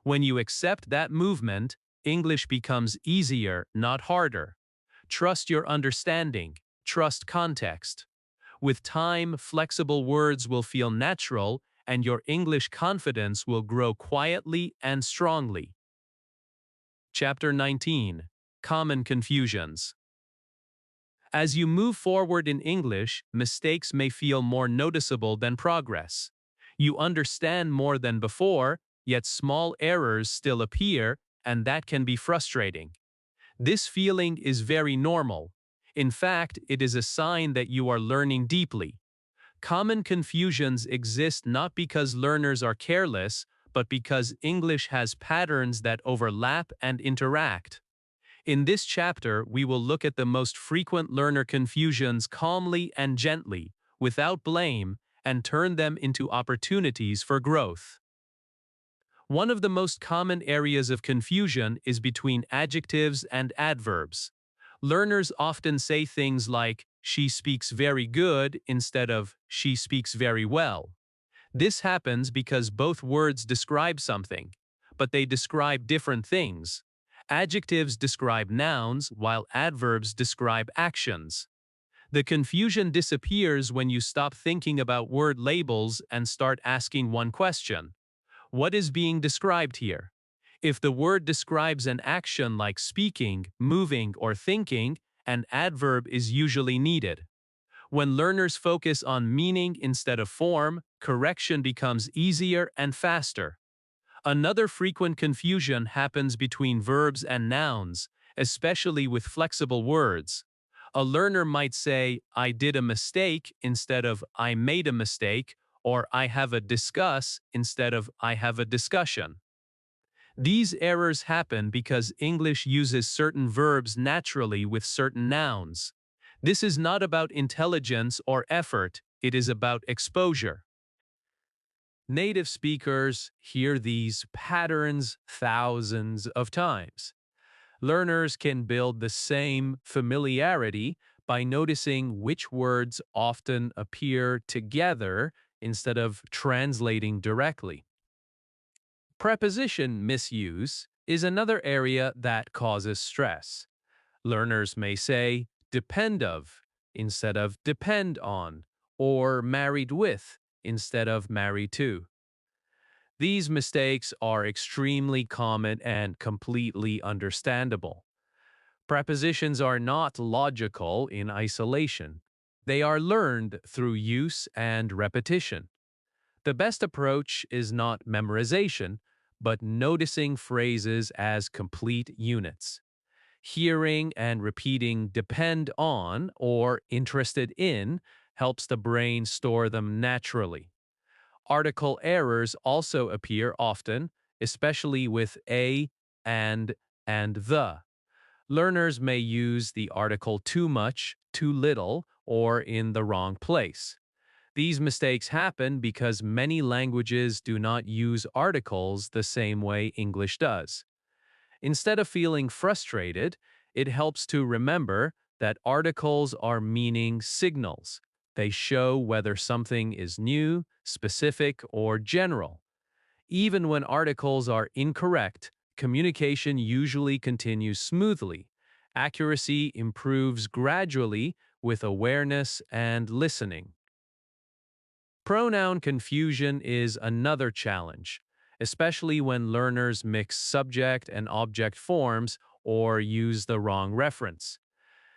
When you accept that movement, English becomes easier, not harder. Trust your understanding. Trust context. With time, flexible words will feel natural, and your English confidence will grow quietly and strongly. Chapter 19. Common Confusions. As you move forward in English, mistakes may feel more noticeable than progress. You understand more than before, yet small errors still appear, and that can be frustrating. This feeling is very normal. In fact, it is a sign that you are learning deeply. Common confusions exist not because learners are careless, but because English has patterns that overlap and interact. In this chapter, we will look at the most frequent learner confusions calmly and gently, without blame, and turn them into opportunities for growth. One of the most common areas of confusion is between adjectives and adverbs. Learners often say things like, "She speaks very good," instead of, "She speaks very well." This happens because both words describe something, but they describe different things. Adjectives describe nouns, while adverbs describe actions. The confusion disappears when you stop thinking about word labels and start asking one question. What is being described here? If the word describes an action like speaking, moving, or thinking, an adverb is usually needed. When learners focus on meaning instead of form, correction becomes easier and faster. Another frequent confusion happens between verbs and nouns, especially with flexible words. A learner might say, I did a mistake instead of I made a mistake, or I have a discuss instead of I have a discussion. These errors happen because English uses certain verbs naturally with certain nouns. This is not about intelligence or effort, it is about exposure. Native speakers hear these patterns thousands of times. Learners can build the same familiarity by noticing which words often appear together instead of translating directly. Preposition misuse is another area that causes stress. Learners may say depend of instead of depend on, or married with instead of marry to. These mistakes are extremely common and completely understandable. Prepositions are not logical in isolation. They are learned through use and repetition. The best approach is not memorization, but noticing phrases as complete units. Hearing and repeating depend on or interested in helps the brain store them naturally. Article errors also appear often, especially with a, and the. Learners may use the article too much, too little, or in the wrong place. These mistakes happen because many languages do not use articles the same way English does. Instead of feeling frustrated, it helps to remember that articles are meaning signals. They show whether something is new, specific, or general. Even when articles are incorrect, communication usually continues smoothly. Accuracy improves gradually with awareness and listening. Pronoun confusion is another challenge, especially when learners mix subject and object forms or use the wrong reference.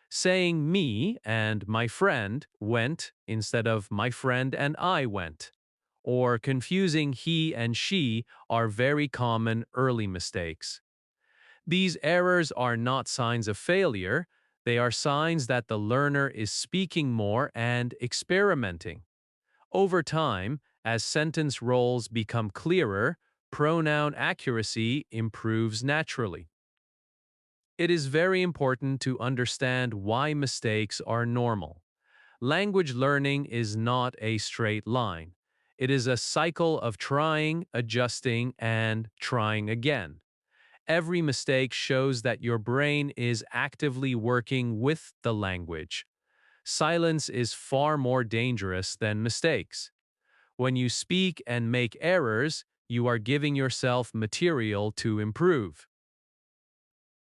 Saying me and my friend went instead of my friend and I went, or confusing he and she are very common early mistakes. These errors are not signs of failure, they are signs that the learner is speaking more and experimenting. Over time, as sentence roles become clearer, pronoun accuracy improves naturally. It is very important to understand why mistakes are normal. Language learning is not a straight line. It is a cycle of trying, adjusting, and trying again. Every mistake shows that your brain is actively working with the language. Silence is far more dangerous than mistakes. When you speak and make errors, you are giving yourself material to improve.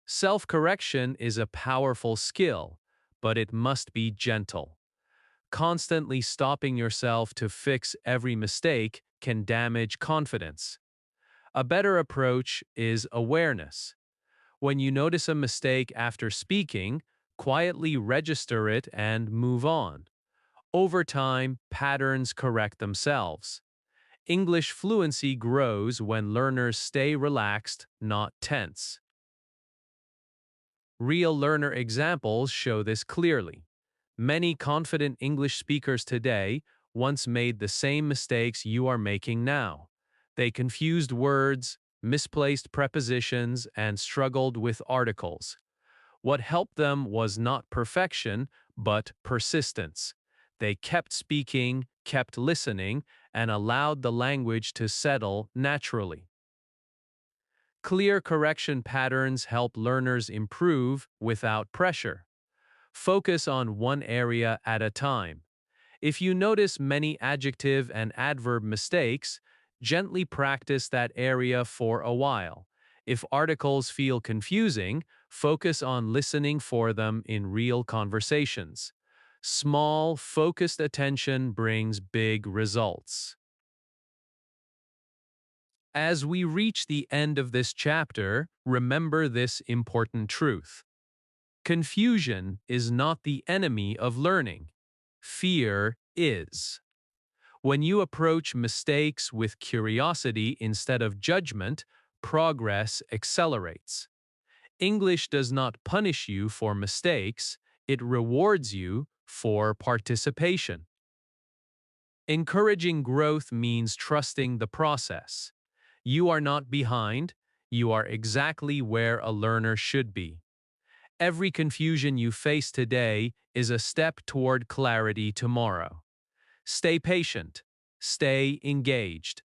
Self-correction is a powerful skill, but it must be gentle. Constantly stopping yourself to fix every mistake can damage confidence. A better approach is awareness. When you notice a mistake after speaking, quietly register it and move on. Over time, patterns correct themselves. English fluency grows when learners stay relaxed, not tense. Real learner examples show this clearly. Many confident English speakers today once made the same mistakes you are making now. They confused words, misplaced prepositions, and struggled with articles. What helped them was not perfection, but persistence. They kept speaking, kept listening, and allowed the language to settle naturally. Clear correction patterns help learners improve without pressure. Focus on one area at a time. If you notice many adjective and adverb mistakes, gently practice that area for a while. If articles feel confusing, focus on listening for them in real conversations. Small, focused attention brings big results. As we reach the end of this chapter, remember this important truth. Confusion is not the enemy of learning. Fear is. When you approach mistakes with curiosity instead of judgment, progress accelerates. English does not punish you for mistakes, it rewards you for participation. Encouraging growth means trusting the process. You are not behind, you are exactly where a learner should be. Every confusion you face today is a step toward clarity tomorrow. Stay patient, stay engaged.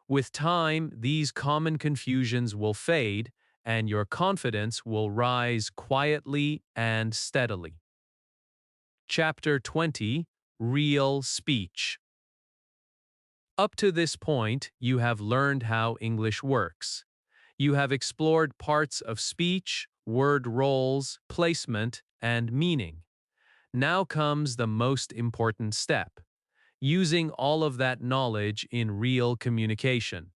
With time, these common confusions will fade and your confidence will rise quietly and steadily. Chapter 20: Real Speech. Up to this point, you have learned how English works. You have explored parts of speech, word roles, placement, and meaning. Now comes the most important step: using all of that knowledge in real communication.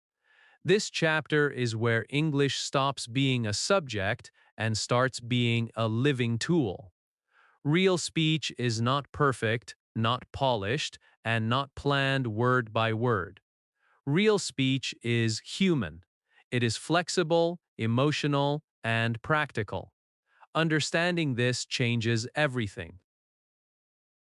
This chapter is where English stops being a subject and starts being a living tool. Real speech is not perfect, not polished, and not planned word by word. Real speech is human. It is flexible, emotional, and practical. Understanding this changes everything.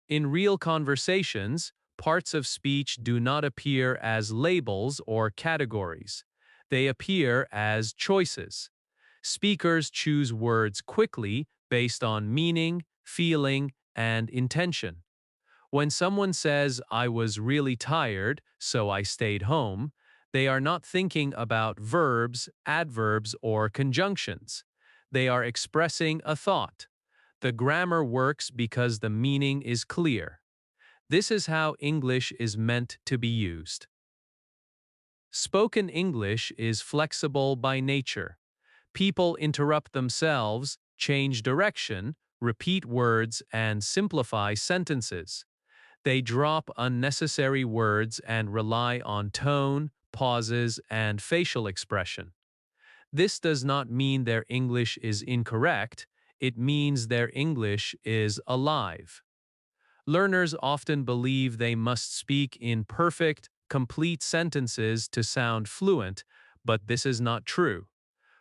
In real conversations, parts of speech do not appear as labels or categories. They appear as choices. Speakers choose words quickly based on meaning, feeling, and intention. When someone says, "I was really tired, so I stayed home," they are not thinking about verbs, adverbs, or conjunctions. They are expressing a thought. The grammar works because the meaning is clear. This is how English is meant to be used. Spoken English is flexible by nature. People interrupt themselves, change direction, repeat words, and simplify sentences. They drop unnecessary words and rely on tone, pauses, and facial expression. This does not mean their English is incorrect, it means their English is alive. Learners often believe they must speak in perfect, complete sentences to sound fluent, but this is not true.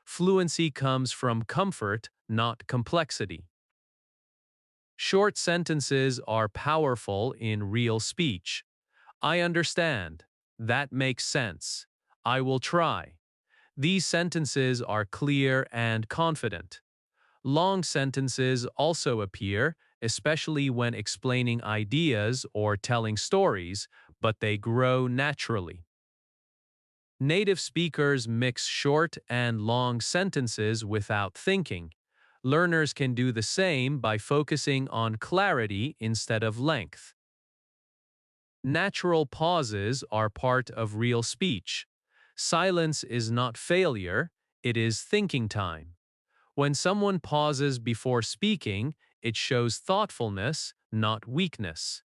Fluency comes from comfort, not complexity. Short sentences are powerful in real speech. I understand. That makes sense. I will try. These sentences are clear and confident. Long sentences also appear, especially when explaining ideas or telling stories, but they grow naturally. Native speakers mix short and long sentences without thinking. Learners can do the same by focusing on clarity instead of length. Natural pauses are part of real speech. Silence is not failure, it is thinking time. When someone pauses before speaking, it shows thoughtfulness, not weakness.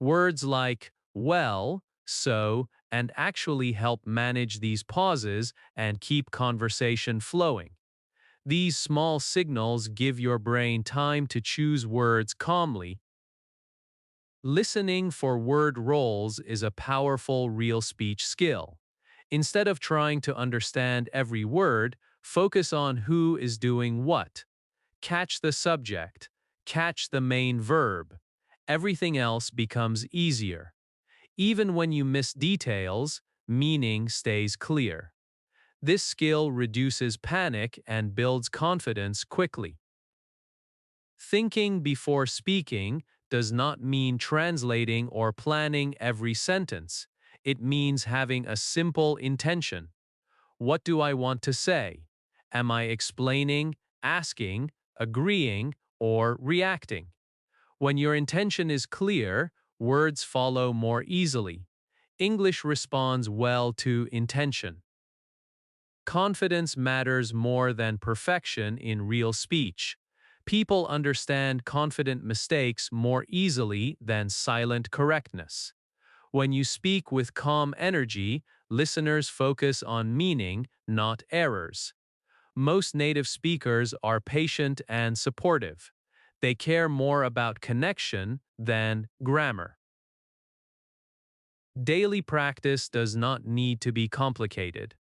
Words like well, so, and actually help manage these pauses and keep conversation flowing. These small signals give your brain time to choose words calmly. Listening for word roles is a powerful real speech skill. Instead of trying to understand every word, focus on who is doing what. Catch the subject. Catch the main verb. Everything else becomes easier. Even when you miss details, meaning stays clear. This skill reduces panic and builds confidence quickly. Thinking before speaking does not mean translating or planning every sentence. It means having a simple intention. What do I want to say? Am I explaining, asking, agreeing, or reacting? When your intention is clear, words follow more easily. English responds well to intention. Confidence matters more than perfection in real speech. People understand confident mistakes more easily than silent correctness. When you speak with calm energy, listeners focus on meaning, not errors. Most native speakers are patient and supportive. They care more about connection than grammar. Daily practice does not need to be complicated.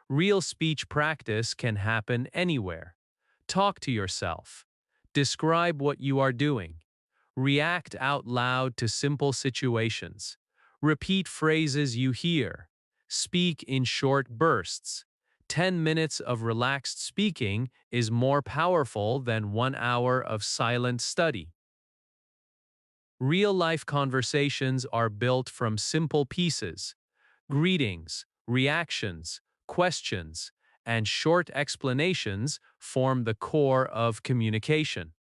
Real speech practice can happen anywhere. Talk to yourself. Describe what you are doing. React out loud to simple situations. Repeat phrases you hear. Speak in short bursts. 10 minutes of relaxed speaking is more powerful than 1 hour of silent study. Real-life conversations are built from simple pieces. Greetings, reactions, questions, and short explanations form the core of communication.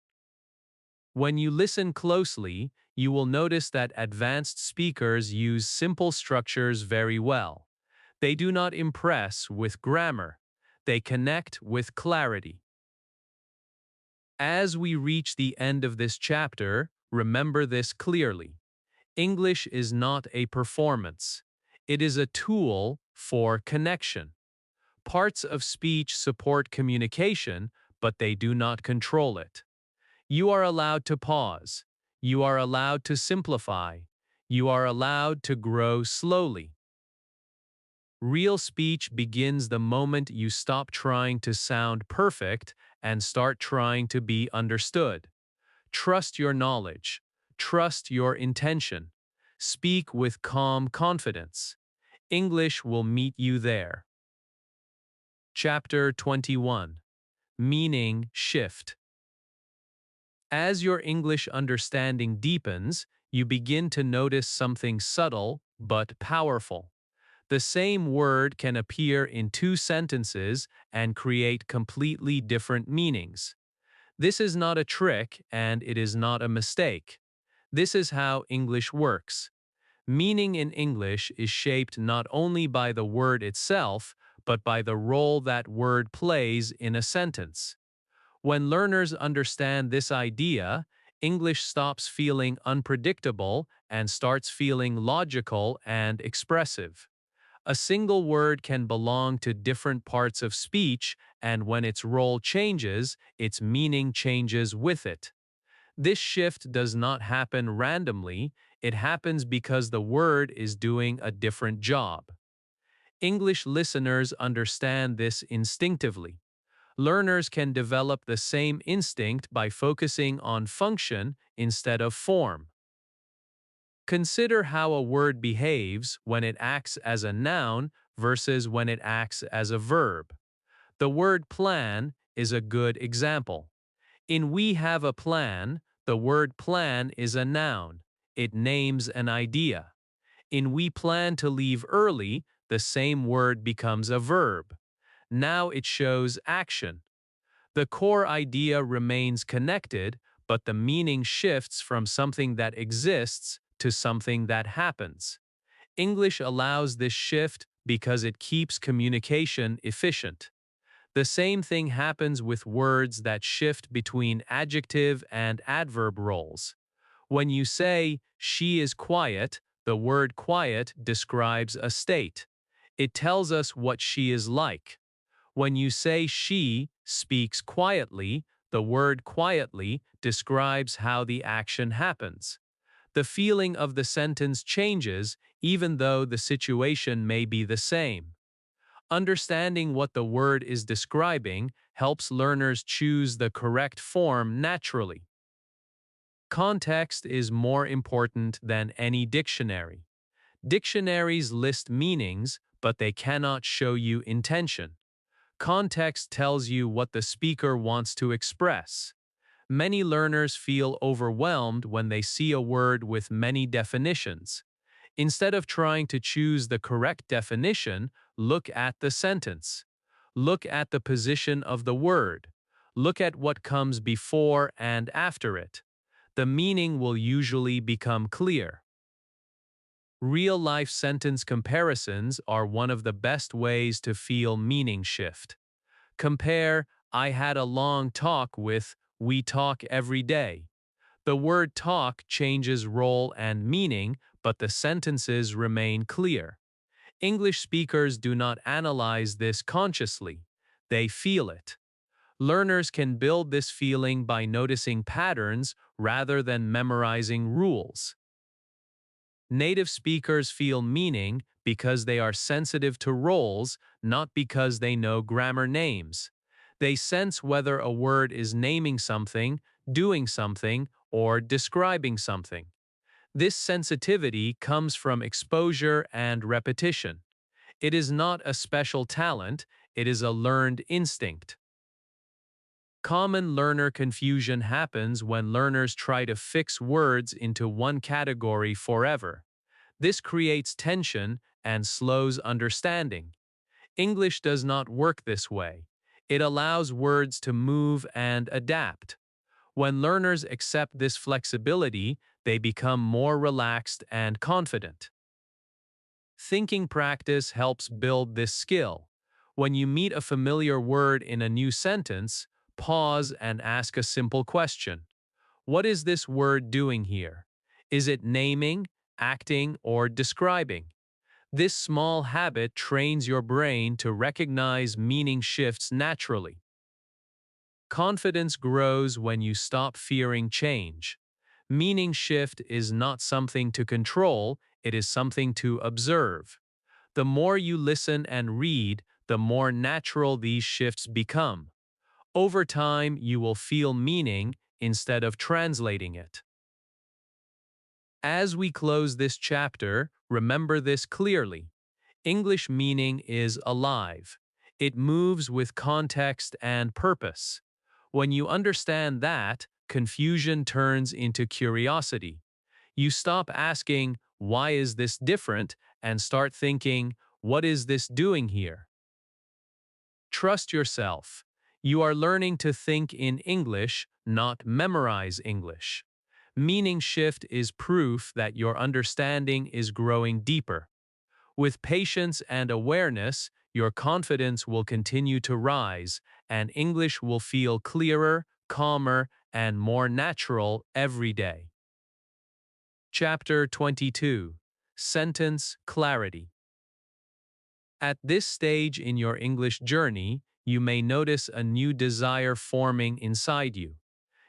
When you listen closely, you will notice that advanced speakers use simple structures very well. They do not impress with grammar. They connect with clarity. As we reach the end of this chapter, remember this clearly. English is not a performance. It is a tool for connection. Parts of speech support communication, but they do not control it. You are allowed to pause. You are allowed to simplify. You are allowed to grow slowly. Real speech begins the moment you stop trying to sound perfect and start trying to be understood. Trust your knowledge. Trust your intention. Speak with calm confidence. English will meet you there. Chapter 21. Meaning Shift. As your English understanding deepens, you begin to notice something subtle but powerful. The same word can appear in two sentences and create completely different meanings. This is not a trick and it is not a mistake. This is how English works. Meaning in English is shaped not only by the word itself, but by the role that word plays in a sentence. When learners understand this idea, English stops feeling unpredictable and starts feeling logical and expressive. A single word can belong to different parts of speech, and when its role changes, its meaning changes with it. This shift does not happen randomly, it happens because the word is doing a different job. English listeners understand this instinctively. Learners can develop the same instinct by focusing on function instead of form. Consider how a word behaves when it acts as a noun versus when it acts as a verb. The word plan is a good example. In we have a plan, the word plan is a noun. It names an idea. In we plan to leave early, the same word becomes a verb. Now it shows action. The core idea remains connected, but the meaning shifts from something that exists to something that happens. English allows this shift because it keeps communication efficient. The same thing happens with words that shift between adjective and adverb roles. When you say, she is quiet, the word quiet describes a state. It tells us what she is like. When you say she speaks quietly, the word quietly describes how the action happens. The feeling of the sentence changes even though the situation may be the same. Understanding what the word is describing helps learners choose the correct form naturally. Context is more important than any dictionary. Dictionaries list meanings, but they cannot show you intention. Context tells you what the speaker wants to express. Many learners feel overwhelmed when they see a word with many definitions. Instead of trying to choose the correct definition, look at the sentence. Look at the position of the word. Look at what comes before and after it. The meaning will usually become clear. Real-life sentence comparisons are one of the best ways to feel meaning shift. Compare, I had a long talk with, we talk every day. The word talk changes role and meaning, but the sentences remain clear. English speakers do not analyze this consciously. They feel it. Learners can build this feeling by noticing patterns rather than memorizing rules. Native speakers feel meaning because they are sensitive to roles, not because they know grammar names. They sense whether a word is naming something, doing something, or describing something. This sensitivity comes from exposure and repetition. It is not a special talent, it is a learned instinct. Common learner confusion happens when learners try to fix words into one category forever. This creates tension and slows understanding. English does not work this way. It allows words to move and adapt. When learners accept this flexibility, they become more relaxed and confident. Thinking practice helps build this skill. When you meet a familiar word in a new sentence, pause and ask a simple question. What is this word doing here? Is it naming, acting, or describing? This small habit trains your brain to recognize meaning shifts naturally. Confidence grows when you stop fearing change. Meaning shift is not something to control, it is something to observe. The more you listen and read, the more natural these shifts become. Over time, you will feel meaning instead of translating it. As we close this chapter, remember this clearly. English meaning is alive. It moves with context and purpose. When you understand that, confusion turns into curiosity. You stop asking, "Why is this different?" and start thinking, "What is this doing here?" Trust yourself. You are learning to think in English, not memorize English. Meaning shift is proof that your understanding is growing deeper. With patience and awareness, your confidence will continue to rise, and English will feel clearer, calmer, and more natural every day. Chapter 22. Sentence Clarity. At this stage in your English journey, you may notice a new desire forming inside you.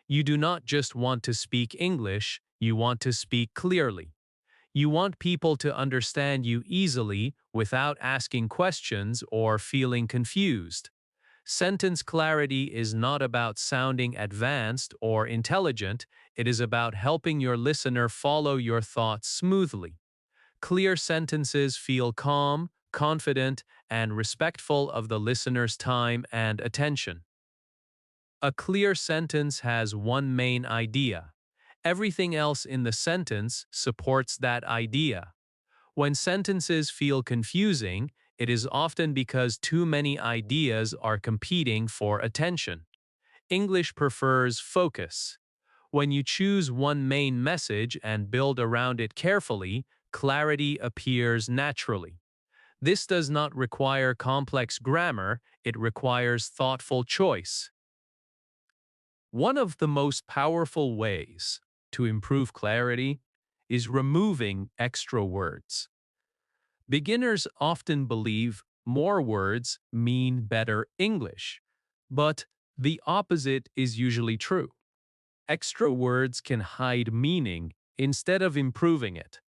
You do not just want to speak English, you want to speak clearly. You want people to understand you easily without asking questions or feeling confused. Sentence clarity is not about sounding advanced or intelligent, it is about helping your listener follow your thoughts smoothly. Clear sentences feel calm, confident, and respectful of the listener's time and attention. A clear sentence has one main idea. Everything else in the sentence supports that idea. When sentences feel confusing, it is often because too many ideas are competing for attention. English prefers focus. When you choose one main message and build around it carefully, clarity appears naturally. This does not require complex grammar, it requires thoughtful choice. One of the most powerful ways to improve clarity is removing extra words. Beginners often believe more words mean better English, but the opposite is usually true. Extra words can hide meaning instead of improving it.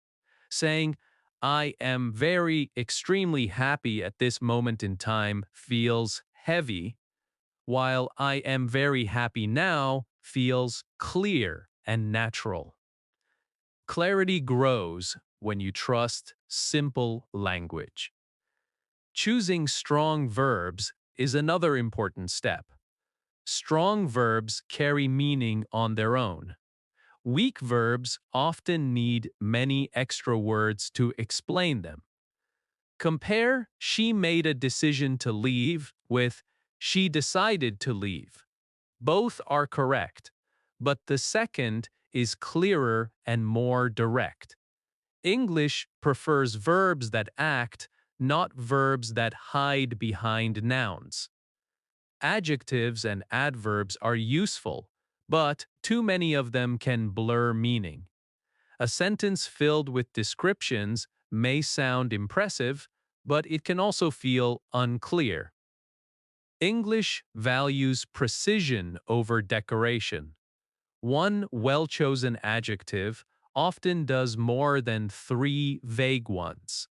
Saying, "I am very extremely happy at this moment in time" feels heavy, while "I am very happy now" feels clear and natural. Clarity grows when you trust simple language. Choosing strong verbs is another important step. Strong verbs carry meaning on their own. Weak verbs often need many extra words to explain them. Compare "she made a decision to leave" with "she decided to leave." Both are correct, but the second is clearer and more direct. English prefers verbs that act, not verbs that hide behind nouns. Adjectives and adverbs are useful, but too many of them can blur meaning. A sentence filled with descriptions may sound impressive, but it can also feel unclear. English values precision over decoration. One well-chosen adjective often does more than three vague ones.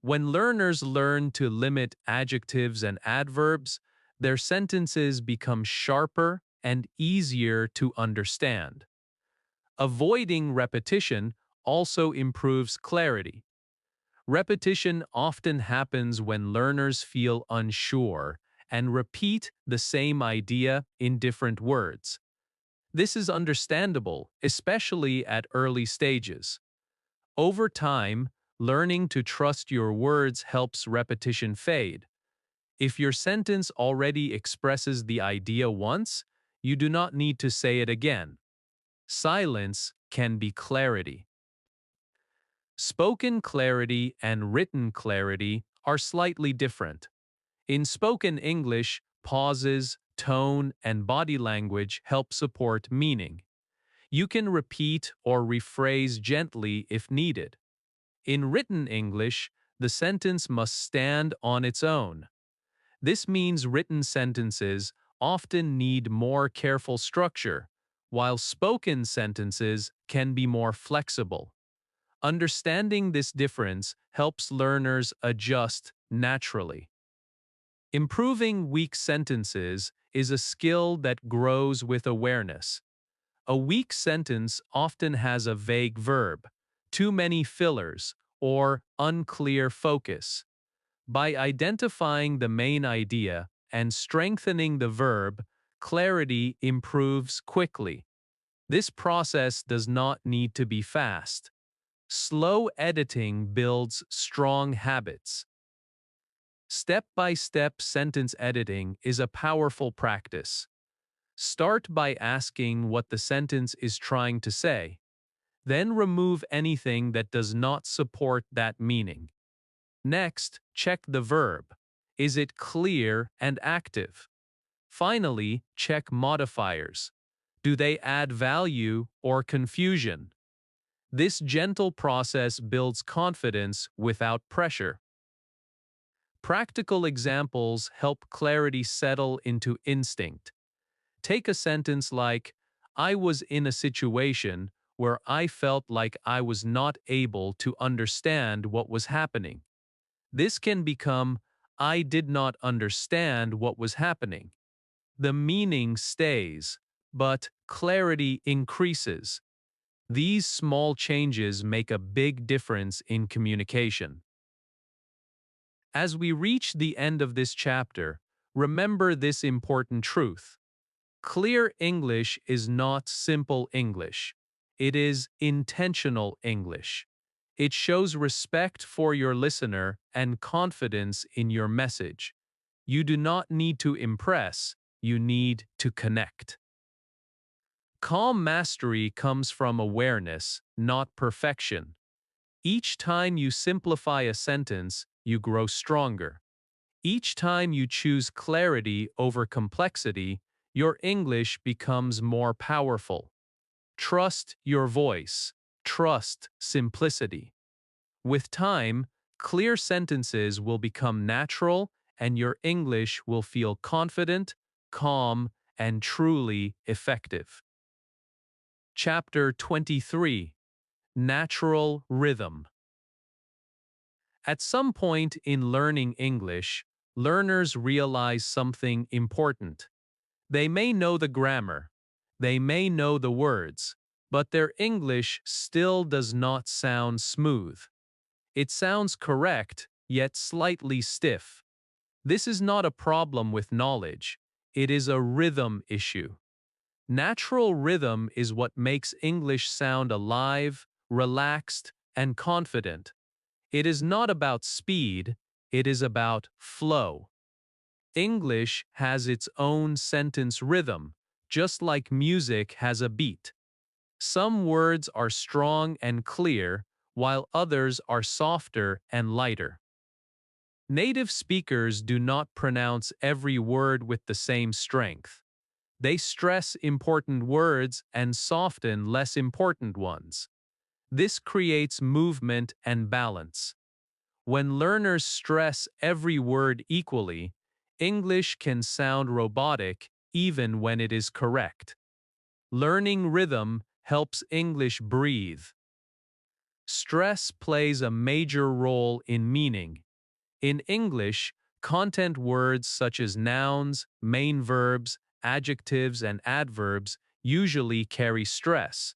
When learners learn to limit adjectives and adverbs, their sentences become sharper and easier to understand. Avoiding repetition also improves clarity. Repetition often happens when learners feel unsure and repeat the same idea in different words. This is understandable, especially at early stages. Over time, learning to trust your words helps repetition fade. If your sentence already expresses the idea once, you do not need to say it again. Silence can be clarity. Spoken clarity and written clarity are slightly different. In spoken English, pauses, tone, and body language help support meaning. You can repeat or rephrase gently if needed. In written English, the sentence must stand on its own. This means written sentences often need more careful structure, while spoken sentences can be more flexible. Understanding this difference helps learners adjust naturally. Improving weak sentences is a skill that grows with awareness. A weak sentence often has a vague verb, too many fillers, or unclear focus. By identifying the main idea and strengthening the verb, clarity improves quickly. This process does not need to be fast. Slow editing builds strong habits. Step-by-step sentence editing is a powerful practice. Start by asking what the sentence is trying to say. Then remove anything that does not support that meaning. Next, check the verb. Is it clear and active? Finally, check modifiers. Do they add value or confusion? This gentle process builds confidence without pressure. Practical examples help clarity settle into instinct. Take a sentence like, I was in a situation where I felt like I was not able to understand what was happening. This can become, I did not understand what was happening. The meaning stays, but clarity increases. These small changes make a big difference in communication. As we reach the end of this chapter, remember this important truth. Clear English is not simple English. It is intentional English. It shows respect for your listener and confidence in your message. You do not need to impress, you need to connect. Calm mastery comes from awareness, not perfection. Each time you simplify a sentence, you grow stronger. Each time you choose clarity over complexity, your English becomes more powerful. Trust your voice. Trust simplicity. With time, clear sentences will become natural and your English will feel confident, calm, and truly effective. Chapter 23. Natural Rhythm. At some point in learning English, learners realize something important. They may know the grammar, they may know the words, but their English still does not sound smooth. It sounds correct, yet slightly stiff. This is not a problem with knowledge, it is a rhythm issue. Natural rhythm is what makes English sound alive, relaxed, and confident. It is not about speed, it is about flow. English has its own sentence rhythm, just like music has a beat. Some words are strong and clear, while others are softer and lighter. Native speakers do not pronounce every word with the same strength. They stress important words and soften less important ones. This creates movement and balance. When learners stress every word equally, English can sound robotic even when it is correct. Learning rhythm helps English breathe. Stress plays a major role in meaning. In English, content words such as nouns, main verbs, adjectives, and adverbs usually carry stress.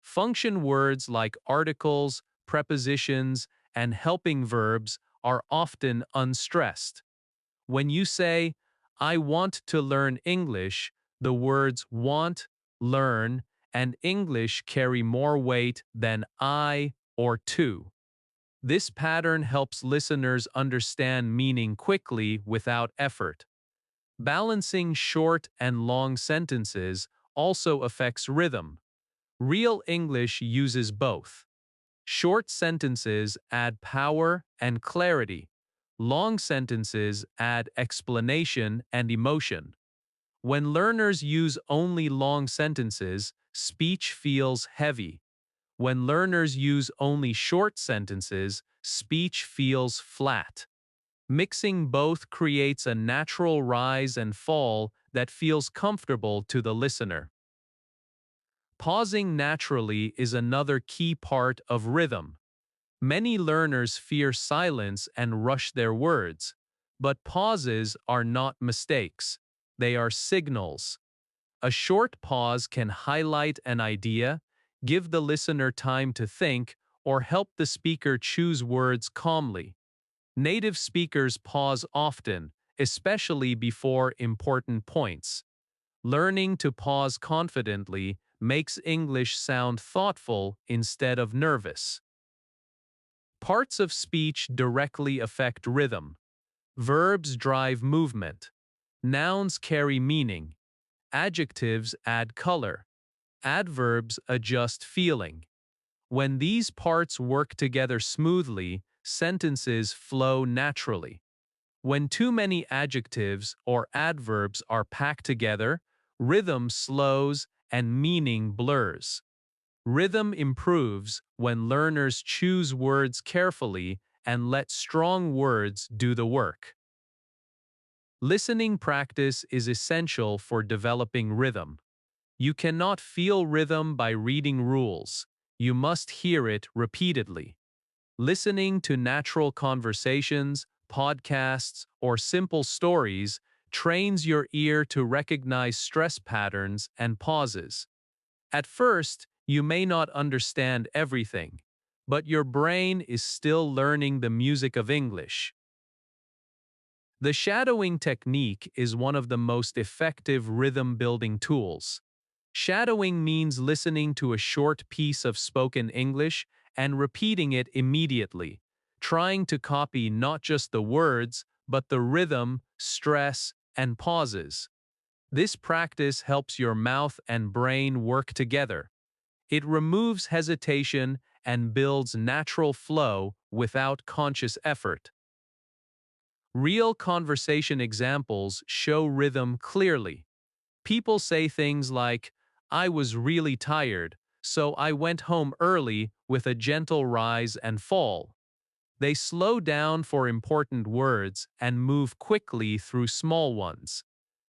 Function words like articles, prepositions, and helping verbs are often unstressed. When you say, I want to learn English, the words want, learn, and English carry more weight than I or to. This pattern helps listeners understand meaning quickly without effort. Balancing short and long sentences also affects rhythm. Real English uses both. Short sentences add power and clarity. Long sentences add explanation and emotion. When learners use only long sentences, speech feels heavy. When learners use only short sentences, speech feels flat. Mixing both creates a natural rise and fall that feels comfortable to the listener. Pausing naturally is another key part of rhythm. Many learners fear silence and rush their words, but pauses are not mistakes. They are signals. A short pause can highlight an idea, give the listener time to think, or help the speaker choose words calmly. Native speakers pause often, especially before important points. Learning to pause confidently makes English sound thoughtful instead of nervous. Parts of speech directly affect rhythm. Verbs drive movement. Nouns carry meaning. Adjectives add color. Adverbs adjust feeling. When these parts work together smoothly, sentences flow naturally. When too many adjectives or adverbs are packed together, rhythm slows and meaning blurs. Rhythm improves when learners choose words carefully and let strong words do the work. Listening practice is essential for developing rhythm. You cannot feel rhythm by reading rules. You must hear it repeatedly. Listening to natural conversations, podcasts, or simple stories trains your ear to recognize stress patterns and pauses. At first, you may not understand everything, but your brain is still learning the music of English. The shadowing technique is one of the most effective rhythm-building tools. Shadowing means listening to a short piece of spoken English and repeating it immediately, trying to copy not just the words, but the rhythm, stress, and pauses. This practice helps your mouth and brain work together. It removes hesitation and builds natural flow without conscious effort. Real conversation examples show rhythm clearly. People say things like, I was really tired, so I went home early with a gentle rise and fall. They slow down for important words and move quickly through small ones.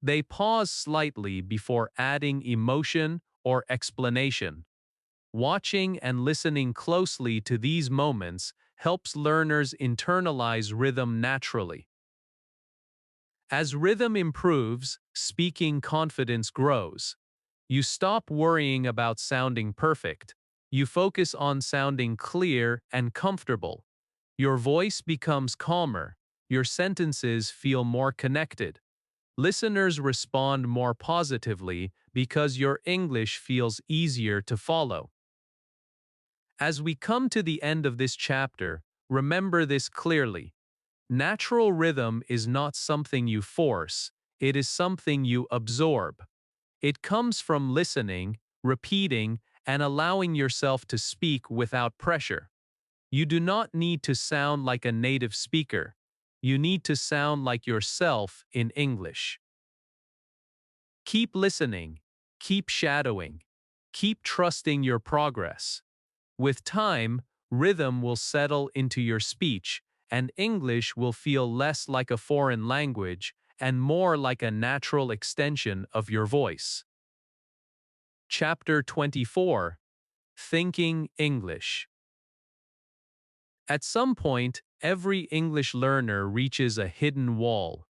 They pause slightly before adding emotion or explanation. Watching and listening closely to these moments helps learners internalize rhythm naturally. As rhythm improves, speaking confidence grows. You stop worrying about sounding perfect. You focus on sounding clear and comfortable. Your voice becomes calmer. Your sentences feel more connected. Listeners respond more positively because your English feels easier to follow. As we come to the end of this chapter, remember this clearly. Natural rhythm is not something you force, it is something you absorb. It comes from listening, repeating, and allowing yourself to speak without pressure. You do not need to sound like a native speaker. You need to sound like yourself in English. Keep listening, keep shadowing, keep trusting your progress. With time, rhythm will settle into your speech, and English will feel less like a foreign language and more like a natural extension of your voice. Chapter 24. Thinking English. At some point, every English learner reaches a hidden wall.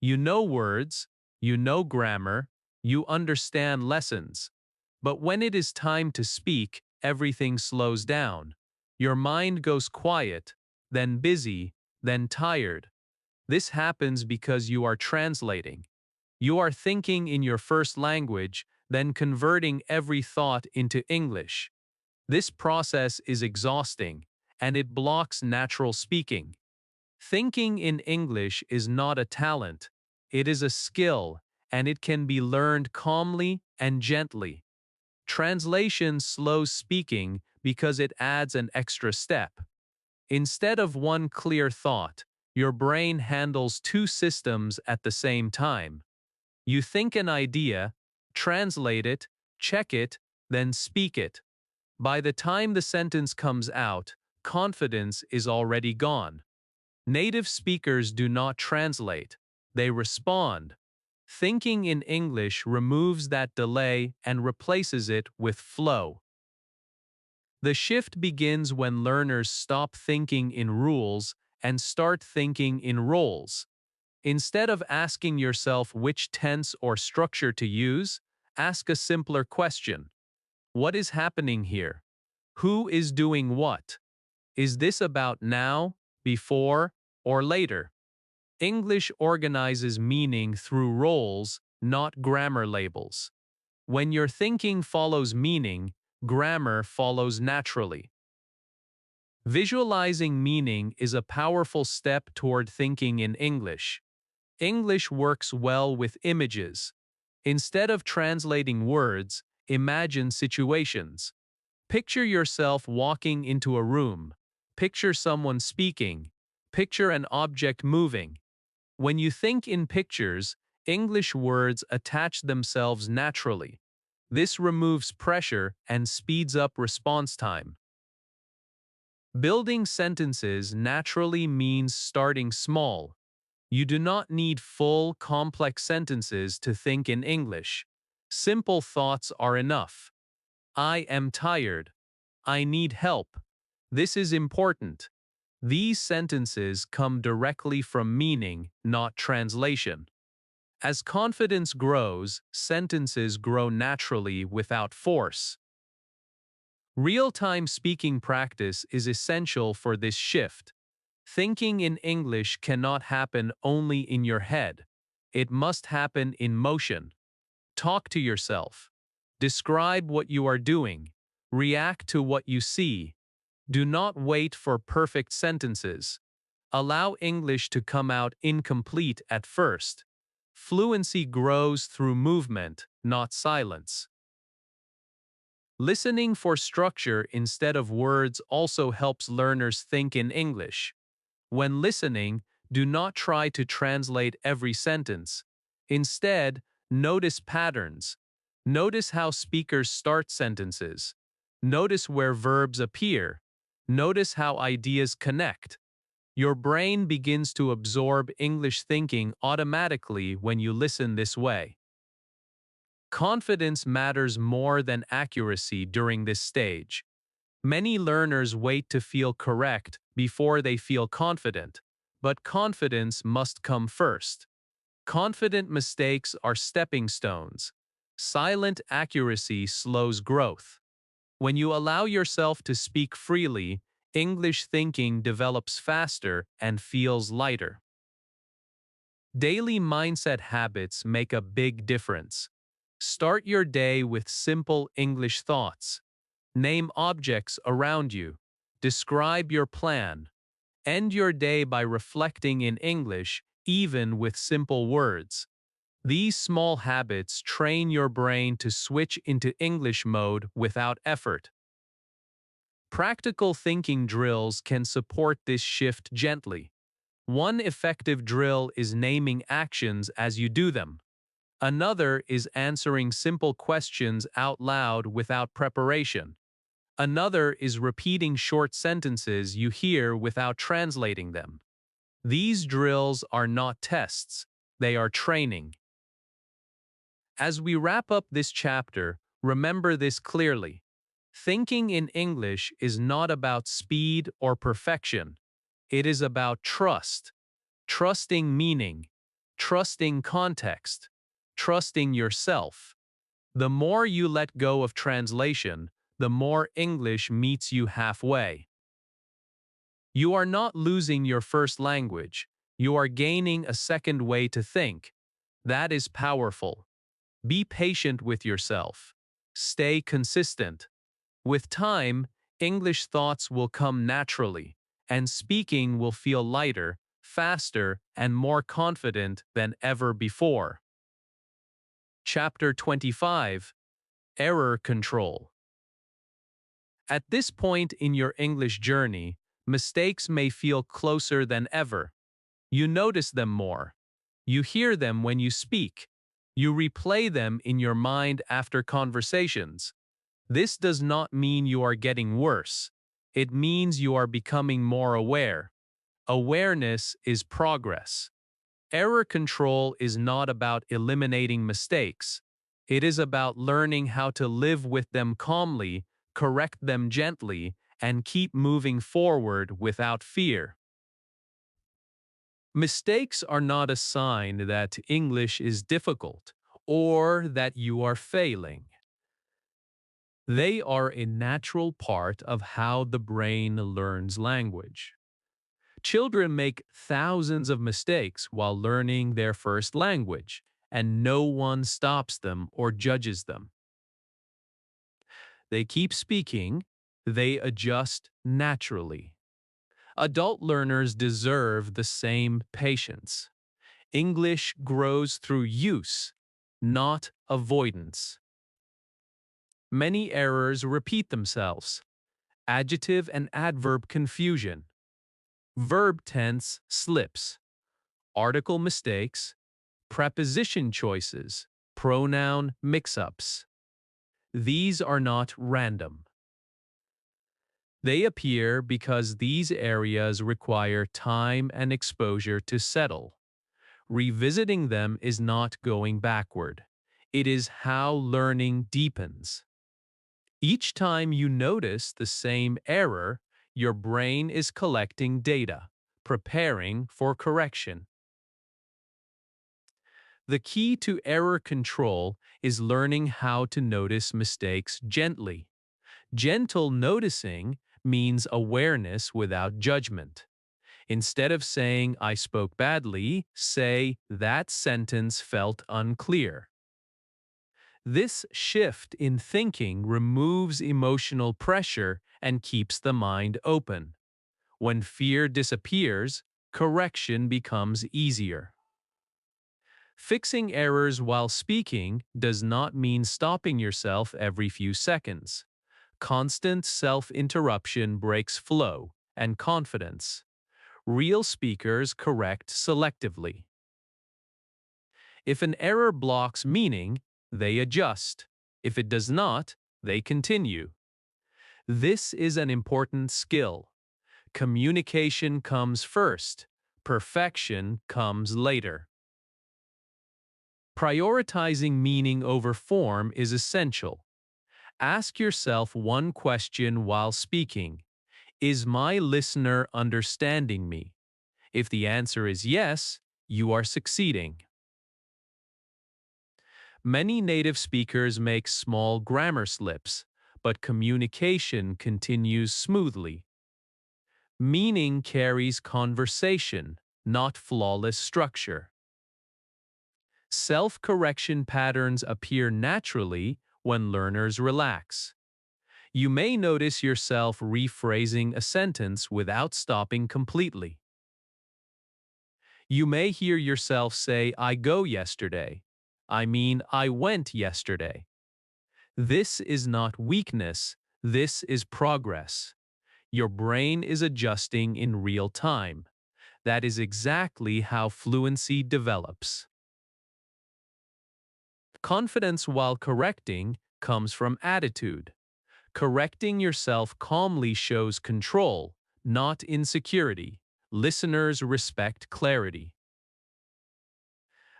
You know words, you know grammar, you understand lessons. But when it is time to speak, everything slows down. Your mind goes quiet, then busy, then tired. This happens because you are translating. You are thinking in your first language, then converting every thought into English. This process is exhausting, and it blocks natural speaking. Thinking in English is not a talent, it is a skill, and it can be learned calmly and gently. Translation slows speaking because it adds an extra step. Instead of one clear thought, your brain handles two systems at the same time. You think an idea, translate it, check it, then speak it. By the time the sentence comes out, confidence is already gone. Native speakers do not translate, they respond. Thinking in English removes that delay and replaces it with flow. The shift begins when learners stop thinking in rules and start thinking in roles. Instead of asking yourself which tense or structure to use, ask a simpler question. What is happening here? Who is doing what? Is this about now, before, or later? English organizes meaning through roles, not grammar labels. When your thinking follows meaning, grammar follows naturally. Visualizing meaning is a powerful step toward thinking in English. English works well with images. Instead of translating words, imagine situations. Picture yourself walking into a room. Picture someone speaking. Picture an object moving. When you think in pictures, English words attach themselves naturally. This removes pressure and speeds up response time. Building sentences naturally means starting small. You do not need full, complex sentences to think in English. Simple thoughts are enough. I am tired. I need help. This is important. These sentences come directly from meaning, not translation. As confidence grows, sentences grow naturally without force. Real-time speaking practice is essential for this shift. Thinking in English cannot happen only in your head. It must happen in motion. Talk to yourself. Describe what you are doing. React to what you see. Do not wait for perfect sentences. Allow English to come out incomplete at first. Fluency grows through movement, not silence. Listening for structure instead of words also helps learners think in English. When listening, do not try to translate every sentence. Instead, notice patterns. Notice how speakers start sentences. Notice where verbs appear. Notice how ideas connect. Your brain begins to absorb English thinking automatically when you listen this way. Confidence matters more than accuracy during this stage. Many learners wait to feel correct before they feel confident, but confidence must come first. Confident mistakes are stepping stones. Silent accuracy slows growth. When you allow yourself to speak freely, English thinking develops faster and feels lighter. Daily mindset habits make a big difference. Start your day with simple English thoughts. Name objects around you. Describe your plan. End your day by reflecting in English, even with simple words. These small habits train your brain to switch into English mode without effort. Practical thinking drills can support this shift gently. One effective drill is naming actions as you do them. Another is answering simple questions out loud without preparation. Another is repeating short sentences you hear without translating them. These drills are not tests, they are training. As we wrap up this chapter, Remember this clearly. Thinking in English is not about speed or perfection. It is about trust, trusting meaning, trusting context, trusting yourself. The more you let go of translation, the more English meets you halfway. You are not losing your first language. You are gaining a second way to think. That is powerful. Be patient with yourself. Stay consistent. With time, English thoughts will come naturally, and speaking will feel lighter, faster, and more confident than ever before. Chapter 25: Error Control. At this point in your English journey, mistakes may feel closer than ever. You notice them more. You hear them when you speak. You replay them in your mind after conversations. This does not mean you are getting worse. It means you are becoming more aware. Awareness is progress. Error control is not about eliminating mistakes. It is about learning how to live with them calmly, correct them gently, and keep moving forward without fear. Mistakes are not a sign that English is difficult or that you are failing. They are a natural part of how the brain learns language. Children make thousands of mistakes while learning their first language, and no one stops them or judges them. They keep speaking, they adjust naturally. Adult learners deserve the same patience. English grows through use, not avoidance. Many errors repeat themselves. Adjective and adverb confusion. Verb tense slips. Article mistakes. Preposition choices. Pronoun mix-ups. These are not random. They appear because these areas require time and exposure to settle. Revisiting them is not going backward. It is how learning deepens. Each time you notice the same error, your brain is collecting data, preparing for correction. The key to error control is learning how to notice mistakes gently. Gentle noticing means awareness without judgment. Instead of saying, "I spoke badly," say, "That sentence felt unclear." This shift in thinking removes emotional pressure and keeps the mind open. When fear disappears, correction becomes easier. Fixing errors while speaking does not mean stopping yourself every few seconds. Constant self-interruption breaks flow and confidence. Real speakers correct selectively. If an error blocks meaning, they adjust. If it does not, they continue. This is an important skill. Communication comes first. Perfection comes later. Prioritizing meaning over form is essential. Ask yourself one question while speaking. Is my listener understanding me? If the answer is yes, you are succeeding. Many native speakers make small grammar slips, but communication continues smoothly. Meaning carries conversation, not flawless structure. Self-correction patterns appear naturally when learners relax. You may notice yourself rephrasing a sentence without stopping completely. You may hear yourself say, "I go yesterday." I went yesterday. This is not weakness, this is progress. Your brain is adjusting in real time. That is exactly how fluency develops. Confidence while correcting comes from attitude. Correcting yourself calmly shows control, not insecurity. Listeners respect clarity.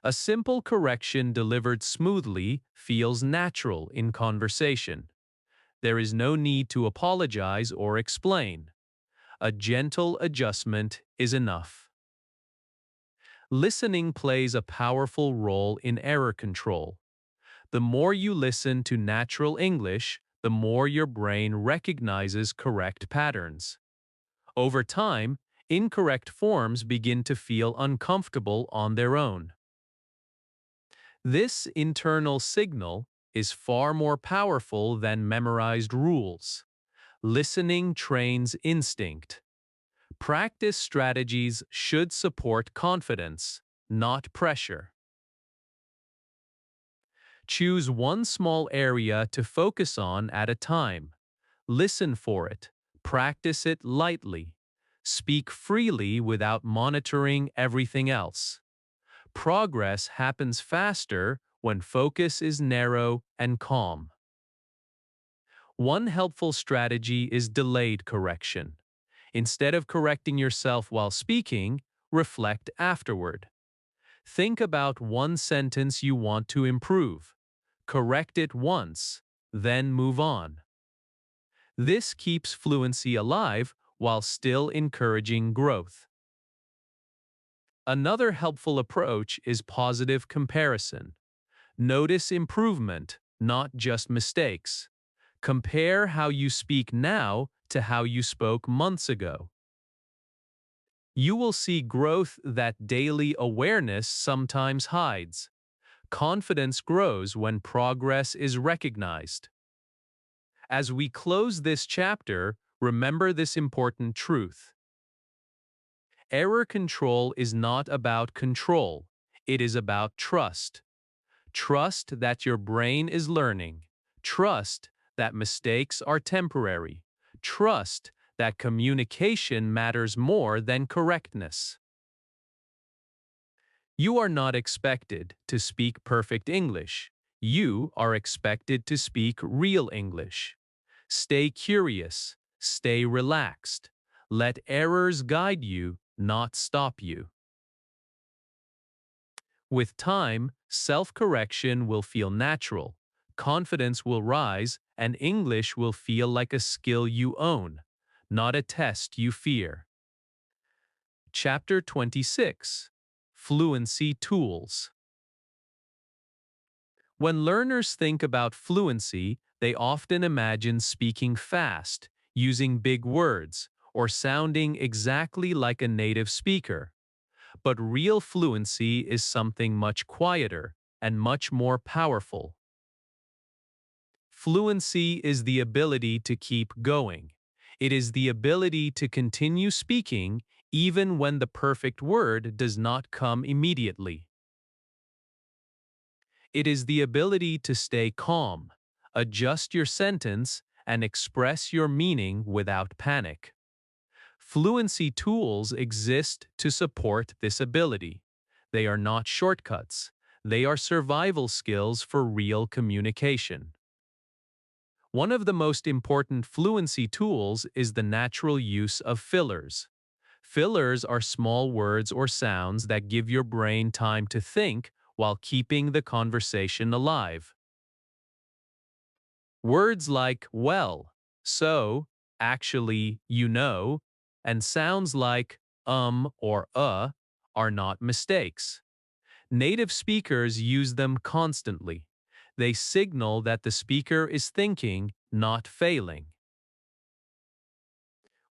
A simple correction delivered smoothly feels natural in conversation. There is no need to apologize or explain. A gentle adjustment is enough. Listening plays a powerful role in error control. The more you listen to natural English, the more your brain recognizes correct patterns. Over time, incorrect forms begin to feel uncomfortable on their own. This internal signal is far more powerful than memorized rules. Listening trains instinct. Practice strategies should support confidence, not pressure. Choose one small area to focus on at a time. Listen for it. Practice it lightly. Speak freely without monitoring everything else. Progress happens faster when focus is narrow and calm. One helpful strategy is delayed correction. Instead of correcting yourself while speaking, reflect afterward. Think about one sentence you want to improve. Correct it once, then move on. This keeps fluency alive while still encouraging growth. Another helpful approach is positive comparison. Notice improvement, not just mistakes. Compare how you speak now to how you spoke months ago. You will see growth that daily awareness sometimes hides. Confidence grows when progress is recognized. As we close this chapter, remember this important truth. Error control is not about control. It is about trust. Trust that your brain is learning. Trust that mistakes are temporary. Trust that communication matters more than correctness. You are not expected to speak perfect English. You are expected to speak real English. Stay curious. Stay relaxed. Let errors guide you, not stop you. With time, self-correction will feel natural, confidence will rise, and English will feel like a skill you own, not a test you fear. Chapter 26. Fluency Tools. When learners think about fluency, they often imagine speaking fast, using big words, or sounding exactly like a native speaker. But real fluency is something much quieter and much more powerful. Fluency is the ability to keep going. It is the ability to continue speaking even when the perfect word does not come immediately. It is the ability to stay calm, adjust your sentence, and express your meaning without panic. Fluency tools exist to support this ability. They are not shortcuts. They are survival skills for real communication. One of the most important fluency tools is the natural use of fillers. Fillers are small words or sounds that give your brain time to think while keeping the conversation alive. Words like well, so, actually, you know, and sounds like or are not mistakes. Native speakers use them constantly. They signal that the speaker is thinking, not failing.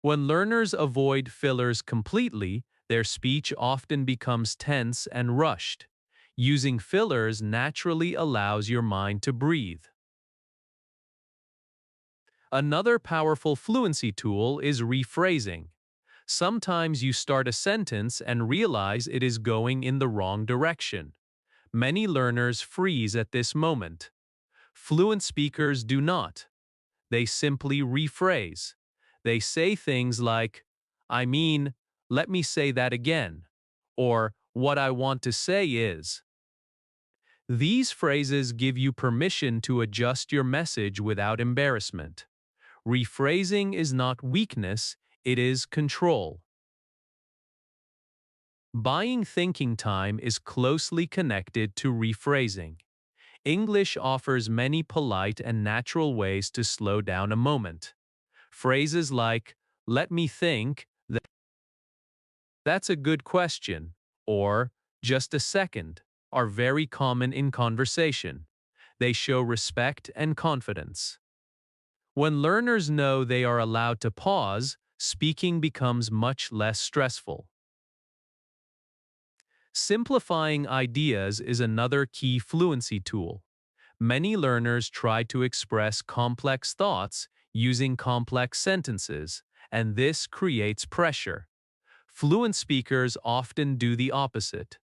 When learners avoid fillers completely, their speech often becomes tense and rushed. Using fillers naturally allows your mind to breathe. Another powerful fluency tool is rephrasing. Sometimes you start a sentence and realize it is going in the wrong direction. Many learners freeze at this moment. Fluent speakers do not. They simply rephrase. They say things like, I mean, let me say that again, or what I want to say is. These phrases give you permission to adjust your message without embarrassment. Rephrasing is not weakness, it is control. Buying thinking time is closely connected to rephrasing. English offers many polite and natural ways to slow down a moment. Phrases like, let me think, that's a good question, or just a second, are very common in conversation. They show respect and confidence. When learners know they are allowed to pause, speaking becomes much less stressful. Simplifying ideas is another key fluency tool. Many learners try to express complex thoughts using complex sentences, and this creates pressure. Fluent speakers often do the opposite.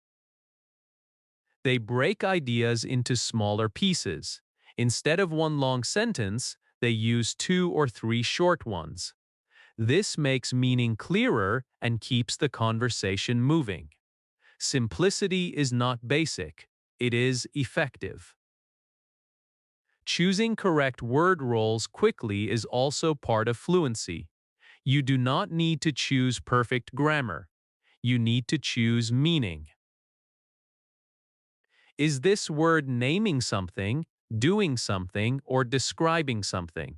They break ideas into smaller pieces. Instead of one long sentence, they use two or three short ones. This makes meaning clearer and keeps the conversation moving. Simplicity is not basic, it is effective. Choosing correct word roles quickly is also part of fluency. You do not need to choose perfect grammar. You need to choose meaning. Is this word naming something, doing something, or describing something?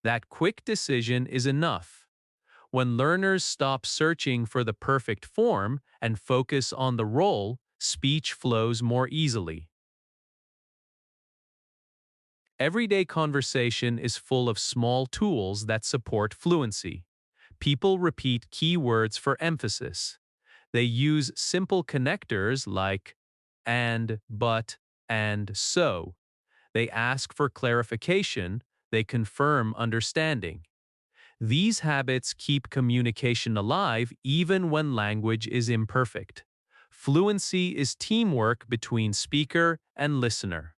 That quick decision is enough. When learners stop searching for the perfect form and focus on the role, speech flows more easily. Everyday conversation is full of small tools that support fluency. People repeat key words for emphasis. They use simple connectors like and, but, and so. They ask for clarification. They confirm understanding. These habits keep communication alive even when language is imperfect. Fluency is teamwork between speaker and listener.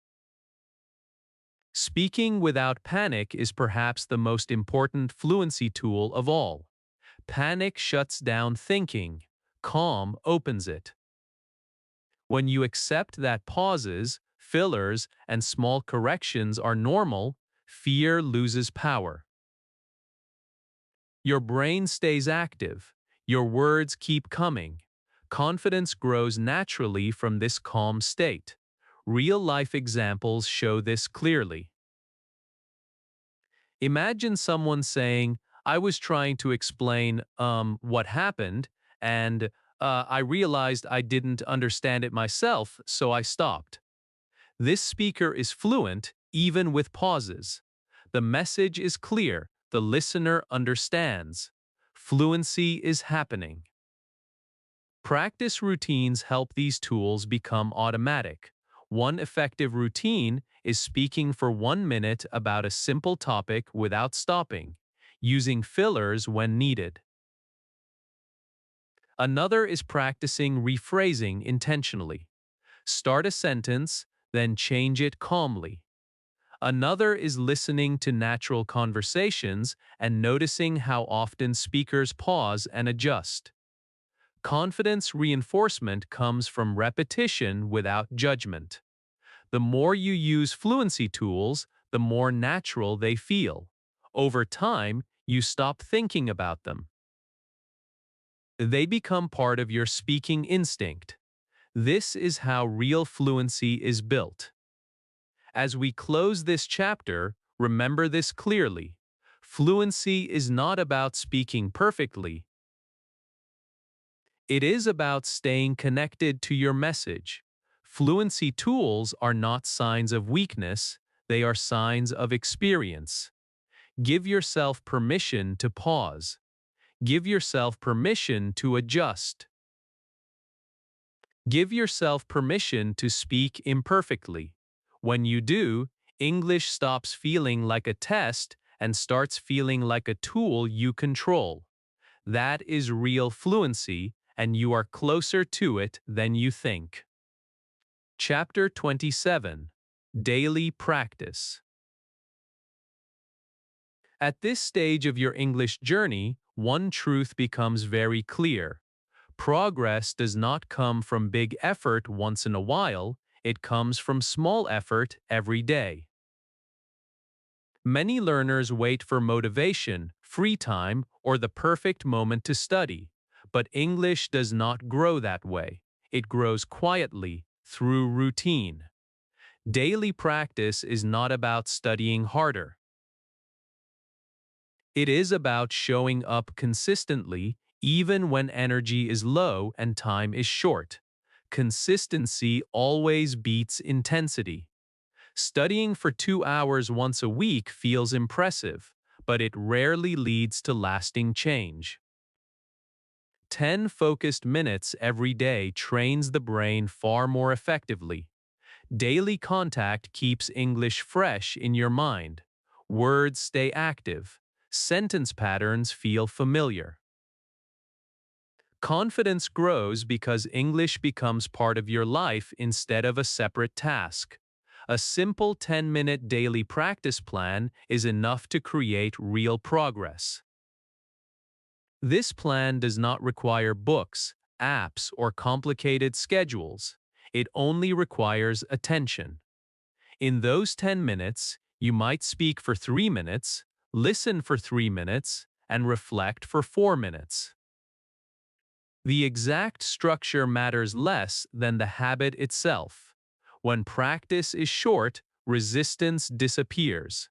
Speaking without panic is perhaps the most important fluency tool of all. Panic shuts down thinking. Calm opens it. When you accept that pauses, fillers, and small corrections are normal, fear loses power. Your brain stays active. Your words keep coming. Confidence grows naturally from this calm state. Real-life examples show this clearly. Imagine someone saying, I was trying to explain what happened, and I realized I didn't understand it myself, so I stopped. This speaker is fluent, even with pauses. The message is clear, the listener understands. Fluency is happening. Practice routines help these tools become automatic. One effective routine is speaking for 1 minute about a simple topic without stopping, using fillers when needed. Another is practicing rephrasing intentionally. Start a sentence, then change it calmly. Another is listening to natural conversations and noticing how often speakers pause and adjust. Confidence reinforcement comes from repetition without judgment. The more you use fluency tools, the more natural they feel. Over time, you stop thinking about them. They become part of your speaking instinct. This is how real fluency is built. As we close this chapter, remember this clearly. Fluency is not about speaking perfectly. It is about staying connected to your message. Fluency tools are not signs of weakness, they are signs of experience. Give yourself permission to pause. Give yourself permission to adjust. Give yourself permission to speak imperfectly. When you do, English stops feeling like a test and starts feeling like a tool you control. That is real fluency, and you are closer to it than you think. Chapter 27. Daily Practice. At this stage of your English journey, one truth becomes very clear. Progress does not come from big effort once in a while, it comes from small effort every day. Many learners wait for motivation, free time, or the perfect moment to study. But English does not grow that way. It grows quietly through routine. Daily practice is not about studying harder. It is about showing up consistently even when energy is low and time is short. Consistency always beats intensity. Studying for 2 hours once a week feels impressive, but it rarely leads to lasting change. 10 focused minutes every day trains the brain far more effectively. Daily contact keeps English fresh in your mind. Words stay active. Sentence patterns feel familiar. Confidence grows because English becomes part of your life instead of a separate task. A simple 10-minute daily practice plan is enough to create real progress. This plan does not require books, apps, or complicated schedules. It only requires attention. In those 10 minutes, you might speak for 3 minutes, listen for 3 minutes, and reflect for 4 minutes. The exact structure matters less than the habit itself. When practice is short, resistance disappears.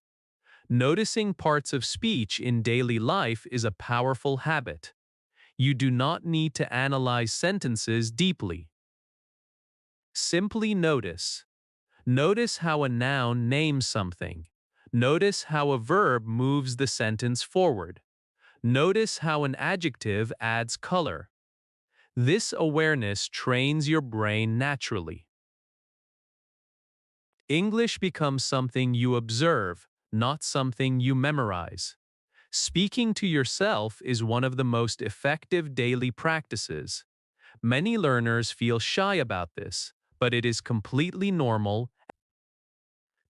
Noticing parts of speech in daily life is a powerful habit. You do not need to analyze sentences deeply. Simply notice. Notice how a noun names something. Notice how a verb moves the sentence forward. Notice how an adjective adds color. This awareness trains your brain naturally. English becomes something you observe, not something you memorize. Speaking to yourself is one of the most effective daily practices. Many learners feel shy about this, but it is completely normal.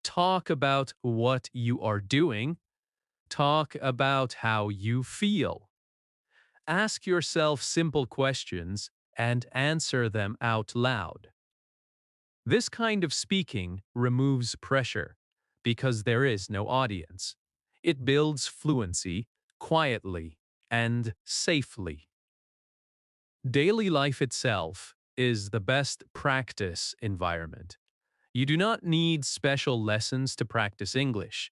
Talk about what you are doing. Talk about how you feel. Ask yourself simple questions and answer them out loud. This kind of speaking removes pressure because there is no audience. It builds fluency quietly and safely. Daily life itself is the best practice environment. You do not need special lessons to practice English.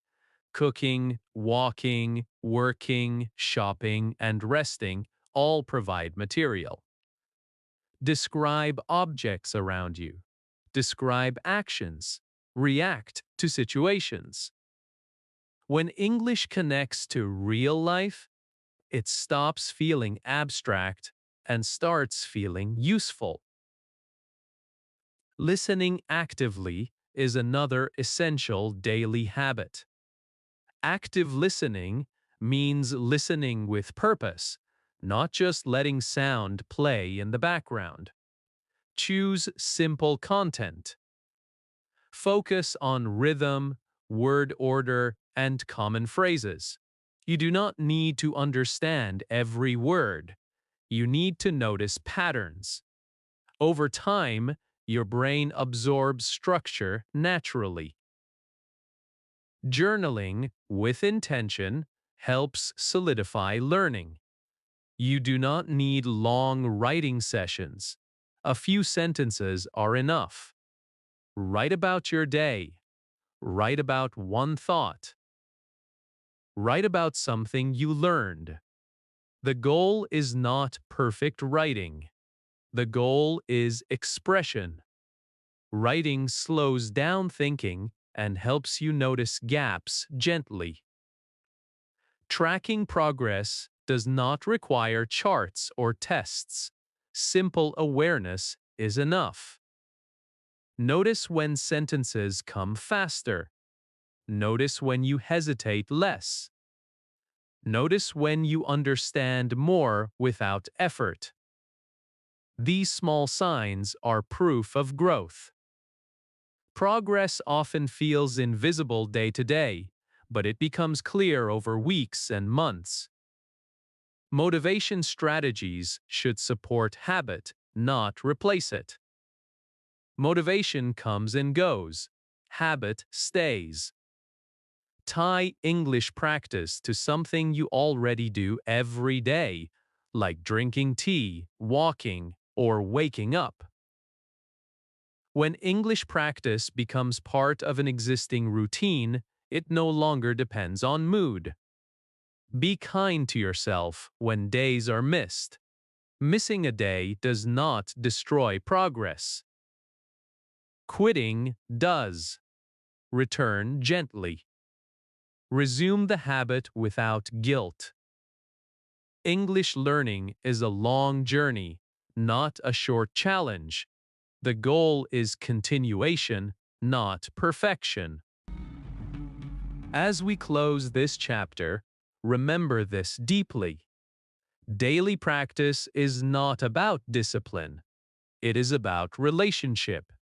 Cooking, walking, working, shopping, and resting all provide material. Describe objects around you. Describe actions. React to situations. When English connects to real life, it stops feeling abstract and starts feeling useful. Listening actively is another essential daily habit. Active listening means listening with purpose, not just letting sound play in the background. Choose simple content. Focus on rhythm, word order, and common phrases. You do not need to understand every word. You need to notice patterns. Over time, your brain absorbs structure naturally. Journaling with intention helps solidify learning. You do not need long writing sessions. A few sentences are enough. Write about your day. Write about one thought. Write about something you learned. The goal is not perfect writing. The goal is expression. Writing slows down thinking and helps you notice gaps gently. Tracking progress does not require charts or tests. Simple awareness is enough. Notice when sentences come faster. Notice when you hesitate less. Notice when you understand more without effort. These small signs are proof of growth. Progress often feels invisible day to day, but it becomes clear over weeks and months. Motivation strategies should support habit, not replace it. Motivation comes and goes. Habit stays. Tie English practice to something you already do every day, like drinking tea, walking, or waking up. When English practice becomes part of an existing routine, it no longer depends on mood. Be kind to yourself when days are missed. Missing a day does not destroy progress. Quitting does. Return gently. Resume the habit without guilt. English learning is a long journey, not a short challenge. The goal is continuation, not perfection. As we close this chapter, remember this deeply. Daily practice is not about discipline. It is about relationship.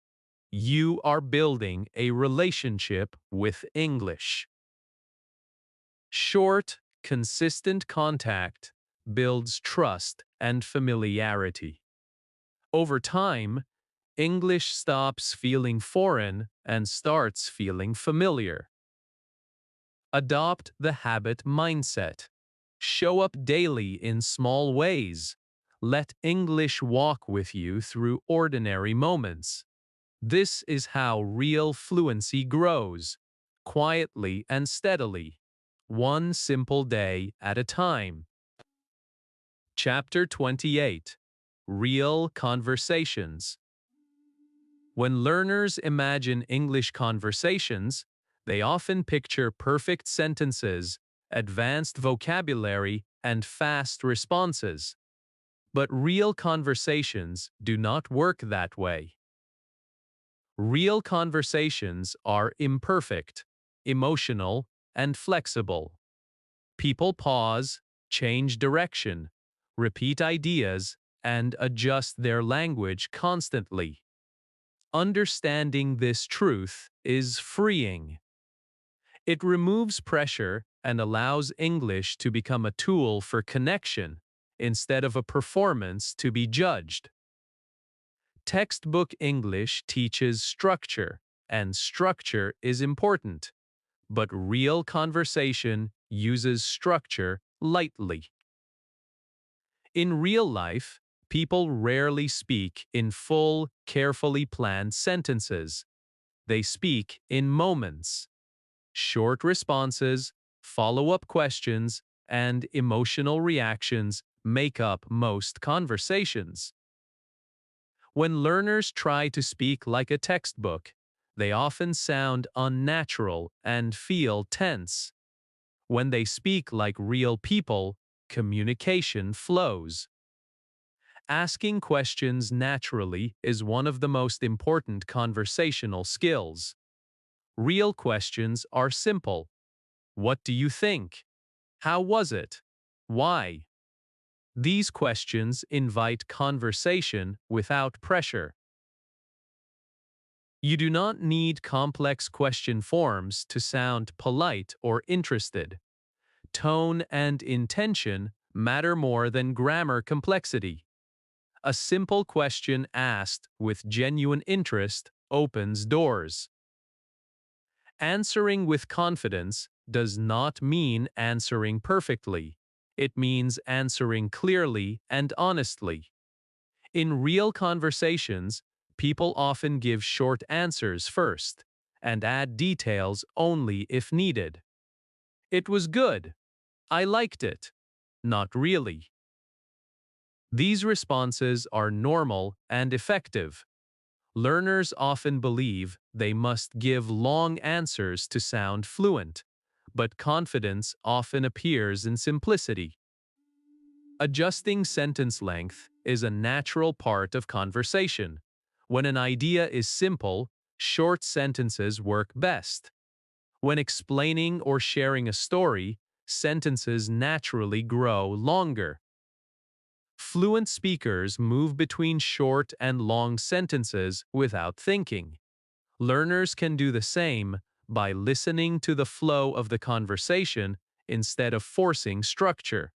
You are building a relationship with English. Short, consistent contact builds trust and familiarity. Over time, English stops feeling foreign and starts feeling familiar. Adopt the habit mindset. Show up daily in small ways. Let English walk with you through ordinary moments. This is how real fluency grows, quietly and steadily, one simple day at a time. Chapter 28. Real Conversations. When learners imagine English conversations, they often picture perfect sentences, advanced vocabulary, and fast responses. But real conversations do not work that way. Real conversations are imperfect, emotional, and flexible. People pause, change direction, repeat ideas, and adjust their language constantly. Understanding this truth is freeing. It removes pressure and allows English to become a tool for connection instead of a performance to be judged. Textbook English teaches structure, and structure is important, but real conversation uses structure lightly. In real life, people rarely speak in full, carefully planned sentences. They speak in moments. Short responses, follow-up questions, and emotional reactions make up most conversations. When learners try to speak like a textbook, they often sound unnatural and feel tense. When they speak like real people, communication flows. Asking questions naturally is one of the most important conversational skills. Real questions are simple. What do you think? How was it? Why? These questions invite conversation without pressure. You do not need complex question forms to sound polite or interested. Tone and intention matter more than grammar complexity. A simple question asked with genuine interest opens doors. Answering with confidence does not mean answering perfectly. It means answering clearly and honestly. In real conversations, people often give short answers first and add details only if needed. It was good. I liked it. Not really. These responses are normal and effective. Learners often believe they must give long answers to sound fluent, but confidence often appears in simplicity. Adjusting sentence length is a natural part of conversation. When an idea is simple, short sentences work best. When explaining or sharing a story, sentences naturally grow longer. Fluent speakers move between short and long sentences without thinking. Learners can do the same by listening to the flow of the conversation instead of forcing structure.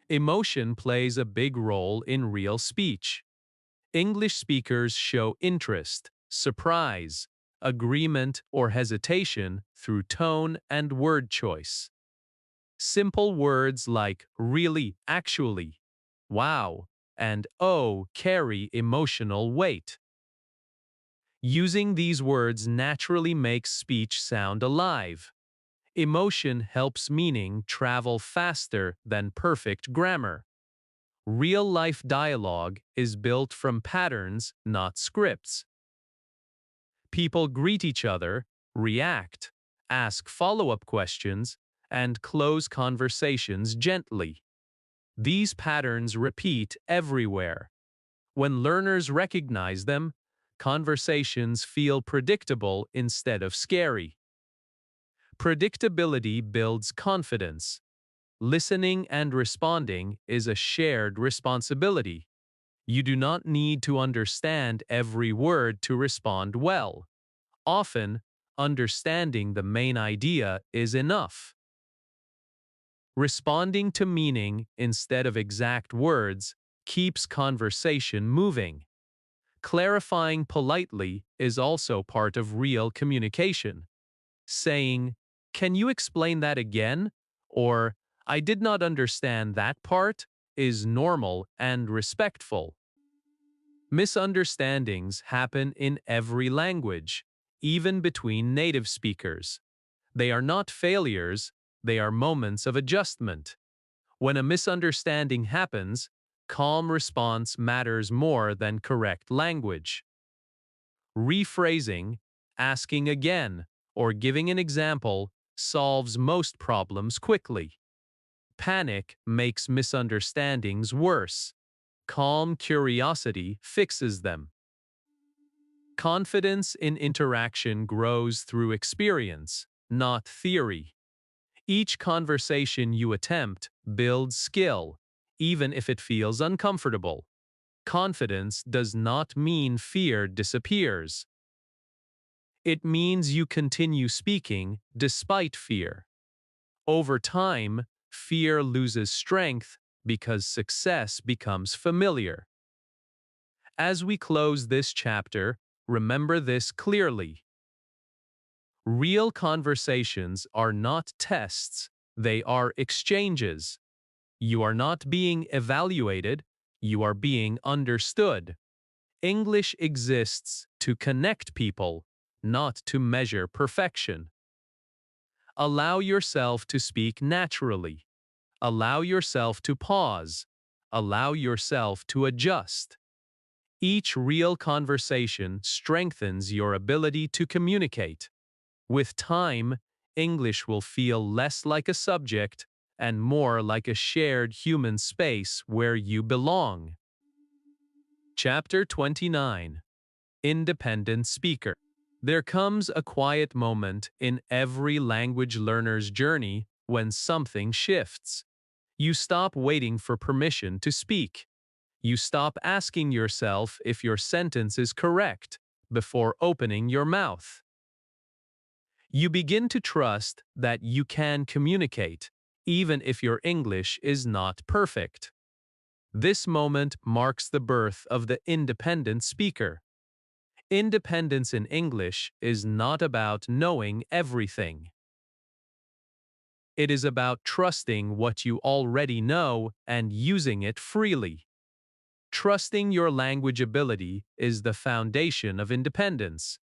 Emotion plays a big role in real speech. English speakers show interest, surprise, agreement, or hesitation through tone and word choice. Simple words like really, actually, wow, and oh carry emotional weight. Using these words naturally makes speech sound alive. Emotion helps meaning travel faster than perfect grammar. Real-life dialogue is built from patterns, not scripts. People greet each other, react, ask follow-up questions, and close conversations gently. These patterns repeat everywhere. When learners recognize them, conversations feel predictable instead of scary. Predictability builds confidence. Listening and responding is a shared responsibility. You do not need to understand every word to respond well. Often, understanding the main idea is enough. Responding to meaning instead of exact words keeps conversation moving. Clarifying politely is also part of real communication. Saying, "Can you explain that again?" or "I did not understand that part," is normal and respectful. Misunderstandings happen in every language, even between native speakers. They are not failures, they are moments of adjustment. When a misunderstanding happens, calm response matters more than correct language. Rephrasing, asking again, or giving an example solves most problems quickly. Panic makes misunderstandings worse. Calm curiosity fixes them. Confidence in interaction grows through experience, not theory. Each conversation you attempt builds skill, even if it feels uncomfortable. Confidence does not mean fear disappears. It means you continue speaking despite fear. Over time, fear loses strength because success becomes familiar. As we close this chapter, remember this clearly. Real conversations are not tests, they are exchanges. You are not being evaluated, you are being understood. English exists to connect people, not to measure perfection. Allow yourself to speak naturally. Allow yourself to pause. Allow yourself to adjust. Each real conversation strengthens your ability to communicate. With time, English will feel less like a subject and more like a shared human space where you belong. Chapter 29. Independent Speaker. There comes a quiet moment in every language learner's journey when something shifts. You stop waiting for permission to speak. You stop asking yourself if your sentence is correct before opening your mouth. You begin to trust that you can communicate, even if your English is not perfect. This moment marks the birth of the independent speaker. Independence in English is not about knowing everything. It is about trusting what you already know and using it freely. Trusting your language ability is the foundation of independence.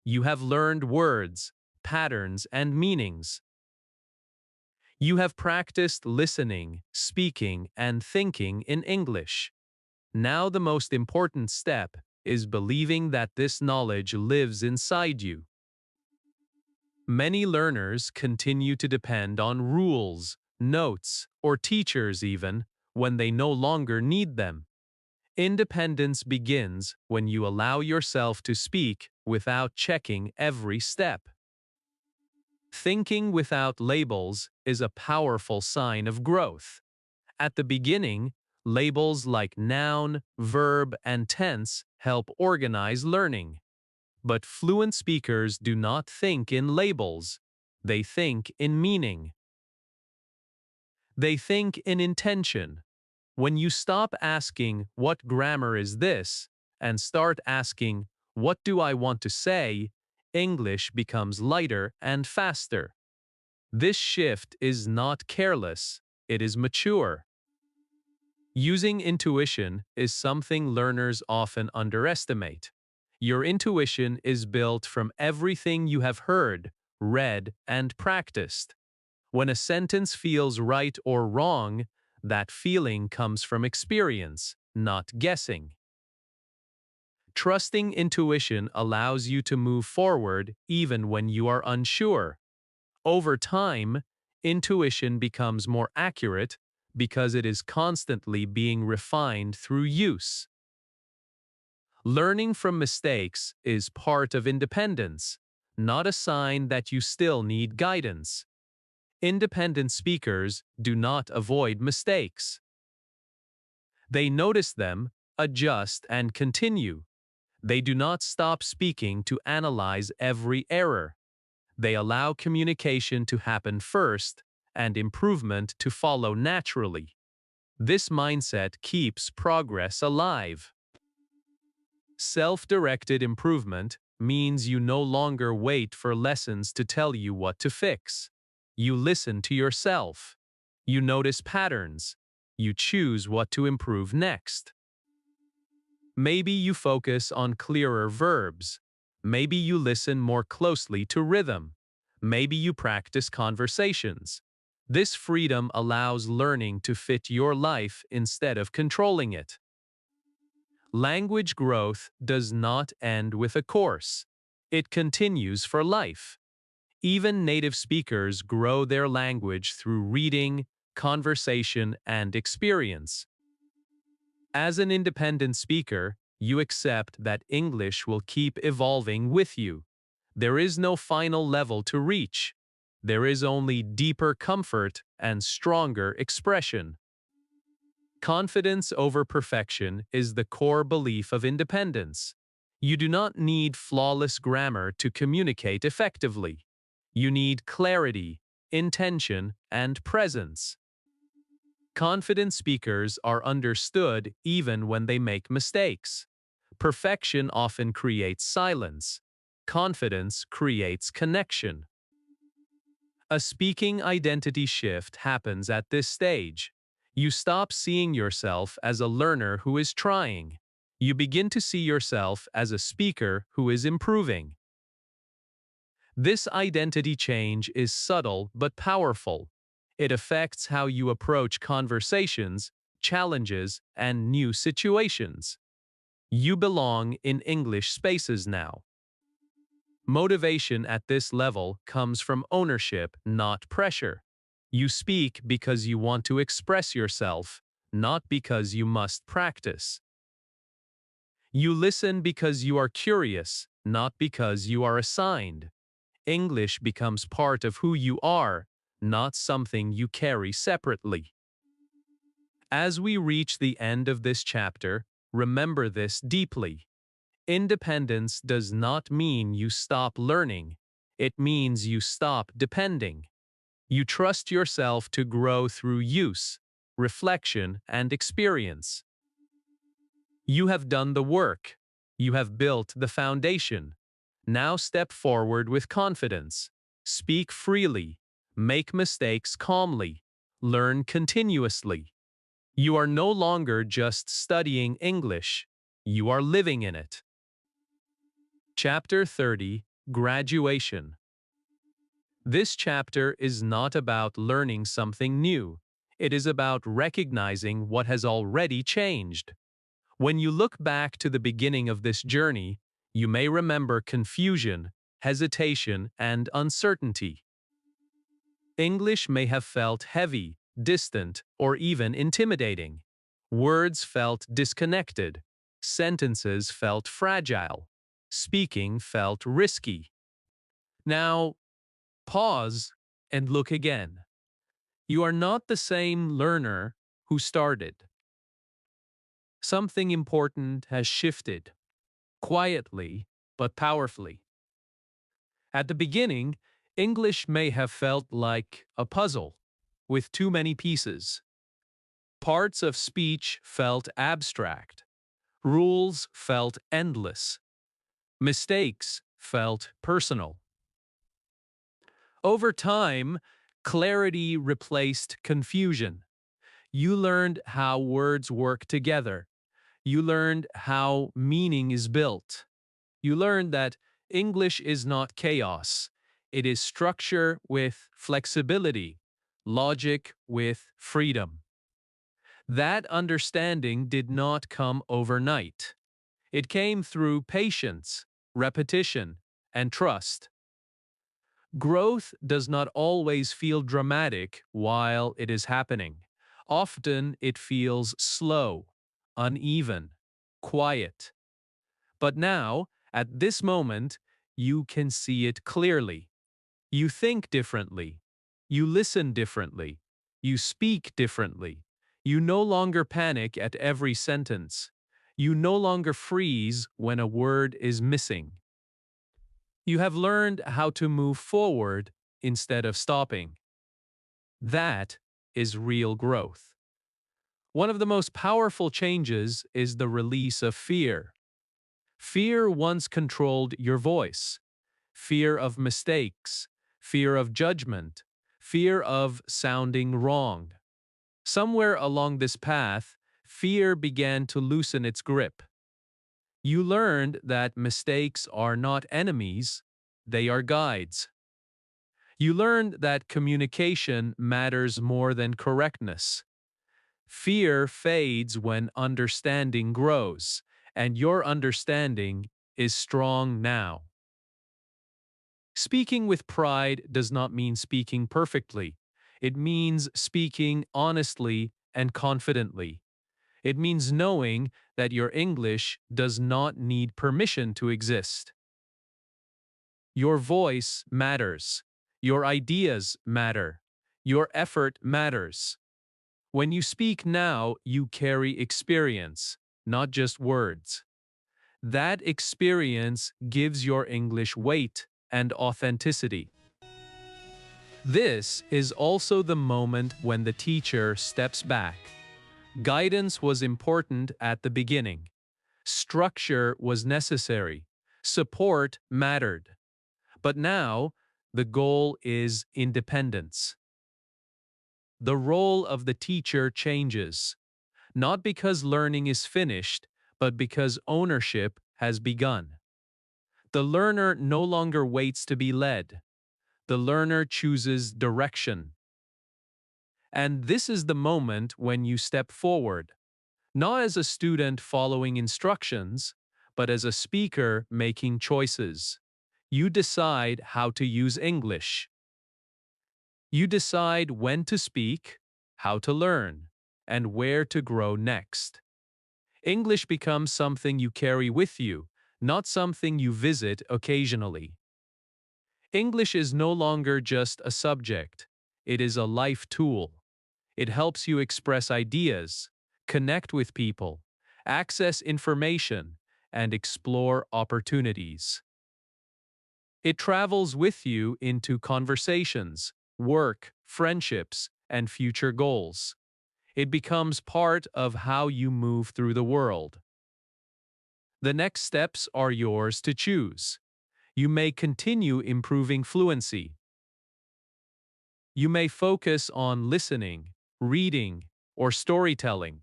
You have learned words, patterns, and meanings. You have practiced listening, speaking, and thinking in English. Now the most important step is believing that this knowledge lives inside you. Many learners continue to depend on rules, notes, or teachers even when they no longer need them. Independence begins when you allow yourself to speak without checking every step. Thinking without labels is a powerful sign of growth. At the beginning, labels like noun, verb, and tense help organize learning. But fluent speakers do not think in labels. They think in meaning. They think in intention. When you stop asking, "What grammar is this?" and start asking, "What do I want to say?" English becomes lighter and faster. This shift is not careless, it is mature. Using intuition is something learners often underestimate. Your intuition is built from everything you have heard, read, and practiced. When a sentence feels right or wrong, that feeling comes from experience, not guessing. Trusting intuition allows you to move forward even when you are unsure. Over time, intuition becomes more accurate because it is constantly being refined through use. Learning from mistakes is part of independence, not a sign that you still need guidance. Independent speakers do not avoid mistakes. They notice them, adjust, and continue. They do not stop speaking to analyze every error. They allow communication to happen first and improvement to follow naturally. This mindset keeps progress alive. Self-directed improvement means you no longer wait for lessons to tell you what to fix. You listen to yourself. You notice patterns. You choose what to improve next. Maybe you focus on clearer verbs. Maybe you listen more closely to rhythm. Maybe you practice conversations. This freedom allows learning to fit your life instead of controlling it. Language growth does not end with a course. It continues for life. Even native speakers grow their language through reading, conversation, and experience. As an independent speaker, you accept that English will keep evolving with you. There is no final level to reach. There is only deeper comfort and stronger expression. Confidence over perfection is the core belief of independence. You do not need flawless grammar to communicate effectively. You need clarity, intention, and presence. Confident speakers are understood even when they make mistakes. Perfection often creates silence. Confidence creates connection. A speaking identity shift happens at this stage. You stop seeing yourself as a learner who is trying. You begin to see yourself as a speaker who is improving. This identity change is subtle but powerful. It affects how you approach conversations, challenges, and new situations. You belong in English spaces now. Motivation at this level comes from ownership, not pressure. You speak because you want to express yourself, not because you must practice. You listen because you are curious, not because you are assigned. English becomes part of who you are, not something you carry separately. As we reach the end of this chapter, remember this deeply. Independence does not mean you stop learning. It means you stop depending. You trust yourself to grow through use, reflection, and experience. You have done the work. You have built the foundation. Now step forward with confidence. Speak freely. Make mistakes calmly. Learn continuously. You are no longer just studying English. You are living in it. Chapter 30, Graduation. This chapter is not about learning something new. It is about recognizing what has already changed. When you look back to the beginning of this journey, you may remember confusion, hesitation, and uncertainty. English may have felt heavy, distant, or even intimidating. Words felt disconnected. Sentences felt fragile. Speaking felt risky. Now, pause and look again. You are not the same learner who started. Something important has shifted, quietly but powerfully. At the beginning, English may have felt like a puzzle with too many pieces. Parts of speech felt abstract. Rules felt endless. Mistakes felt personal. Over time, Clarity replaced confusion. You learned how words work together. You learned how meaning is built. You learned that English is not chaos. It is structure with flexibility, logic with freedom. That understanding did not come overnight. It came through patience, repetition, and trust. Growth does not always feel dramatic while it is happening. Often it feels slow, uneven, quiet. But now, at this moment, you can see it clearly. You think differently. You listen differently. You speak differently. You no longer panic at every sentence. You no longer freeze when a word is missing. You have learned how to move forward instead of stopping. That is real growth. One of the most powerful changes is the release of fear. Fear once controlled your voice. Fear of mistakes, fear of judgment, fear of sounding wrong. Somewhere along this path, fear began to loosen its grip. You learned that mistakes are not enemies, they are guides. You learned that communication matters more than correctness. Fear fades when understanding grows, and your understanding is strong now. Speaking with pride does not mean speaking perfectly. It means speaking honestly and confidently. It means knowing that your English does not need permission to exist. Your voice matters. Your ideas matter. Your effort matters. When you speak now, you carry experience, not just words. That experience gives your English weight and authenticity. This is also the moment when the teacher steps back. Guidance was important at the beginning. Structure was necessary. Support mattered. But now, the goal is independence. The role of the teacher changes, not because learning is finished, but because ownership has begun. The learner no longer waits to be led. The learner chooses direction. And this is the moment when you step forward, not as a student following instructions, but as a speaker making choices. You decide how to use English. You decide when to speak, how to learn, and where to grow next. English becomes something you carry with you, not something you visit occasionally. English is no longer just a subject, it is a life tool. It helps you express ideas, connect with people, access information, and explore opportunities. It travels with you into conversations, work, friendships, and future goals. It becomes part of how you move through the world. The next steps are yours to choose. You may continue improving fluency. You may focus on listening, reading, or storytelling.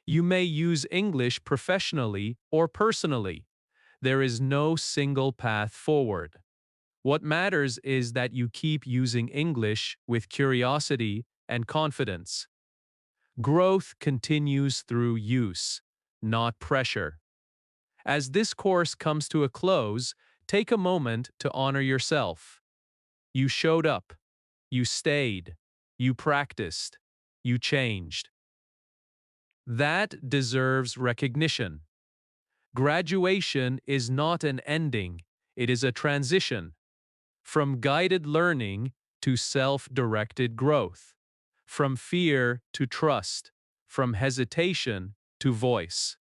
You may use English professionally or personally. There is no single path forward. What matters is that you keep using English with curiosity and confidence. Growth continues through use, not pressure. As this course comes to a close, take a moment to honor yourself. You showed up. You stayed. You practiced. You changed. That deserves recognition. Graduation is not an ending, it is a transition. From guided learning to self-directed growth. From fear to trust. From hesitation to voice.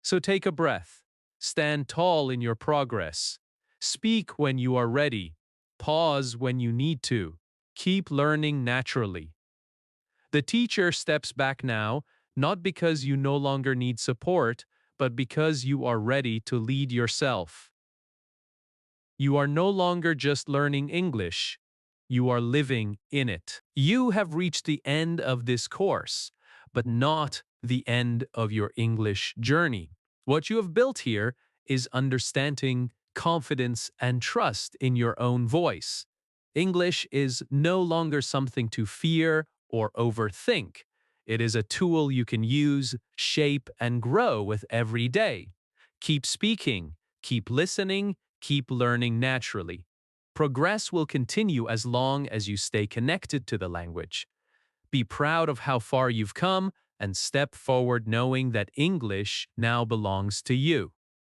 So take a breath. Stand tall in your progress. Speak when you are ready. Pause when you need to. Keep learning naturally. The teacher steps back now, not because you no longer need support, but because you are ready to lead yourself. You are no longer just learning English. You are living in it. You have reached the end of this course, but not the end of your English journey. What you have built here is understanding, confidence, and trust in your own voice. English is no longer something to fear or overthink. It is a tool you can use, shape, and grow with every day. Keep speaking, keep listening, keep learning naturally. Progress will continue as long as you stay connected to the language. Be proud of how far you've come and step forward knowing that English now belongs to you.